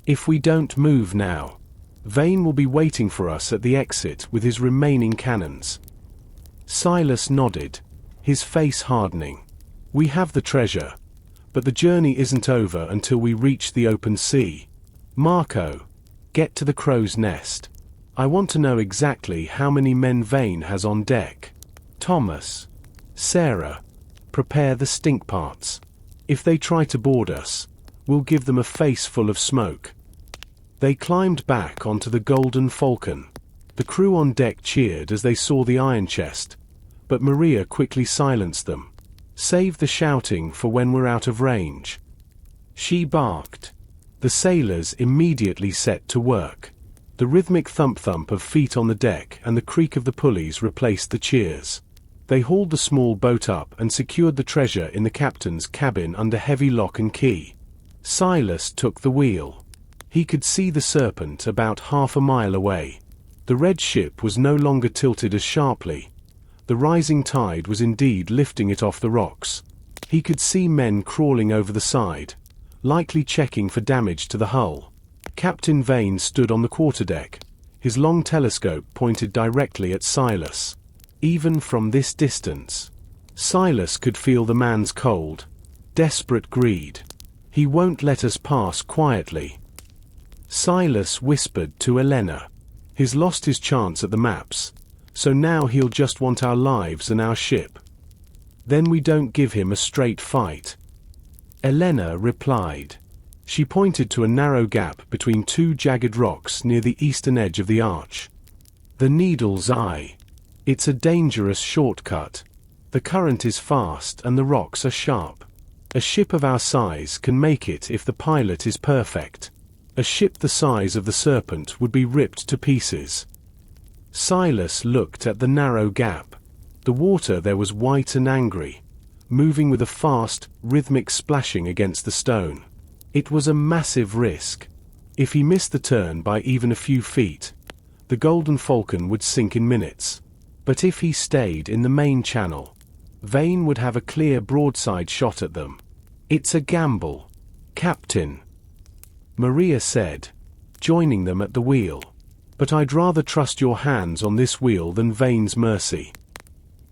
If we don't move now, Vane will be waiting for us at the exit with his remaining cannons." Silas nodded, his face hardening. "We have the treasure, but the journey isn't over until we reach the open sea. Marco, get to the crow's nest. I want to know exactly how many men Vane has on deck. Thomas, Sarah, prepare the stink parts. If they try to board us, we'll give them a face full of smoke." They climbed back onto the Golden Falcon. The crew on deck cheered as they saw the iron chest, but Maria quickly silenced them. "Save the shouting for when we're out of range," she barked. The sailors immediately set to work. The rhythmic thump-thump of feet on the deck and the creak of the pulleys replaced the cheers. They hauled the small boat up and secured the treasure in the captain's cabin under heavy lock and key. Silas took the wheel. He could see the Serpent about half a mile away. The red ship was no longer tilted as sharply. The rising tide was indeed lifting it off the rocks. He could see men crawling over the side, likely checking for damage to the hull. Captain Vane stood on the quarterdeck, his long telescope pointed directly at Silas. Even from this distance, Silas could feel the man's cold, desperate greed. "He won't let us pass quietly," Silas whispered to Elena. "He's lost his chance at the maps, so now he'll just want our lives and our ship. Then we don't give him a straight fight." Elena replied. She pointed to a narrow gap between two jagged rocks near the eastern edge of the arch. "The Needle's Eye. It's a dangerous shortcut. The current is fast and the rocks are sharp. A ship of our size can make it if the pilot is perfect. A ship the size of the Serpent would be ripped to pieces." Silas looked at the narrow gap. The water there was white and angry, moving with a fast, rhythmic splashing against the stone. It was a massive risk. If he missed the turn by even a few feet, the Golden Falcon would sink in minutes. But if he stayed in the main channel, Vane would have a clear broadside shot at them. "It's a gamble, Captain," Maria said, joining them at the wheel. "But I'd rather trust your hands on this wheel than Vane's mercy."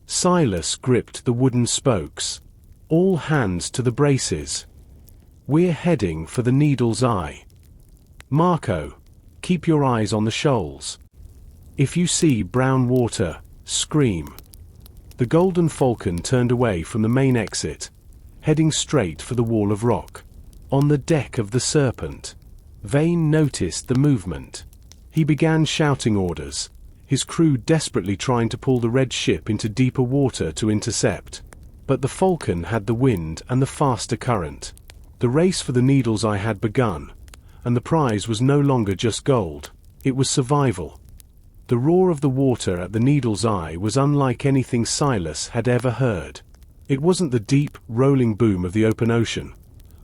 Silas gripped the wooden spokes. "All hands to the braces. We're heading for the Needle's Eye. Marco, keep your eyes on the shoals. If you see brown water, scream." The Golden Falcon turned away from the main exit, heading straight for the wall of rock. On the deck of the Serpent, Vane noticed the movement. He began shouting orders, his crew desperately trying to pull the red ship into deeper water to intercept. But the Falcon had the wind and the faster current. The race for the Needle's Eye had begun, and the prize was no longer just gold, it was survival. The roar of the water at the Needle's Eye was unlike anything Silas had ever heard. It wasn't the deep, rolling boom of the open ocean,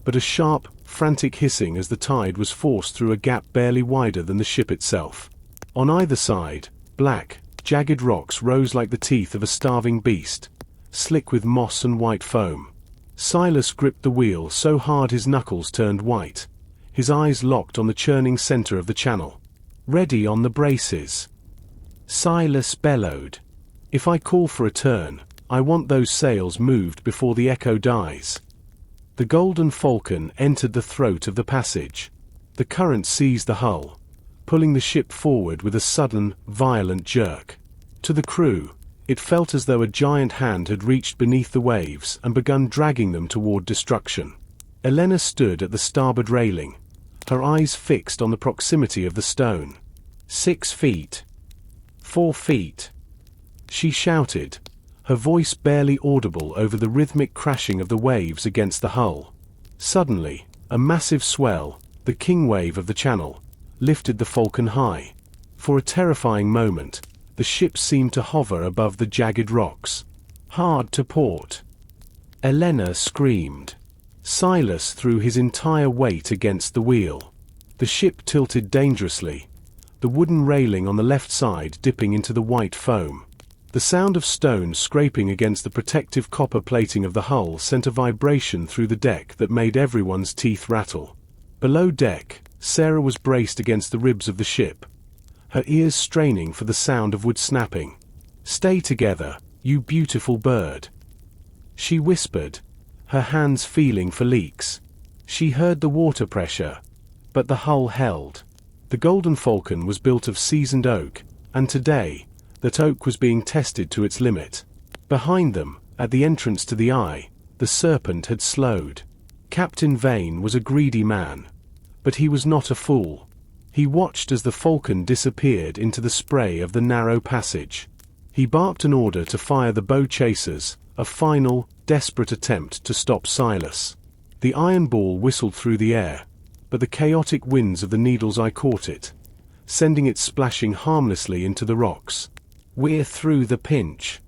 but a sharp, frantic hissing as the tide was forced through a gap barely wider than the ship itself. On either side, black, jagged rocks rose like the teeth of a starving beast, slick with moss and white foam. Silas gripped the wheel so hard his knuckles turned white, his eyes locked on the churning center of the channel. "Ready on the braces," Silas bellowed. "If I call for a turn, I want those sails moved before the echo dies." The Golden Falcon entered the throat of the passage. The current seized the hull, pulling the ship forward with a sudden, violent jerk. To the crew, it felt as though a giant hand had reached beneath the waves and begun dragging them toward destruction. Elena stood at the starboard railing, her eyes fixed on the proximity of the stone. 6 feet. 4 feet. She shouted, her voice barely audible over the rhythmic crashing of the waves against the hull. Suddenly, a massive swell, the king wave of the channel, lifted the Falcon high. For a terrifying moment, the ship seemed to hover above the jagged rocks. "Hard to port," Elena screamed. Silas threw his entire weight against the wheel. The ship tilted dangerously, the wooden railing on the left side dipping into the white foam. The sound of stone scraping against the protective copper plating of the hull sent a vibration through the deck that made everyone's teeth rattle. Below deck, Sarah was braced against the ribs of the ship, her ears straining for the sound of wood snapping. "Stay together, you beautiful bird," she whispered, her hands feeling for leaks. She heard the water pressure, but the hull held. The Golden Falcon was built of seasoned oak, and today, that oak was being tested to its limit. Behind them, at the entrance to the eye, the Serpent had slowed. Captain Vane was a greedy man, but he was not a fool. He watched as the Falcon disappeared into the spray of the narrow passage. He barked an order to fire the bow chasers, a final, desperate attempt to stop Silas. The iron ball whistled through the air, but the chaotic winds of the Needle's Eye caught it, sending it splashing harmlessly into the rocks. "We're through the pinch,"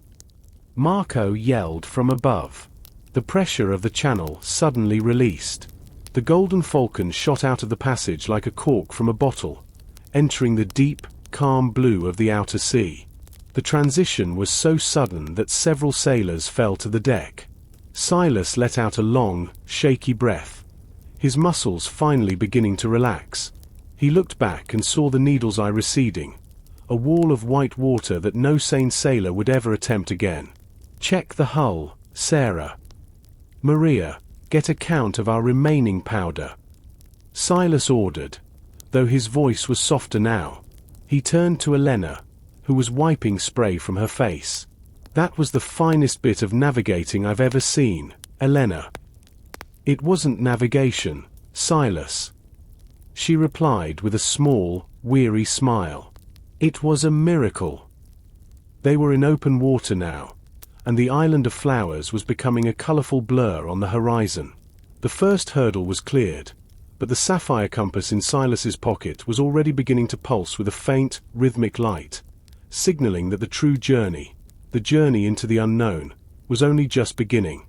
Marco yelled from above. The pressure of the channel suddenly released. The Golden Falcon shot out of the passage like a cork from a bottle, entering the deep, calm blue of the outer sea. The transition was so sudden that several sailors fell to the deck. Silas let out a long, shaky breath, his muscles finally beginning to relax. He looked back and saw the needle's eye receding, a wall of white water that no sane sailor would ever attempt again. "Check the hull, Sarah. Maria, get a count of our remaining powder," Silas ordered. Though his voice was softer now, he turned to Elena, who was wiping spray from her face. "That was the finest bit of navigating I've ever seen, Elena." "It wasn't navigation, Silas," she replied with a small, weary smile. "It was a miracle." They were in open water now, and the island of flowers was becoming a colorful blur on the horizon. The first hurdle was cleared, but the sapphire compass in Silas's pocket was already beginning to pulse with a faint, rhythmic light, signaling that the true journey, the journey into the unknown, was only just beginning.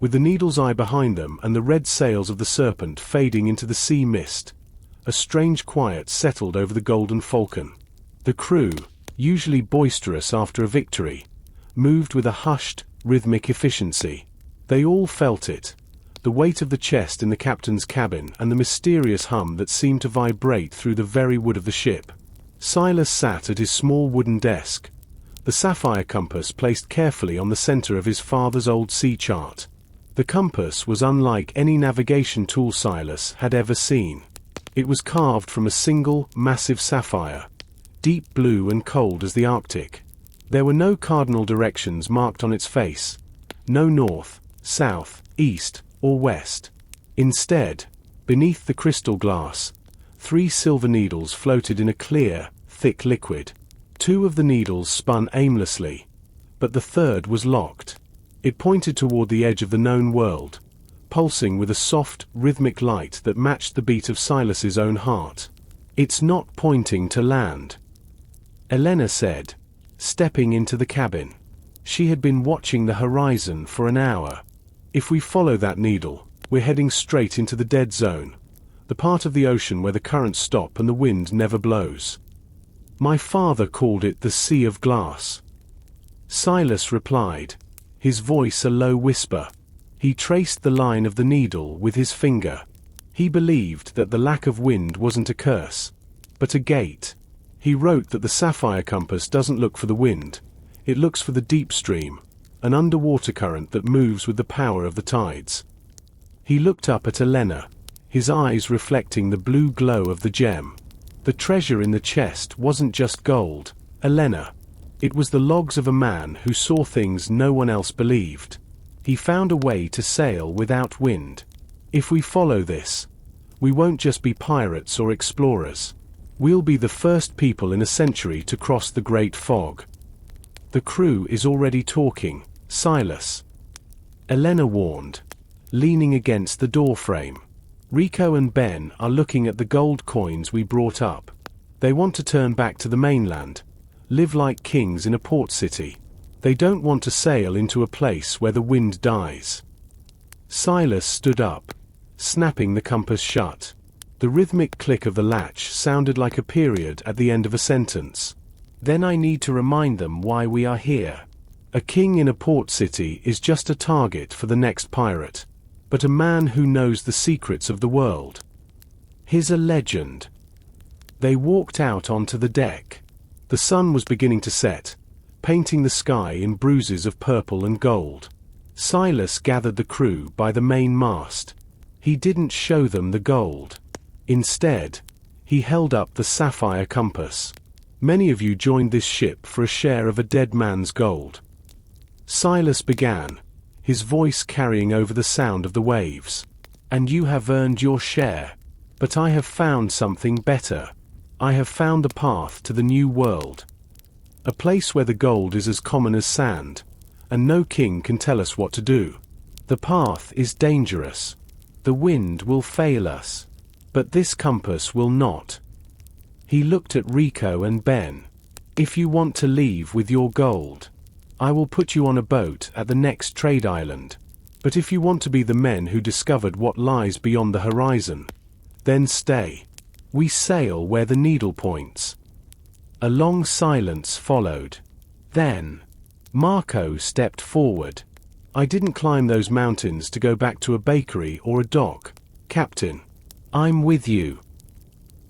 With the needle's eye behind them and the red sails of the Serpent fading into the sea mist, a strange quiet settled over the Golden Falcon. The crew, usually boisterous after a victory, moved with a hushed, rhythmic efficiency. They all felt it, the weight of the chest in the captain's cabin and the mysterious hum that seemed to vibrate through the very wood of the ship. Silas sat at his small wooden desk, the sapphire compass placed carefully on the center of his father's old sea chart. The compass was unlike any navigation tool Silas had ever seen. It was carved from a single, massive sapphire, deep blue and cold as the Arctic. There were no cardinal directions marked on its face, no north, south, east, or west. Instead, beneath the crystal glass, 3 silver needles floated in a clear, thick liquid. 2 of the needles spun aimlessly, but the third was locked. It pointed toward the edge of the known world, pulsing with a soft, rhythmic light that matched the beat of Silas's own heart. "It's not pointing to land," Elena said, stepping into the cabin. She had been watching the horizon for an hour. "If we follow that needle, we're heading straight into the dead zone, the part of the ocean where the currents stop and the wind never blows. My father called it the Sea of Glass," Silas replied, his voice a low whisper. He traced the line of the needle with his finger. He believed that the lack of wind wasn't a curse, but a gate. He wrote that the sapphire compass doesn't look for the wind, it looks for the deep stream, an underwater current that moves with the power of the tides. He looked up at Elena, his eyes reflecting the blue glow of the gem. The treasure in the chest wasn't just gold, Elena. It was the logs of a man who saw things no one else believed. He found a way to sail without wind. If we follow this, we won't just be pirates or explorers. We'll be the first people in a century to cross the Great Fog. The crew is already talking, Silas, Elena warned, leaning against the doorframe. Rico and Ben are looking at the gold coins we brought up. They want to turn back to the mainland, live like kings in a port city. They don't want to sail into a place where the wind dies. Silas stood up, snapping the compass shut. The rhythmic click of the latch sounded like a period at the end of a sentence. "Then I need to remind them why we are here. A king in a port city is just a target for the next pirate, but a man who knows the secrets of the world. He's a legend." They walked out onto the deck. The sun was beginning to set, painting the sky in bruises of purple and gold. Silas gathered the crew by the main mast. He didn't show them the gold. Instead, he held up the sapphire compass. "Many of you joined this ship for a share of a dead man's gold," Silas began, his voice carrying over the sound of the waves. "And you have earned your share. But I have found something better. I have found the path to the new world. A place where the gold is as common as sand, and no king can tell us what to do. The path is dangerous. The wind will fail us. But this compass will not." He looked at Rico and Ben. "If you want to leave with your gold, I will put you on a boat at the next trade island. But if you want to be the men who discovered what lies beyond the horizon, then stay. We sail where the needle points." A long silence followed. Then, Marco stepped forward. "I didn't climb those mountains to go back to a bakery or a dock, Captain. I'm with you."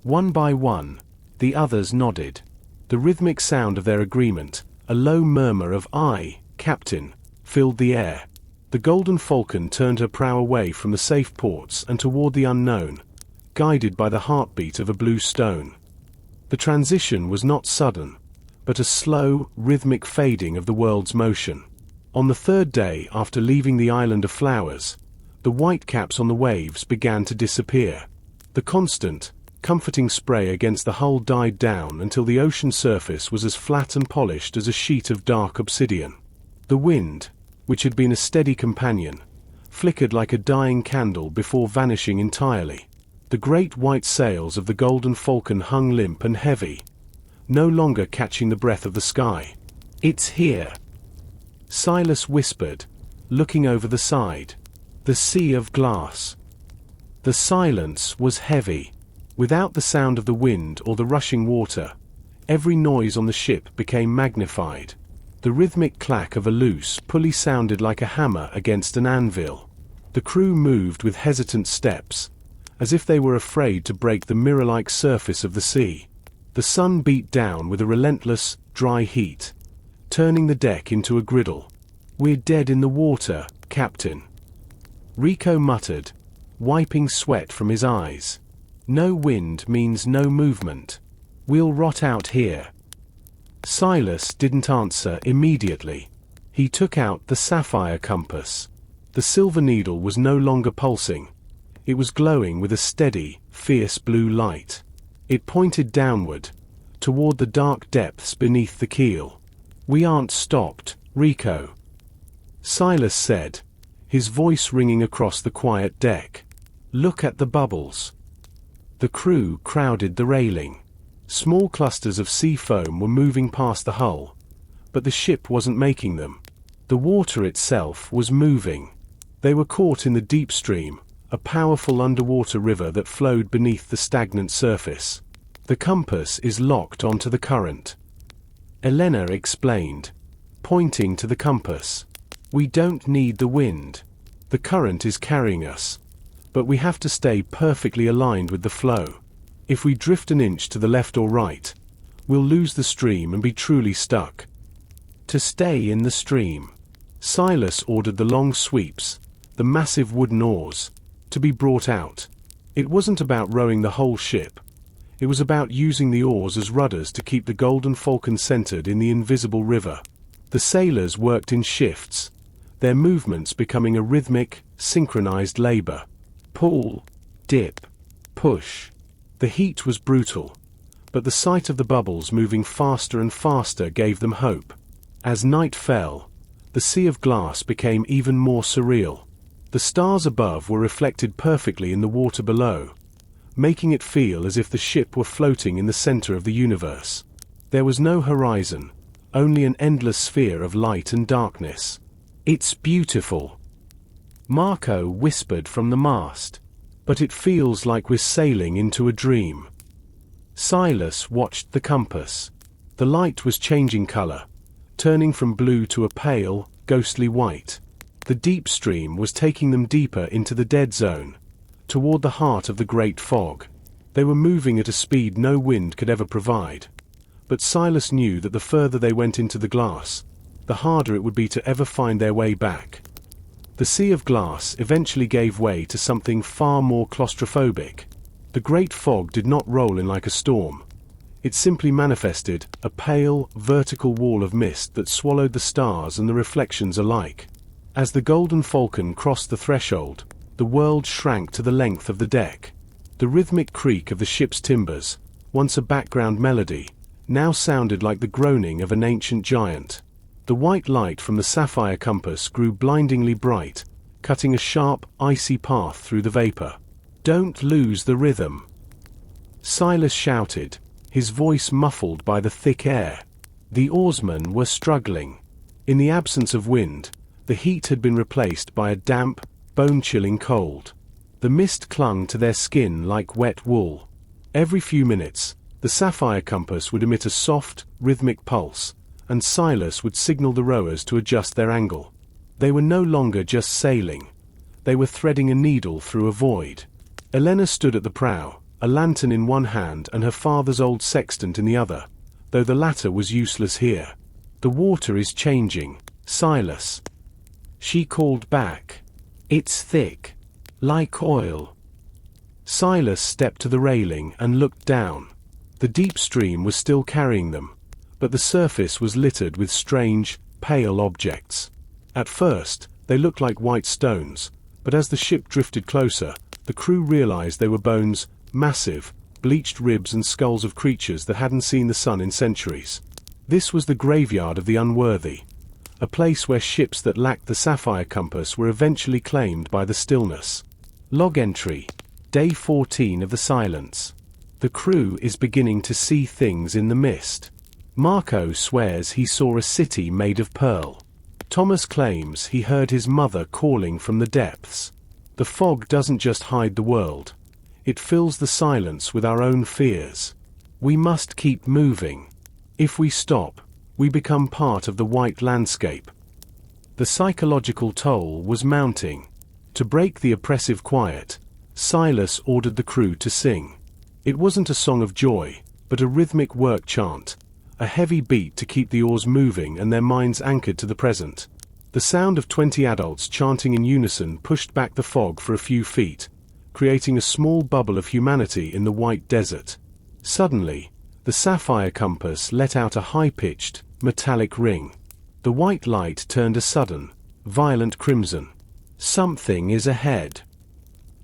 One by one, the others nodded. The rhythmic sound of their agreement, a low murmur of "Aye, Captain," filled the air. The Golden Falcon turned her prow away from the safe ports and toward the unknown, guided by the heartbeat of a blue stone. The transition was not sudden, but a slow, rhythmic fading of the world's motion. On the third day after leaving the Island of Flowers, the whitecaps on the waves began to disappear. The constant, comforting spray against the hull died down until the ocean surface was as flat and polished as a sheet of dark obsidian. The wind, which had been a steady companion, flickered like a dying candle before vanishing entirely. The great white sails of the Golden Falcon hung limp and heavy, no longer catching the breath of the sky. "It's here," Silas whispered, looking over the side. "The sea of glass." The silence was heavy. Without the sound of the wind or the rushing water, every noise on the ship became magnified. The rhythmic clack of a loose pulley sounded like a hammer against an anvil. The crew moved with hesitant steps, as if they were afraid to break the mirror-like surface of the sea. The sun beat down with a relentless, dry heat, turning the deck into a griddle. "We're dead in the water, Captain," Rico muttered, wiping sweat from his eyes. "No wind means no movement. We'll rot out here." Silas didn't answer immediately. He took out the sapphire compass. The silver needle was no longer pulsing. It was glowing with a steady, fierce blue light. It pointed downward, toward the dark depths beneath the keel. "We aren't stopped, Rico," Silas said, his voice ringing across the quiet deck. "Look at the bubbles." The crew crowded the railing. Small clusters of sea foam were moving past the hull, but the ship wasn't making them. The water itself was moving. They were caught in the deep stream, a powerful underwater river that flowed beneath the stagnant surface. "The compass is locked onto the current," Elena explained, pointing to the compass. "We don't need the wind. The current is carrying us, but we have to stay perfectly aligned with the flow. If we drift an inch to the left or right, we'll lose the stream and be truly stuck." To stay in the stream, Silas ordered the long sweeps, the massive wooden oars, to be brought out. It wasn't about rowing the whole ship. It was about using the oars as rudders to keep the Golden Falcon centered in the invisible river. The sailors worked in shifts, their movements becoming a rhythmic, synchronized labor. Pull, dip, push. The heat was brutal, but the sight of the bubbles moving faster and faster gave them hope. As night fell, the sea of glass became even more surreal. The stars above were reflected perfectly in the water below, making it feel as if the ship were floating in the center of the universe. There was no horizon, only an endless sphere of light and darkness. "It's beautiful," Marco whispered from the mast. "But it feels like we're sailing into a dream." Silas watched the compass. The light was changing color, turning from blue to a pale, ghostly white. The deep stream was taking them deeper into the dead zone, toward the heart of the great fog. They were moving at a speed no wind could ever provide. But Silas knew that the further they went into the glass, the harder it would be to ever find their way back. The sea of glass eventually gave way to something far more claustrophobic. The great fog did not roll in like a storm. It simply manifested, a pale, vertical wall of mist that swallowed the stars and the reflections alike. As the Golden Falcon crossed the threshold, the world shrank to the length of the deck. The rhythmic creak of the ship's timbers, once a background melody, now sounded like the groaning of an ancient giant. The white light from the sapphire compass grew blindingly bright, cutting a sharp, icy path through the vapor. "Don't lose the rhythm," Silas shouted, his voice muffled by the thick air. The oarsmen were struggling. In the absence of wind, the heat had been replaced by a damp, bone-chilling cold. The mist clung to their skin like wet wool. Every few minutes, the sapphire compass would emit a soft, rhythmic pulse, and Silas would signal the rowers to adjust their angle. They were no longer just sailing. They were threading a needle through a void. Elena stood at the prow, a lantern in one hand and her father's old sextant in the other, though the latter was useless here. "The water is changing, Silas," she called back. "It's thick, like oil." Silas stepped to the railing and looked down. The deep stream was still carrying them, but the surface was littered with strange, pale objects. At first, they looked like white stones, but as the ship drifted closer, the crew realized they were bones, massive, bleached ribs and skulls of creatures that hadn't seen the sun in centuries. This was the graveyard of the unworthy, a place where ships that lacked the sapphire compass were eventually claimed by the stillness. Log entry: Day 14 of the silence. The crew is beginning to see things in the mist. Marco swears he saw a city made of pearl. Thomas claims he heard his mother calling from the depths. The fog doesn't just hide the world. It fills the silence with our own fears. We must keep moving. If we stop, we become part of the white landscape. The psychological toll was mounting. To break the oppressive quiet, Silas ordered the crew to sing. It wasn't a song of joy, but a rhythmic work chant, a heavy beat to keep the oars moving and their minds anchored to the present. The sound of 20 adults chanting in unison pushed back the fog for a few feet, creating a small bubble of humanity in the white desert. Suddenly, the sapphire compass let out a high-pitched, metallic ring. The white light turned a sudden, violent crimson. "Something is ahead,"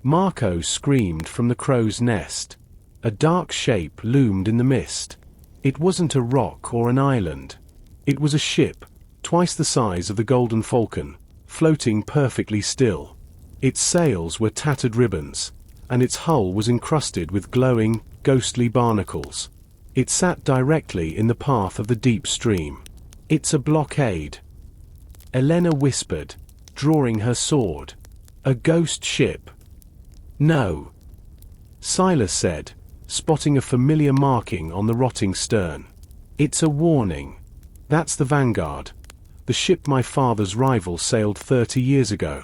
Marco screamed from the crow's nest. A dark shape loomed in the mist. It wasn't a rock or an island. It was a ship, twice the size of the Golden Falcon, floating perfectly still. Its sails were tattered ribbons, and its hull was encrusted with glowing, ghostly barnacles. It sat directly in the path of the deep stream. "It's a blockade," Elena whispered, drawing her sword. "A ghost ship." "No," Silas said, spotting a familiar marking on the rotting stern. "It's a warning. That's the Vanguard, the ship my father's rival sailed 30 years ago.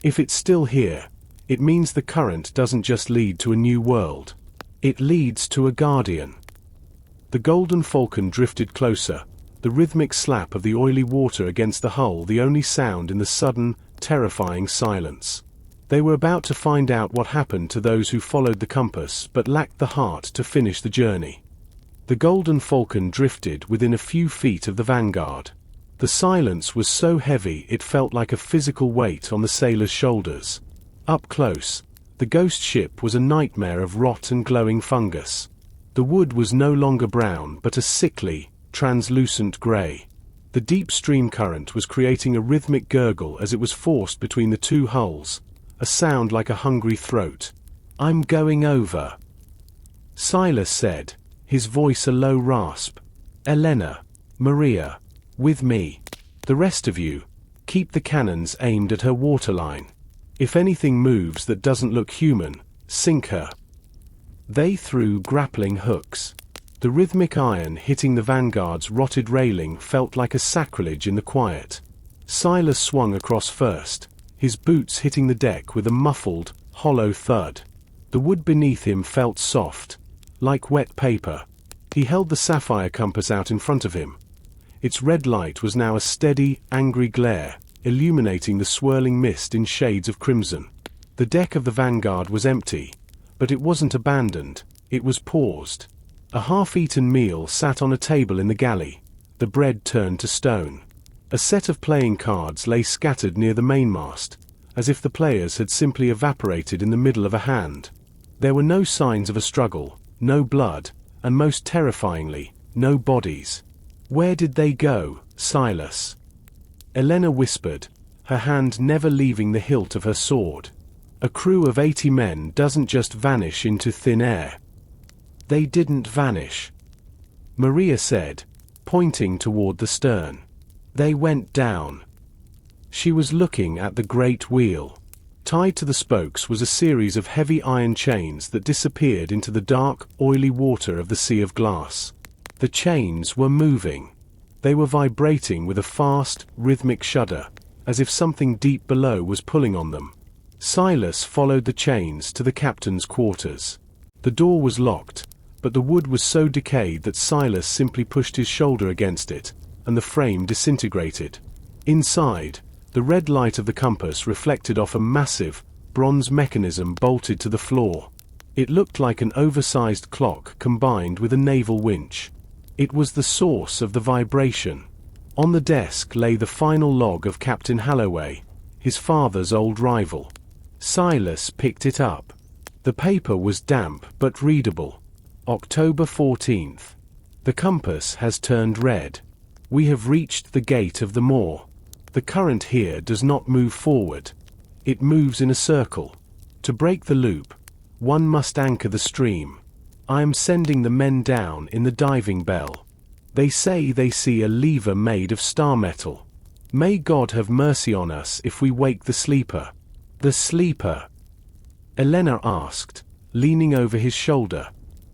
If it's still here, it means the current doesn't just lead to a new world. It leads to a guardian." The Golden Falcon drifted closer, the rhythmic slap of the oily water against the hull the only sound in the sudden, terrifying silence. They were about to find out what happened to those who followed the compass but lacked the heart to finish the journey. The Golden Falcon drifted within a few feet of the Vanguard. The silence was so heavy it felt like a physical weight on the sailors' shoulders. Up close, the ghost ship was a nightmare of rot and glowing fungus. The wood was no longer brown but a sickly, translucent grey. The deep stream current was creating a rhythmic gurgle as it was forced between the two hulls, a sound like a hungry throat. "I'm going over," Silas said, his voice a low rasp. "Elena, Maria, with me. The rest of you, keep the cannons aimed at her waterline. If anything moves that doesn't look human, sink her." They threw grappling hooks. The rhythmic iron hitting the Vanguard's rotted railing felt like a sacrilege in the quiet. Silas swung across first, his boots hitting the deck with a muffled, hollow thud. The wood beneath him felt soft, like wet paper. He held the sapphire compass out in front of him. Its red light was now a steady, angry glare, illuminating the swirling mist in shades of crimson. The deck of the Vanguard was empty, but it wasn't abandoned, it was paused. A half-eaten meal sat on a table in the galley, the bread turned to stone. A set of playing cards lay scattered near the mainmast, as if the players had simply evaporated in the middle of a hand. There were no signs of a struggle, no blood, and most terrifyingly, no bodies. "Where did they go, Silas?" Elena whispered, her hand never leaving the hilt of her sword. "A crew of 80 men doesn't just vanish into thin air." "They didn't vanish," Maria said, pointing toward the stern. They went down. She was looking at the great wheel. Tied to the spokes was a series of heavy iron chains that disappeared into the dark, oily water of the sea of glass. The chains were moving. They were vibrating with a fast, rhythmic shudder, as if something deep below was pulling on them. Silas followed the chains to the captain's quarters. The door was locked, but the wood was so decayed that Silas simply pushed his shoulder against it, and the frame disintegrated. Inside, the red light of the compass reflected off a massive, bronze mechanism bolted to the floor. It looked like an oversized clock combined with a naval winch. It was the source of the vibration. On the desk lay the final log of Captain Halloway, his father's old rival. Silas picked it up. The paper was damp but readable. October 14th. The compass has turned red. We have reached the gate of the moor. The current here does not move forward. It moves in a circle. To break the loop, one must anchor the stream. I am sending the men down in the diving bell. They say they see a lever made of star metal. May God have mercy on us if we wake the sleeper. The sleeper? Elena asked, leaning over his shoulder.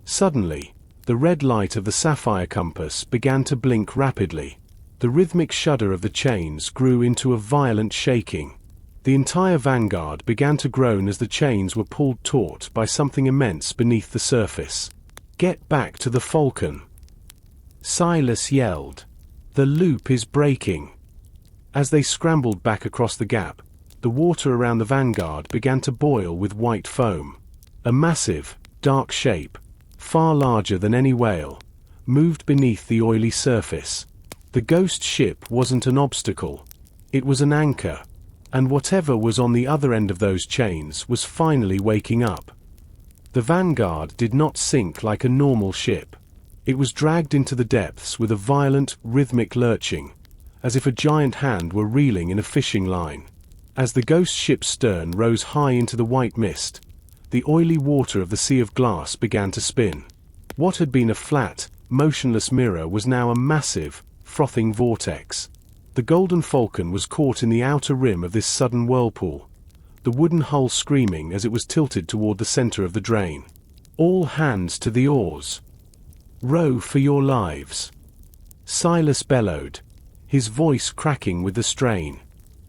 Suddenly, the red light of the sapphire compass began to blink rapidly. The rhythmic shudder of the chains grew into a violent shaking. The entire vanguard began to groan as the chains were pulled taut by something immense beneath the surface. "Get back to the Falcon!" Silas yelled. "The loop is breaking." As they scrambled back across the gap, the water around the vanguard began to boil with white foam. A massive, dark shape, far larger than any whale, moved beneath the oily surface. The ghost ship wasn't an obstacle. It was an anchor. And whatever was on the other end of those chains was finally waking up. The vanguard did not sink like a normal ship. It was dragged into the depths with a violent, rhythmic lurching, as if a giant hand were reeling in a fishing line. As the ghost ship's stern rose high into the white mist, the oily water of the sea of glass began to spin. What had been a flat, motionless mirror was now a massive, frothing vortex. The Golden Falcon was caught in the outer rim of this sudden whirlpool, the wooden hull screaming as it was tilted toward the center of the drain. "All hands to the oars! Row for your lives!" Silas bellowed, his voice cracking with the strain.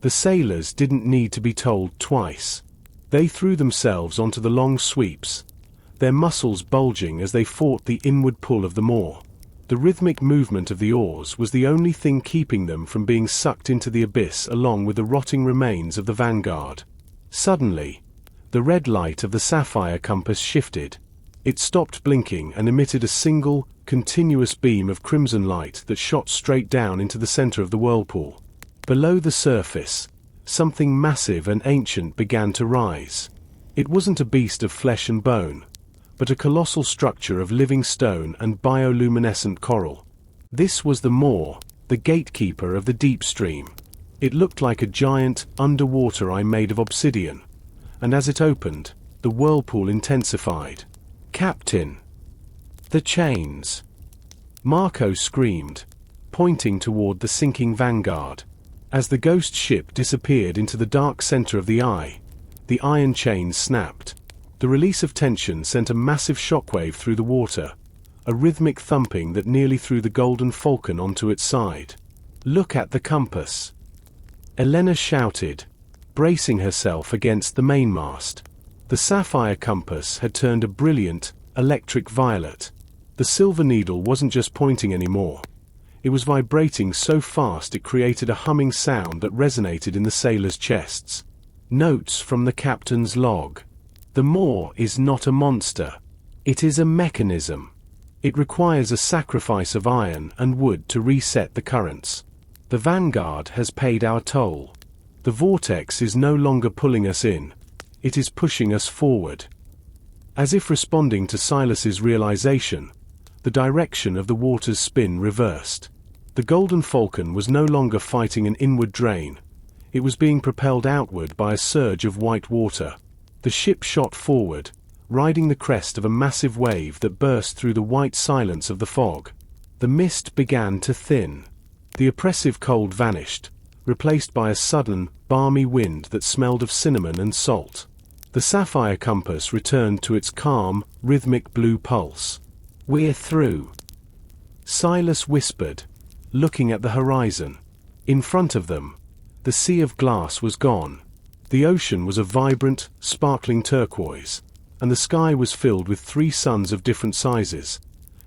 The sailors didn't need to be told twice. They threw themselves onto the long sweeps, their muscles bulging as they fought the inward pull of the moor. The rhythmic movement of the oars was the only thing keeping them from being sucked into the abyss along with the rotting remains of the vanguard. Suddenly, the red light of the sapphire compass shifted. It stopped blinking and emitted a single, continuous beam of crimson light that shot straight down into the center of the whirlpool. Below the surface, something massive and ancient began to rise. It wasn't a beast of flesh and bone, but a colossal structure of living stone and bioluminescent coral. This was the moor, the gatekeeper of the deep stream. It looked like a giant, underwater eye made of obsidian, and as it opened, the whirlpool intensified. "Captain!" "The chains!" Marco screamed, pointing toward the sinking vanguard. As the ghost ship disappeared into the dark center of the eye, the iron chains snapped. The release of tension sent a massive shockwave through the water, a rhythmic thumping that nearly threw the Golden Falcon onto its side. "Look at the compass!" Elena shouted, bracing herself against the mainmast. The sapphire compass had turned a brilliant, electric violet. The silver needle wasn't just pointing anymore. It was vibrating so fast it created a humming sound that resonated in the sailors' chests. Notes from the captain's log. "The moor is not a monster. It is a mechanism. It requires a sacrifice of iron and wood to reset the currents. The vanguard has paid our toll. The vortex is no longer pulling us in. It is pushing us forward." As if responding to Silas's realization, the direction of the water's spin reversed. The Golden Falcon was no longer fighting an inward drain. It was being propelled outward by a surge of white water. The ship shot forward, riding the crest of a massive wave that burst through the white silence of the fog. The mist began to thin. The oppressive cold vanished, replaced by a sudden, balmy wind that smelled of cinnamon and salt. The sapphire compass returned to its calm, rhythmic blue pulse. "We're through," Silas whispered, looking at the horizon. In front of them, the sea of glass was gone. The ocean was a vibrant, sparkling turquoise, and the sky was filled with 3 suns of different sizes,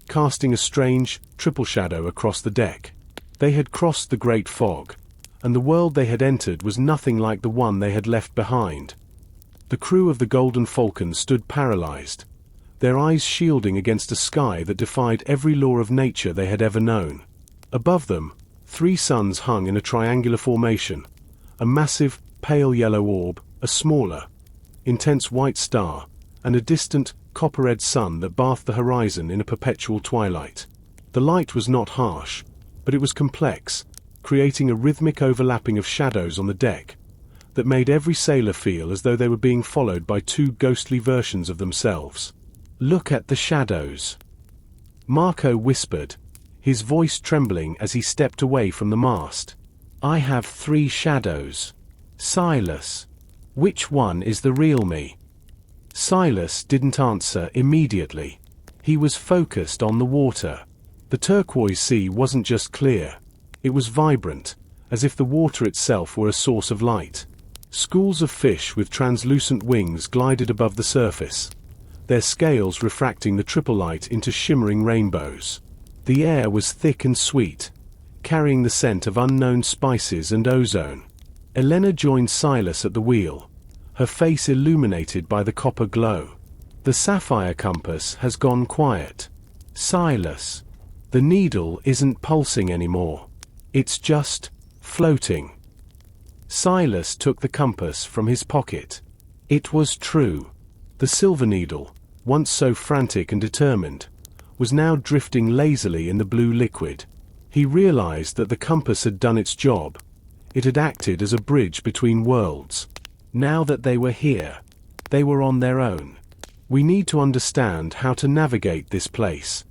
casting a strange, triple shadow across the deck. They had crossed the great fog, and the world they had entered was nothing like the one they had left behind. The crew of the Golden Falcon stood paralyzed, their eyes shielding against a sky that defied every law of nature they had ever known. Above them, 3 suns hung in a triangular formation, a massive, pale yellow orb, a smaller, intense white star, and a distant, copper-red sun that bathed the horizon in a perpetual twilight. The light was not harsh, but it was complex, creating a rhythmic overlapping of shadows on the deck that made every sailor feel as though they were being followed by 2 ghostly versions of themselves. "Look at the shadows," Marco whispered, his voice trembling as he stepped away from the mast. "I have 3 shadows. Silas, which one is the real me?" Silas didn't answer immediately. He was focused on the water. The turquoise sea wasn't just clear. It was vibrant, as if the water itself were a source of light. Schools of fish with translucent wings glided above the surface, their scales refracting the triple light into shimmering rainbows. The air was thick and sweet, carrying the scent of unknown spices and ozone. Elena joined Silas at the wheel, her face illuminated by the copper glow. "The sapphire compass has gone quiet, Silas. The needle isn't pulsing anymore. It's just floating." Silas took the compass from his pocket. It was true. The silver needle, once so frantic and determined, was now drifting lazily in the blue liquid. He realized that the compass had done its job. It had acted as a bridge between worlds. Now that they were here, they were on their own. "We need to understand how to navigate this place,"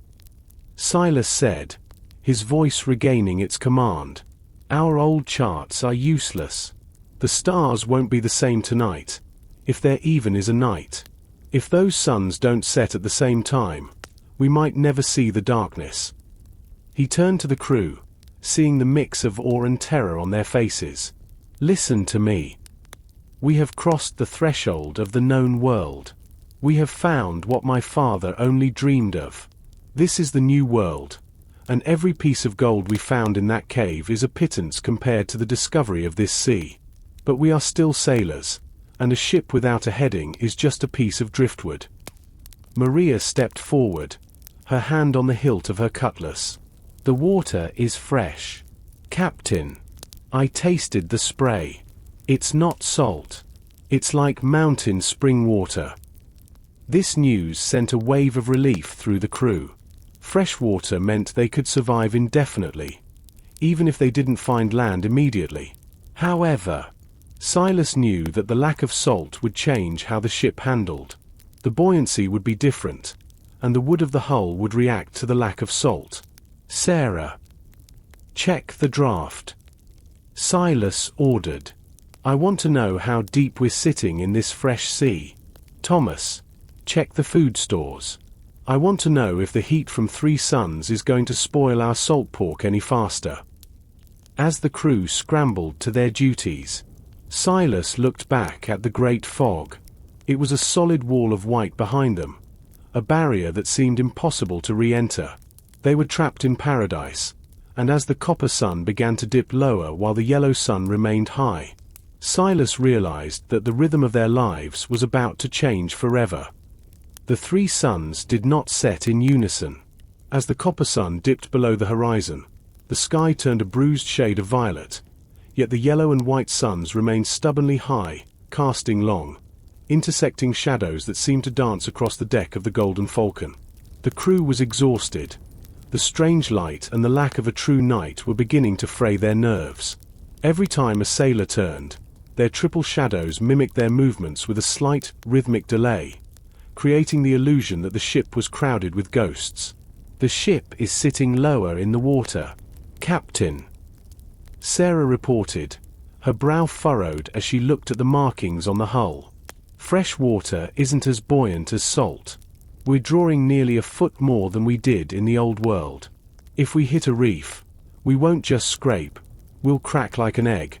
Silas said, his voice regaining its command. "Our old charts are useless. The stars won't be the same tonight, if there even is a night. If those suns don't set at the same time, we might never see the darkness." He turned to the crew, seeing the mix of awe and terror on their faces. "Listen to me. We have crossed the threshold of the known world. We have found what my father only dreamed of. This is the new world, and every piece of gold we found in that cave is a pittance compared to the discovery of this sea. But we are still sailors, and a ship without a heading is just a piece of driftwood." Maria stepped forward, her hand on the hilt of her cutlass. "The water is fresh, Captain. I tasted the spray. It's not salt. It's like mountain spring water." This news sent a wave of relief through the crew. Fresh water meant they could survive indefinitely, even if they didn't find land immediately. However, Silas knew that the lack of salt would change how the ship handled. The buoyancy would be different, and the wood of the hull would react to the lack of salt. "Sarah, check the draft," Silas ordered. "I want to know how deep we're sitting in this fresh sea." "Thomas, check the food stores. I want to know if the heat from 3 suns is going to spoil our salt pork any faster." As the crew scrambled to their duties, Silas looked back at the great fog. It was a solid wall of white behind them, a barrier that seemed impossible to re-enter. They were trapped in paradise, and as the copper sun began to dip lower while the yellow sun remained high, Silas realized that the rhythm of their lives was about to change forever. The 3 suns did not set in unison. As the copper sun dipped below the horizon, the sky turned a bruised shade of violet, yet the yellow and white suns remained stubbornly high, casting long, intersecting shadows that seemed to dance across the deck of the Golden Falcon. The crew was exhausted. The strange light and the lack of a true night were beginning to fray their nerves. Every time a sailor turned, their triple shadows mimicked their movements with a slight, rhythmic delay, creating the illusion that the ship was crowded with ghosts. "The ship is sitting lower in the water, Captain," Sarah reported, her brow furrowed as she looked at the markings on the hull. Fresh water isn't as buoyant as salt. We're drawing nearly a foot more than we did in the old world. If we hit a reef, we won't just scrape, we'll crack like an egg.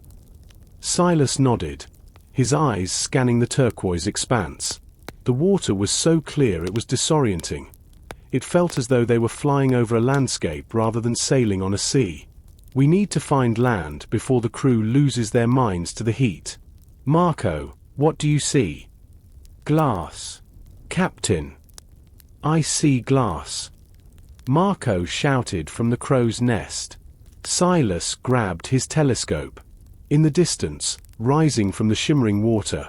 Silas nodded, his eyes scanning the turquoise expanse. The water was so clear it was disorienting. It felt as though they were flying over a landscape rather than sailing on a sea. We need to find land before the crew loses their minds to the heat. Marco, what do you see? Glass. Captain. I see glass. Marco shouted from the crow's nest. Silas grabbed his telescope. In the distance, rising from the shimmering water,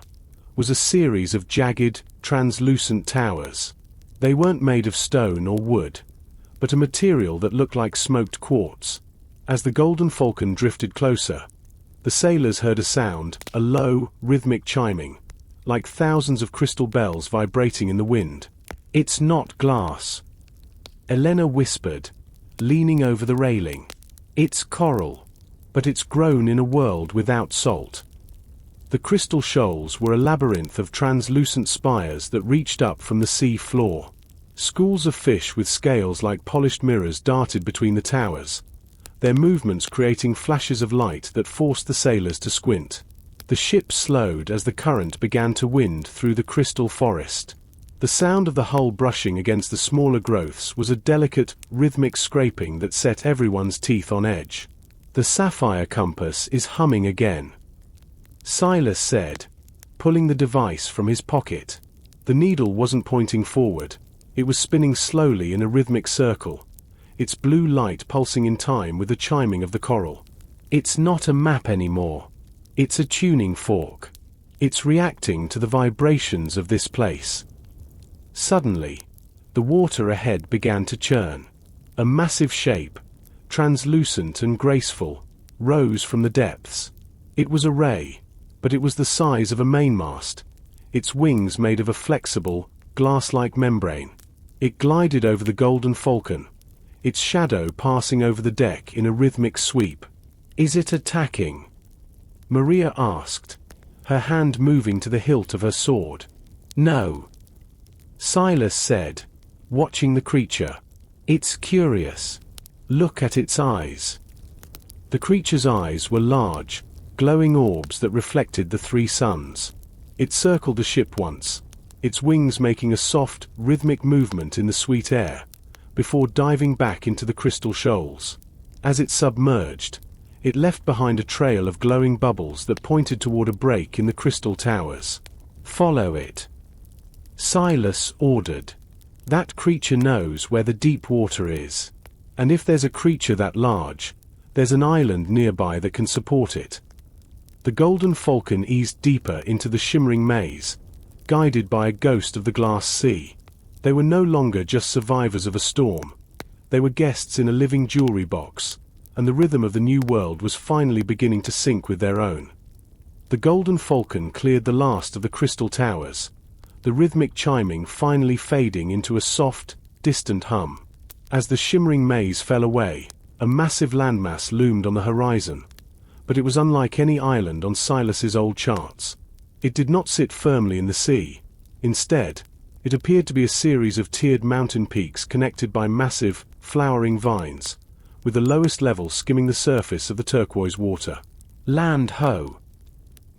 was a series of jagged, translucent towers. They weren't made of stone or wood, but a material that looked like smoked quartz. As the Golden Falcon drifted closer, the sailors heard a sound, a low, rhythmic chiming, like thousands of crystal bells vibrating in the wind. It's not glass. Elena whispered, leaning over the railing. It's coral, but it's grown in a world without salt. The crystal shoals were a labyrinth of translucent spires that reached up from the sea floor. Schools of fish with scales like polished mirrors darted between the towers, their movements creating flashes of light that forced the sailors to squint. The ship slowed as the current began to wind through the crystal forest. The sound of the hull brushing against the smaller growths was a delicate, rhythmic scraping that set everyone's teeth on edge. The sapphire compass is humming again, Silas said, pulling the device from his pocket. The needle wasn't pointing forward. It was spinning slowly in a rhythmic circle, its blue light pulsing in time with the chiming of the coral. It's not a map anymore. It's a tuning fork. It's reacting to the vibrations of this place. Suddenly, the water ahead began to churn. A massive shape, translucent and graceful, rose from the depths. It was a ray, but it was the size of a mainmast, its wings made of a flexible, glass-like membrane. It glided over the Golden Falcon, its shadow passing over the deck in a rhythmic sweep. Is it attacking? Maria asked, her hand moving to the hilt of her sword. No. Silas said, watching the creature. It's curious. Look at its eyes. The creature's eyes were large, glowing orbs that reflected the three suns. It circled the ship once, its wings making a soft, rhythmic movement in the sweet air, before diving back into the crystal shoals. As it submerged, it left behind a trail of glowing bubbles that pointed toward a break in the crystal towers. Follow it, Silas ordered. That creature knows where the deep water is. And if there's a creature that large, there's an island nearby that can support it. The Golden Falcon eased deeper into the shimmering maze, guided by a ghost of the glass sea. They were no longer just survivors of a storm. They were guests in a living jewelry box, and the rhythm of the new world was finally beginning to sync with their own. The Golden Falcon cleared the last of the crystal towers, the rhythmic chiming finally fading into a soft, distant hum. As the shimmering maze fell away, a massive landmass loomed on the horizon, but it was unlike any island on Silas's old charts. It did not sit firmly in the sea. Instead, it appeared to be a series of tiered mountain peaks connected by massive, flowering vines, with the lowest level skimming the surface of the turquoise water. Land ho!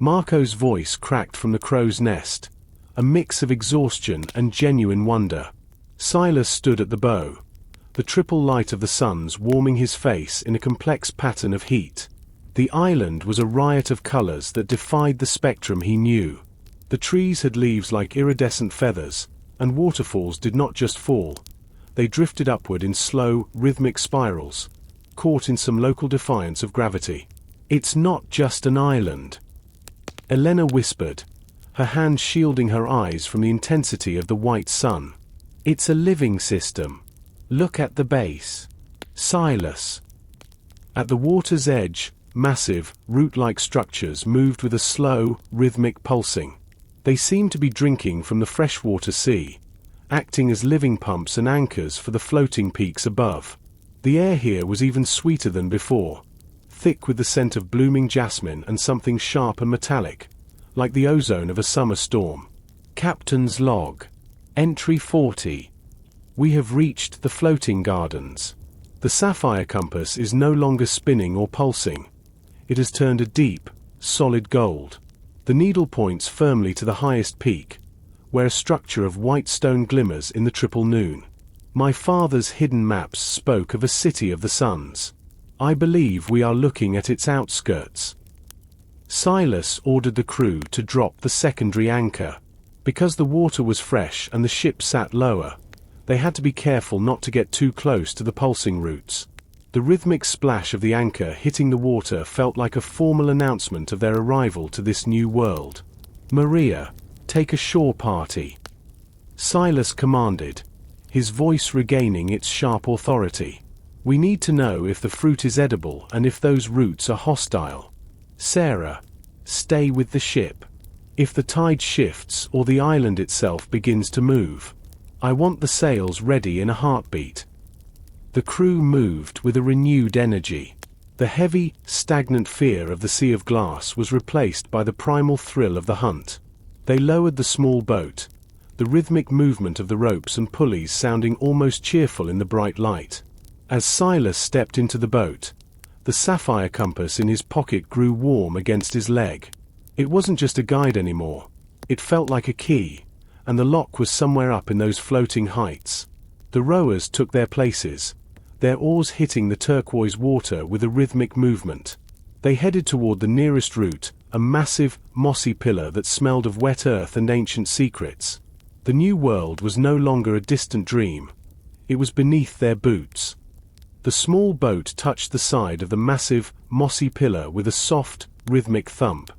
Marco's voice cracked from the crow's nest, a mix of exhaustion and genuine wonder. Silas stood at the bow, the triple light of the suns warming his face in a complex pattern of heat. The island was a riot of colors that defied the spectrum he knew. The trees had leaves like iridescent feathers, and waterfalls did not just fall. They drifted upward in slow, rhythmic spirals, caught in some local defiance of gravity. It's not just an island, Elena whispered, her hand shielding her eyes from the intensity of the white sun. It's a living system. Look at the base. Silas. At the water's edge, massive, root-like structures moved with a slow, rhythmic pulsing. They seemed to be drinking from the freshwater sea, acting as living pumps and anchors for the floating peaks above. The air here was even sweeter than before, thick with the scent of blooming jasmine and something sharp and metallic, like the ozone of a summer storm. Captain's log. Entry 40. We have reached the floating gardens. The sapphire compass is no longer spinning or pulsing. It has turned a deep, solid gold. The needle points firmly to the highest peak, where a structure of white stone glimmers in the triple noon. My father's hidden maps spoke of a city of the suns. I believe we are looking at its outskirts. Silas ordered the crew to drop the secondary anchor. Because the water was fresh and the ship sat lower, they had to be careful not to get too close to the pulsing roots. The rhythmic splash of the anchor hitting the water felt like a formal announcement of their arrival to this new world. Maria, take a shore party. Silas commanded, his voice regaining its sharp authority. We need to know if the fruit is edible and if those roots are hostile. Sarah, stay with the ship. If the tide shifts or the island itself begins to move, I want the sails ready in a heartbeat. The crew moved with a renewed energy. The heavy, stagnant fear of the sea of glass was replaced by the primal thrill of the hunt. They lowered the small boat, the rhythmic movement of the ropes and pulleys sounding almost cheerful in the bright light. As Silas stepped into the boat, the sapphire compass in his pocket grew warm against his leg. It wasn't just a guide anymore. It felt like a key, and the lock was somewhere up in those floating heights. The rowers took their places, their oars hitting the turquoise water with a rhythmic movement. They headed toward the nearest route, a massive, mossy pillar that smelled of wet earth and ancient secrets. The new world was no longer a distant dream. It was beneath their boots. The small boat touched the side of the massive, mossy pillar with a soft, rhythmic thump.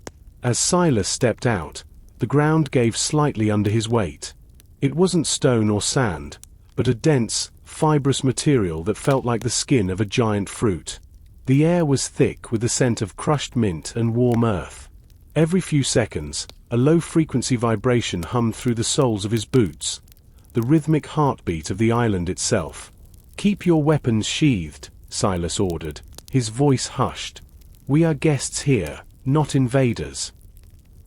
As Silas stepped out, the ground gave slightly under his weight. It wasn't stone or sand, but a dense, fibrous material that felt like the skin of a giant fruit. The air was thick with the scent of crushed mint and warm earth. Every few seconds, a low-frequency vibration hummed through the soles of his boots, the rhythmic heartbeat of the island itself. Keep your weapons sheathed, Silas ordered, his voice hushed. We are guests here, not invaders.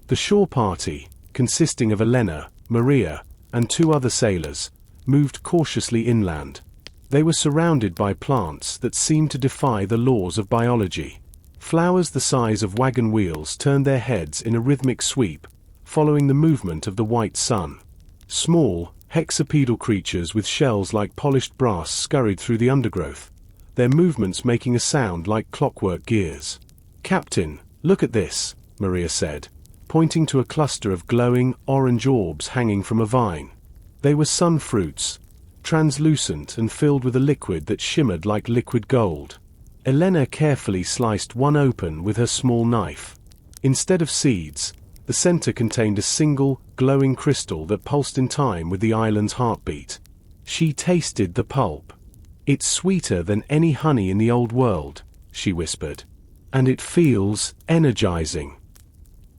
The shore party, consisting of Elena, Maria, and 2 other sailors, moved cautiously inland. They were surrounded by plants that seemed to defy the laws of biology. Flowers the size of wagon wheels turned their heads in a rhythmic sweep, following the movement of the white sun. Small, hexapedal creatures with shells like polished brass scurried through the undergrowth, their movements making a sound like clockwork gears. Captain, look at this, Maria said, pointing to a cluster of glowing, orange orbs hanging from a vine. They were sun fruits, translucent and filled with a liquid that shimmered like liquid gold. Elena carefully sliced one open with her small knife. Instead of seeds, the center contained a single, glowing crystal that pulsed in time with the island's heartbeat. She tasted the pulp. It's sweeter than any honey in the old world, she whispered. And it feels energizing.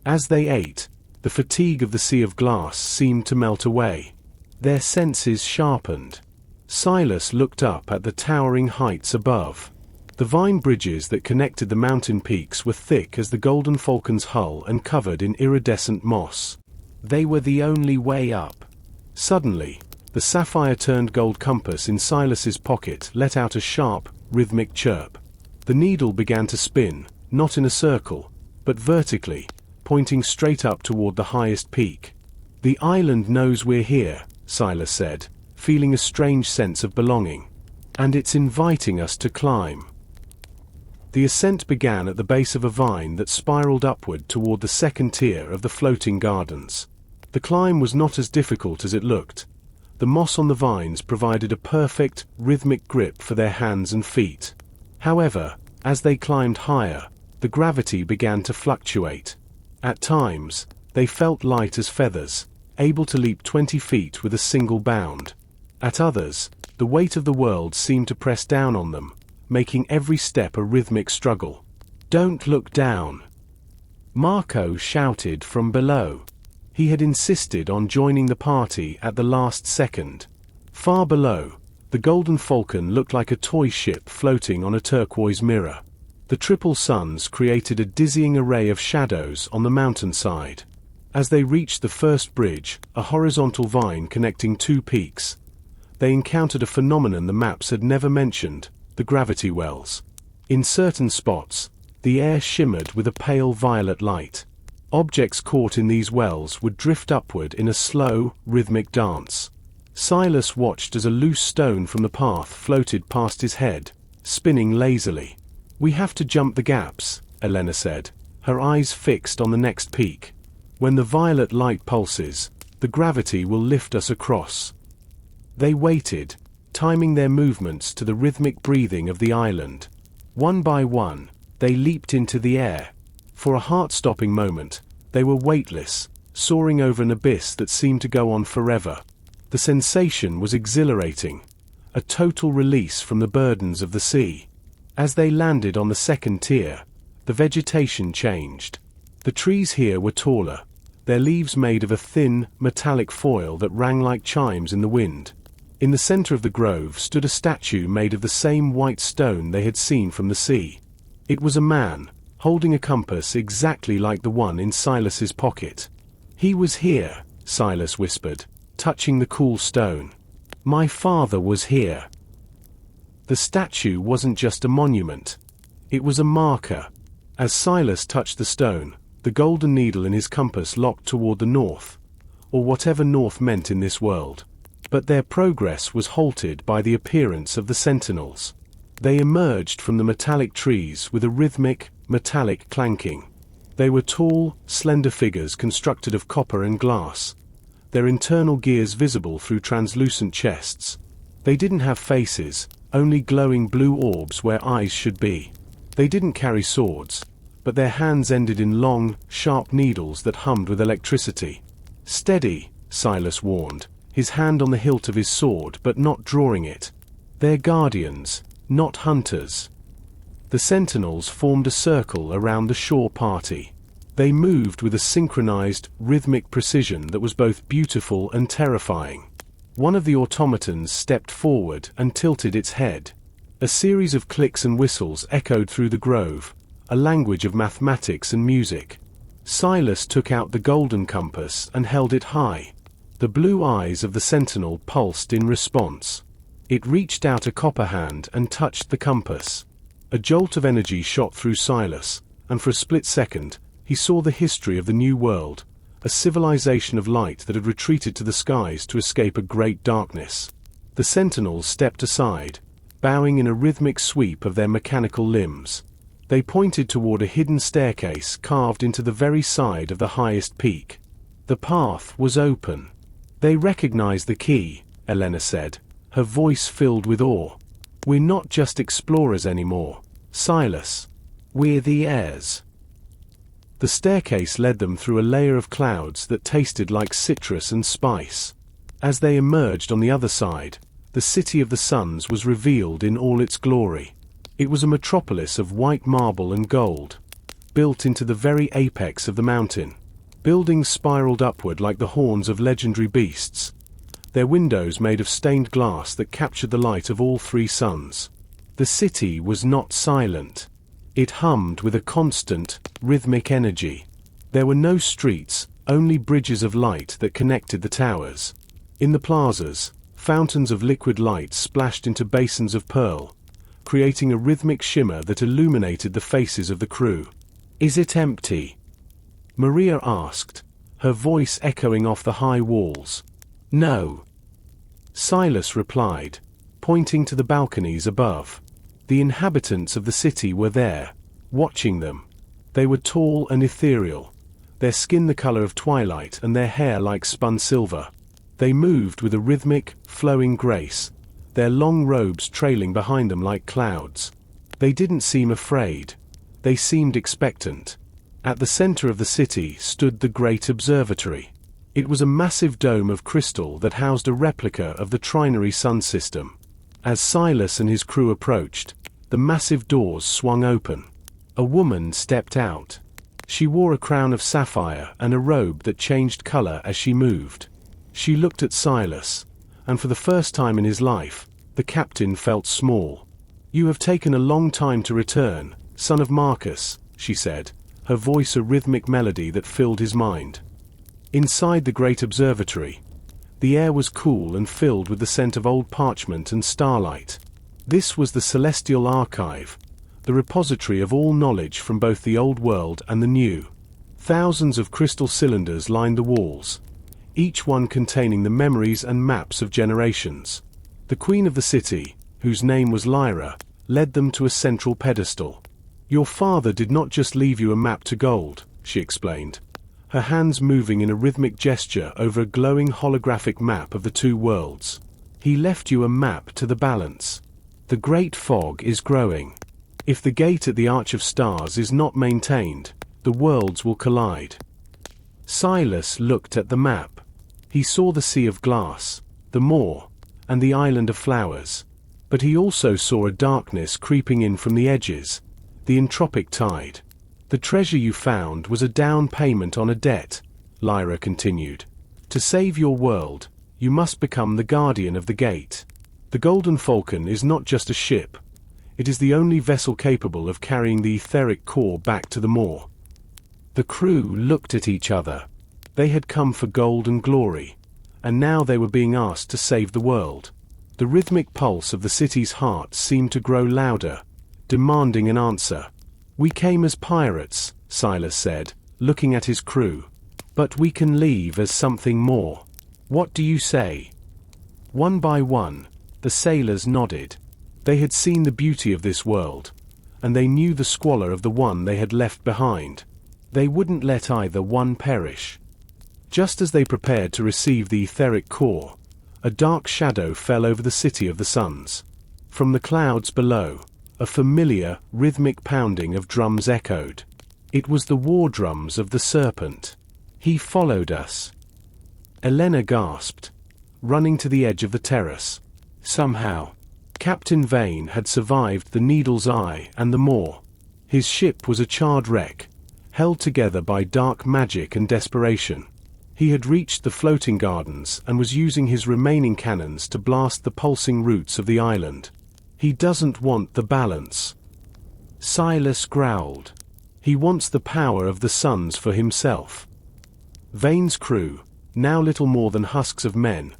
As they ate, the fatigue of the sea of glass seemed to melt away. Their senses sharpened. Silas looked up at the towering heights above. The vine bridges that connected the mountain peaks were thick as the Golden Falcon's hull and covered in iridescent moss. They were the only way up. Suddenly, the sapphire-turned gold compass in Silas's pocket let out a sharp, rhythmic chirp. The needle began to spin, not in a circle, but vertically, pointing straight up toward the highest peak. The island knows we're here, Silas said, feeling a strange sense of belonging. And it's inviting us to climb. The ascent began at the base of a vine that spiraled upward toward the second tier of the floating gardens. The climb was not as difficult as it looked. The moss on the vines provided a perfect, rhythmic grip for their hands and feet. However, as they climbed higher, the gravity began to fluctuate. At times, they felt light as feathers, able to leap 20 feet with a single bound. At others, the weight of the world seemed to press down on them, making every step a rhythmic struggle. "Don't look down!" Marco shouted from below. He had insisted on joining the party at the last second. Far below, the Golden Falcon looked like a toy ship floating on a turquoise mirror. The triple suns created a dizzying array of shadows on the mountainside. As they reached the first bridge, a horizontal vine connecting two peaks, they encountered a phenomenon the maps had never mentioned: the gravity wells. In certain spots, the air shimmered with a pale violet light. Objects caught in these wells would drift upward in a slow, rhythmic dance. Silas watched as a loose stone from the path floated past his head, spinning lazily. "We have to jump the gaps," Elena said, her eyes fixed on the next peak. "When the violet light pulses, the gravity will lift us across." They waited, timing their movements to the rhythmic breathing of the island. One by one, they leaped into the air. For a heart-stopping moment, they were weightless, soaring over an abyss that seemed to go on forever. The sensation was exhilarating, a total release from the burdens of the sea. As they landed on the second tier, the vegetation changed. The trees here were taller, their leaves made of a thin, metallic foil that rang like chimes in the wind. In the center of the grove stood a statue made of the same white stone they had seen from the sea. It was a man, holding a compass exactly like the one in Silas's pocket. "He was here," Silas whispered, touching the cool stone. "My father was here." The statue wasn't just a monument. It was a marker. As Silas touched the stone, the golden needle in his compass locked toward the north, or whatever north meant in this world. But their progress was halted by the appearance of the sentinels. They emerged from the metallic trees with a rhythmic, metallic clanking. They were tall, slender figures constructed of copper and glass, their internal gears visible through translucent chests. They didn't have faces, only glowing blue orbs where eyes should be. They didn't carry swords, but their hands ended in long, sharp needles that hummed with electricity. "Steady," Silas warned, his hand on the hilt of his sword but not drawing it. "They're guardians, not hunters." The sentinels formed a circle around the shore party. They moved with a synchronized, rhythmic precision that was both beautiful and terrifying. One of the automatons stepped forward and tilted its head. A series of clicks and whistles echoed through the grove, a language of mathematics and music. Silas took out the golden compass and held it high. The blue eyes of the sentinel pulsed in response. It reached out a copper hand and touched the compass. A jolt of energy shot through Silas, and for a split second, he saw the history of the New World, a civilization of light that had retreated to the skies to escape a great darkness. The sentinels stepped aside, bowing in a rhythmic sweep of their mechanical limbs. They pointed toward a hidden staircase carved into the very side of the highest peak. The path was open. "They recognize the key," Elena said, her voice filled with awe. "We're not just explorers anymore, Silas. We're the heirs." The staircase led them through a layer of clouds that tasted like citrus and spice. As they emerged on the other side, the City of the Suns was revealed in all its glory. It was a metropolis of white marble and gold, built into the very apex of the mountain. Buildings spiraled upward like the horns of legendary beasts, their windows made of stained glass that captured the light of all three suns. The city was not silent. It hummed with a constant, rhythmic energy. There were no streets, only bridges of light that connected the towers. In the plazas, fountains of liquid light splashed into basins of pearl, creating a rhythmic shimmer that illuminated the faces of the crew. "Is it empty?" Maria asked, her voice echoing off the high walls. "No," Silas replied, pointing to the balconies above. The inhabitants of the city were there, watching them. They were tall and ethereal, their skin the color of twilight and their hair like spun silver. They moved with a rhythmic, flowing grace, their long robes trailing behind them like clouds. They didn't seem afraid. They seemed expectant. At the center of the city stood the Great Observatory. It was a massive dome of crystal that housed a replica of the trinary sun system. As Silas and his crew approached, the massive doors swung open. A woman stepped out. She wore a crown of sapphire and a robe that changed color as she moved. She looked at Silas, and for the first time in his life, the captain felt small. "You have taken a long time to return," son of Marcus," she said, her voice a rhythmic melody that filled his mind. Inside the great observatory, the air was cool and filled with the scent of old parchment and starlight. This was the Celestial Archive, the repository of all knowledge from both the old world and the new. Thousands of crystal cylinders lined the walls, each one containing the memories and maps of generations. The queen of the city, whose name was Lyra, led them to a central pedestal. "Your father did not just leave you a map to gold," she explained, her hands moving in a rhythmic gesture over a glowing holographic map of the two worlds. "He left you a map to the balance. The great fog is growing. If the gate at the Arch of Stars is not maintained, the worlds will collide." Silas looked at the map. He saw the sea of glass, the moor, and the island of flowers. But he also saw a darkness creeping in from the edges, the entropic tide. "The treasure you found was a down payment on a debt," Lyra continued. "To save your world, you must become the guardian of the gate. The Golden Falcon is not just a ship. It is the only vessel capable of carrying the etheric core back to the moor." The crew looked at each other. They had come for gold and glory, and now they were being asked to save the world. The rhythmic pulse of the city's heart seemed to grow louder, demanding an answer. "We came as pirates," Silas said, looking at his crew. "But we can leave as something more. What do you say?" One by one, the sailors nodded. They had seen the beauty of this world, and they knew the squalor of the one they had left behind. They wouldn't let either one perish. Just as they prepared to receive the etheric core, a dark shadow fell over the City of the Suns. From the clouds below, a familiar, rhythmic pounding of drums echoed. It was the war drums of the serpent. "He followed us," Elena gasped, running to the edge of the terrace. Somehow, Captain Vane had survived the Needle's Eye and the moor. His ship was a charred wreck, held together by dark magic and desperation. He had reached the floating gardens and was using his remaining cannons to blast the pulsing roots of the island. "He doesn't want the balance," Silas growled. "He wants the power of the suns for himself." Vane's crew, now little more than husks of men,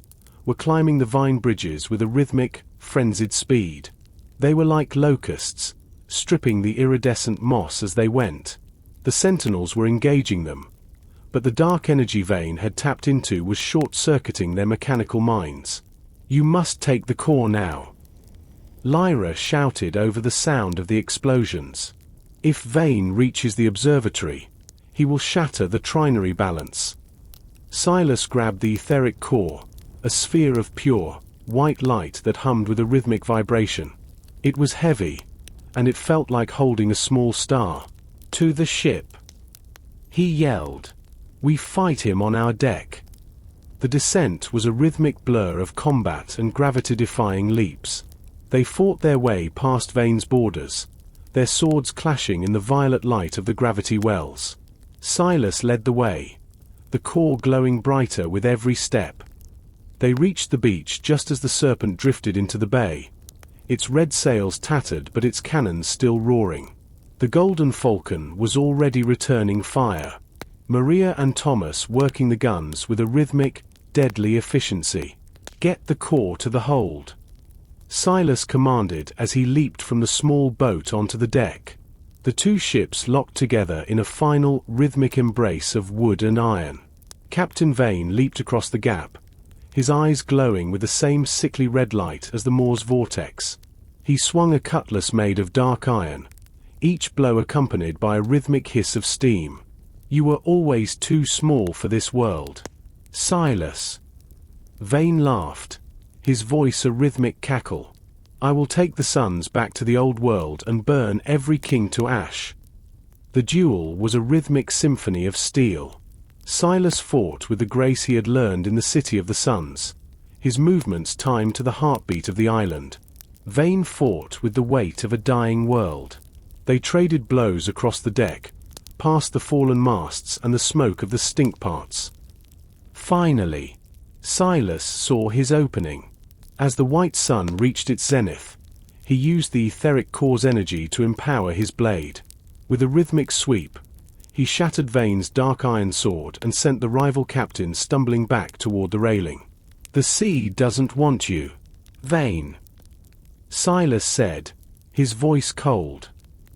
were climbing the vine bridges with a rhythmic, frenzied speed. They were like locusts, stripping the iridescent moss as they went. The sentinels were engaging them, but the dark energy Vane had tapped into was short-circuiting their mechanical minds. "You must take the core now," Lyra shouted over the sound of the explosions. "If Vane reaches the observatory, he will shatter the trinary balance." Silas grabbed the etheric core, a sphere of pure, white light that hummed with a rhythmic vibration. It was heavy, and it felt like holding a small star. "To the ship," he yelled. "We fight him on our deck." The descent was a rhythmic blur of combat and gravity-defying leaps. They fought their way past Vane's borders, their swords clashing in the violet light of the gravity wells. Silas led the way, the core glowing brighter with every step. They reached the beach just as the serpent drifted into the bay, its red sails tattered but its cannons still roaring. The Golden Falcon was already returning fire, Maria and Thomas working the guns with a rhythmic, deadly efficiency. "Get the core to the hold," Silas commanded as he leaped from the small boat onto the deck. The two ships locked together in a final, rhythmic embrace of wood and iron. Captain Vane leaped across the gap, his eyes glowing with the same sickly red light as the moor's vortex. He swung a cutlass made of dark iron, each blow accompanied by a rhythmic hiss of steam. "You were always too small for this world, Silas." Vane laughed, his voice a rhythmic cackle. "I will take the suns back to the old world and burn every king to ash." The duel was a rhythmic symphony of steel. Silas fought with the grace he had learned in the City of the Suns, his movements timed to the heartbeat of the island. Vane fought with the weight of a dying world. They traded blows across the deck, past the fallen masts and the smoke of the stink parts. Finally, Silas saw his opening. As the white sun reached its zenith, He used the etheric core's energy to empower his blade. With a rhythmic sweep, he shattered Vane's dark iron sword and sent the rival captain stumbling back toward the railing. "The sea doesn't want you, Vane," Silas said, his voice cold.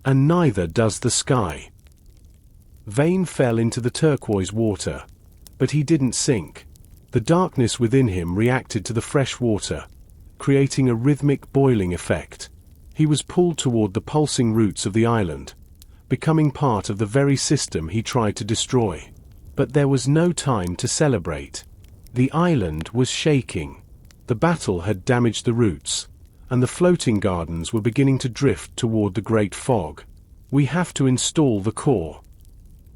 "And neither does the sky." Vane fell into the turquoise water, but he didn't sink. The darkness within him reacted to the fresh water, creating a rhythmic boiling effect. He was pulled toward the pulsing roots of the island, becoming part of the very system he tried to destroy. But there was no time to celebrate. The island was shaking. The battle had damaged the roots, and the floating gardens were beginning to drift toward the great fog. "We have to install the core,"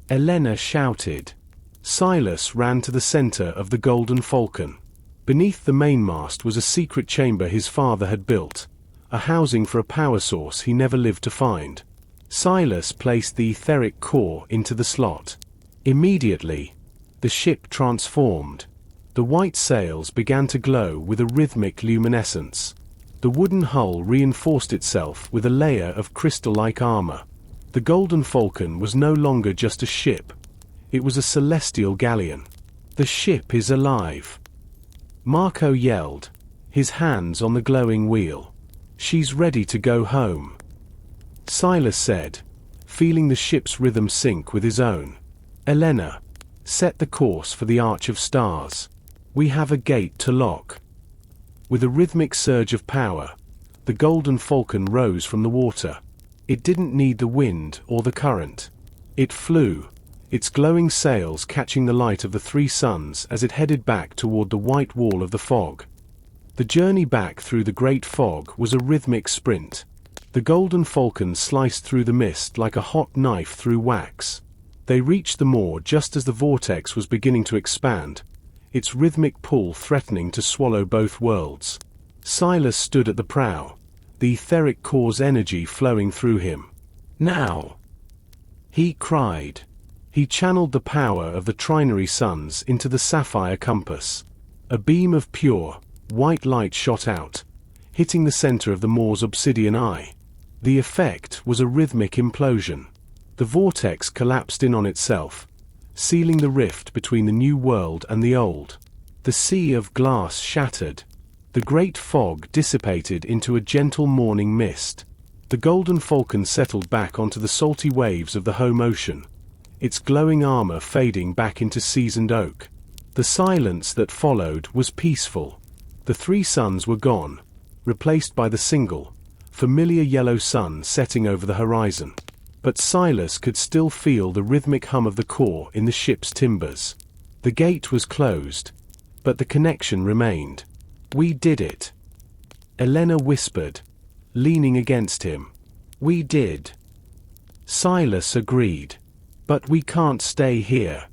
Elena shouted. Silas ran to the center of the Golden Falcon. Beneath the mainmast was a secret chamber his father had built, a housing for a power source he never lived to find. Silas placed the etheric core into the slot. Immediately, the ship transformed. The white sails began to glow with a rhythmic luminescence. The wooden hull reinforced itself with a layer of crystal-like armor. The Golden Falcon was no longer just a ship. It was a celestial galleon. "The ship is alive," Marco yelled, his hands on the glowing wheel. "She's ready to go home," Silas said, feeling the ship's rhythm sync with his own. "Elena, set the course for the Arch of Stars. We have a gate to lock." With a rhythmic surge of power, the Golden Falcon rose from the water. It didn't need the wind or the current. It flew, its glowing sails catching the light of the three suns as it headed back toward the white wall of the fog. The journey back through the great fog was a rhythmic sprint. The Golden Falcon sliced through the mist like a hot knife through wax. They reached the moor just as the vortex was beginning to expand, its rhythmic pull threatening to swallow both worlds. Silas stood at the prow, the etheric core's energy flowing through him. "Now!" he cried. He channeled the power of the trinary suns into the sapphire compass. A beam of pure, white light shot out, hitting the center of the moor's obsidian eye. The effect was a rhythmic implosion. The vortex collapsed in on itself, sealing the rift between the new world and the old. The sea of glass shattered. The great fog dissipated into a gentle morning mist. The Golden Falcon settled back onto the salty waves of the home ocean, its glowing armor fading back into seasoned oak. The silence that followed was peaceful. The three suns were gone, replaced by the single, familiar yellow sun setting over the horizon. But Silas could still feel the rhythmic hum of the core in the ship's timbers. The gate was closed, but the connection remained. "We did it," Elena whispered, leaning against him. "We did." Silas agreed. "But we can't stay here.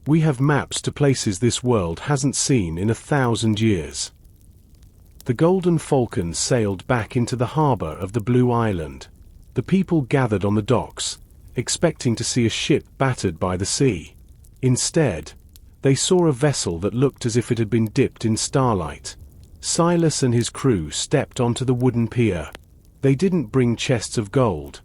We have maps to places this world hasn't seen in 1,000 years." The Golden Falcon sailed back into the harbor of the Blue Island. The people gathered on the docks, expecting to see a ship battered by the sea. Instead, they saw a vessel that looked as if it had been dipped in starlight. Silas and his crew stepped onto the wooden pier. They didn't bring chests of gold,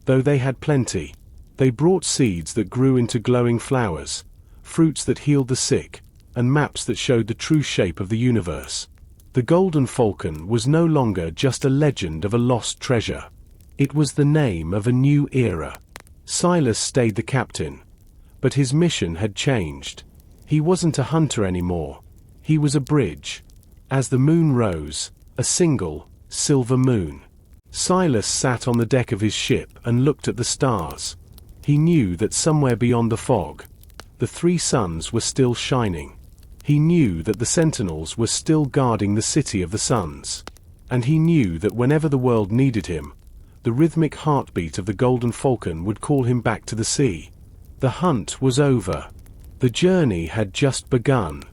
though they had plenty. They brought seeds that grew into glowing flowers, fruits that healed the sick, and maps that showed the true shape of the universe. The Golden Falcon was no longer just a legend of a lost treasure. It was the name of a new era. Silas stayed the captain, but his mission had changed. He wasn't a hunter anymore. He was a bridge. As the moon rose, a single, silver moon, Silas sat on the deck of his ship and looked at the stars. He knew that somewhere beyond the fog, the three suns were still shining. He knew that the sentinels were still guarding the city of the suns. And he knew that whenever the world needed him, the rhythmic heartbeat of the Golden Falcon would call him back to the sea. The hunt was over. The journey had just begun.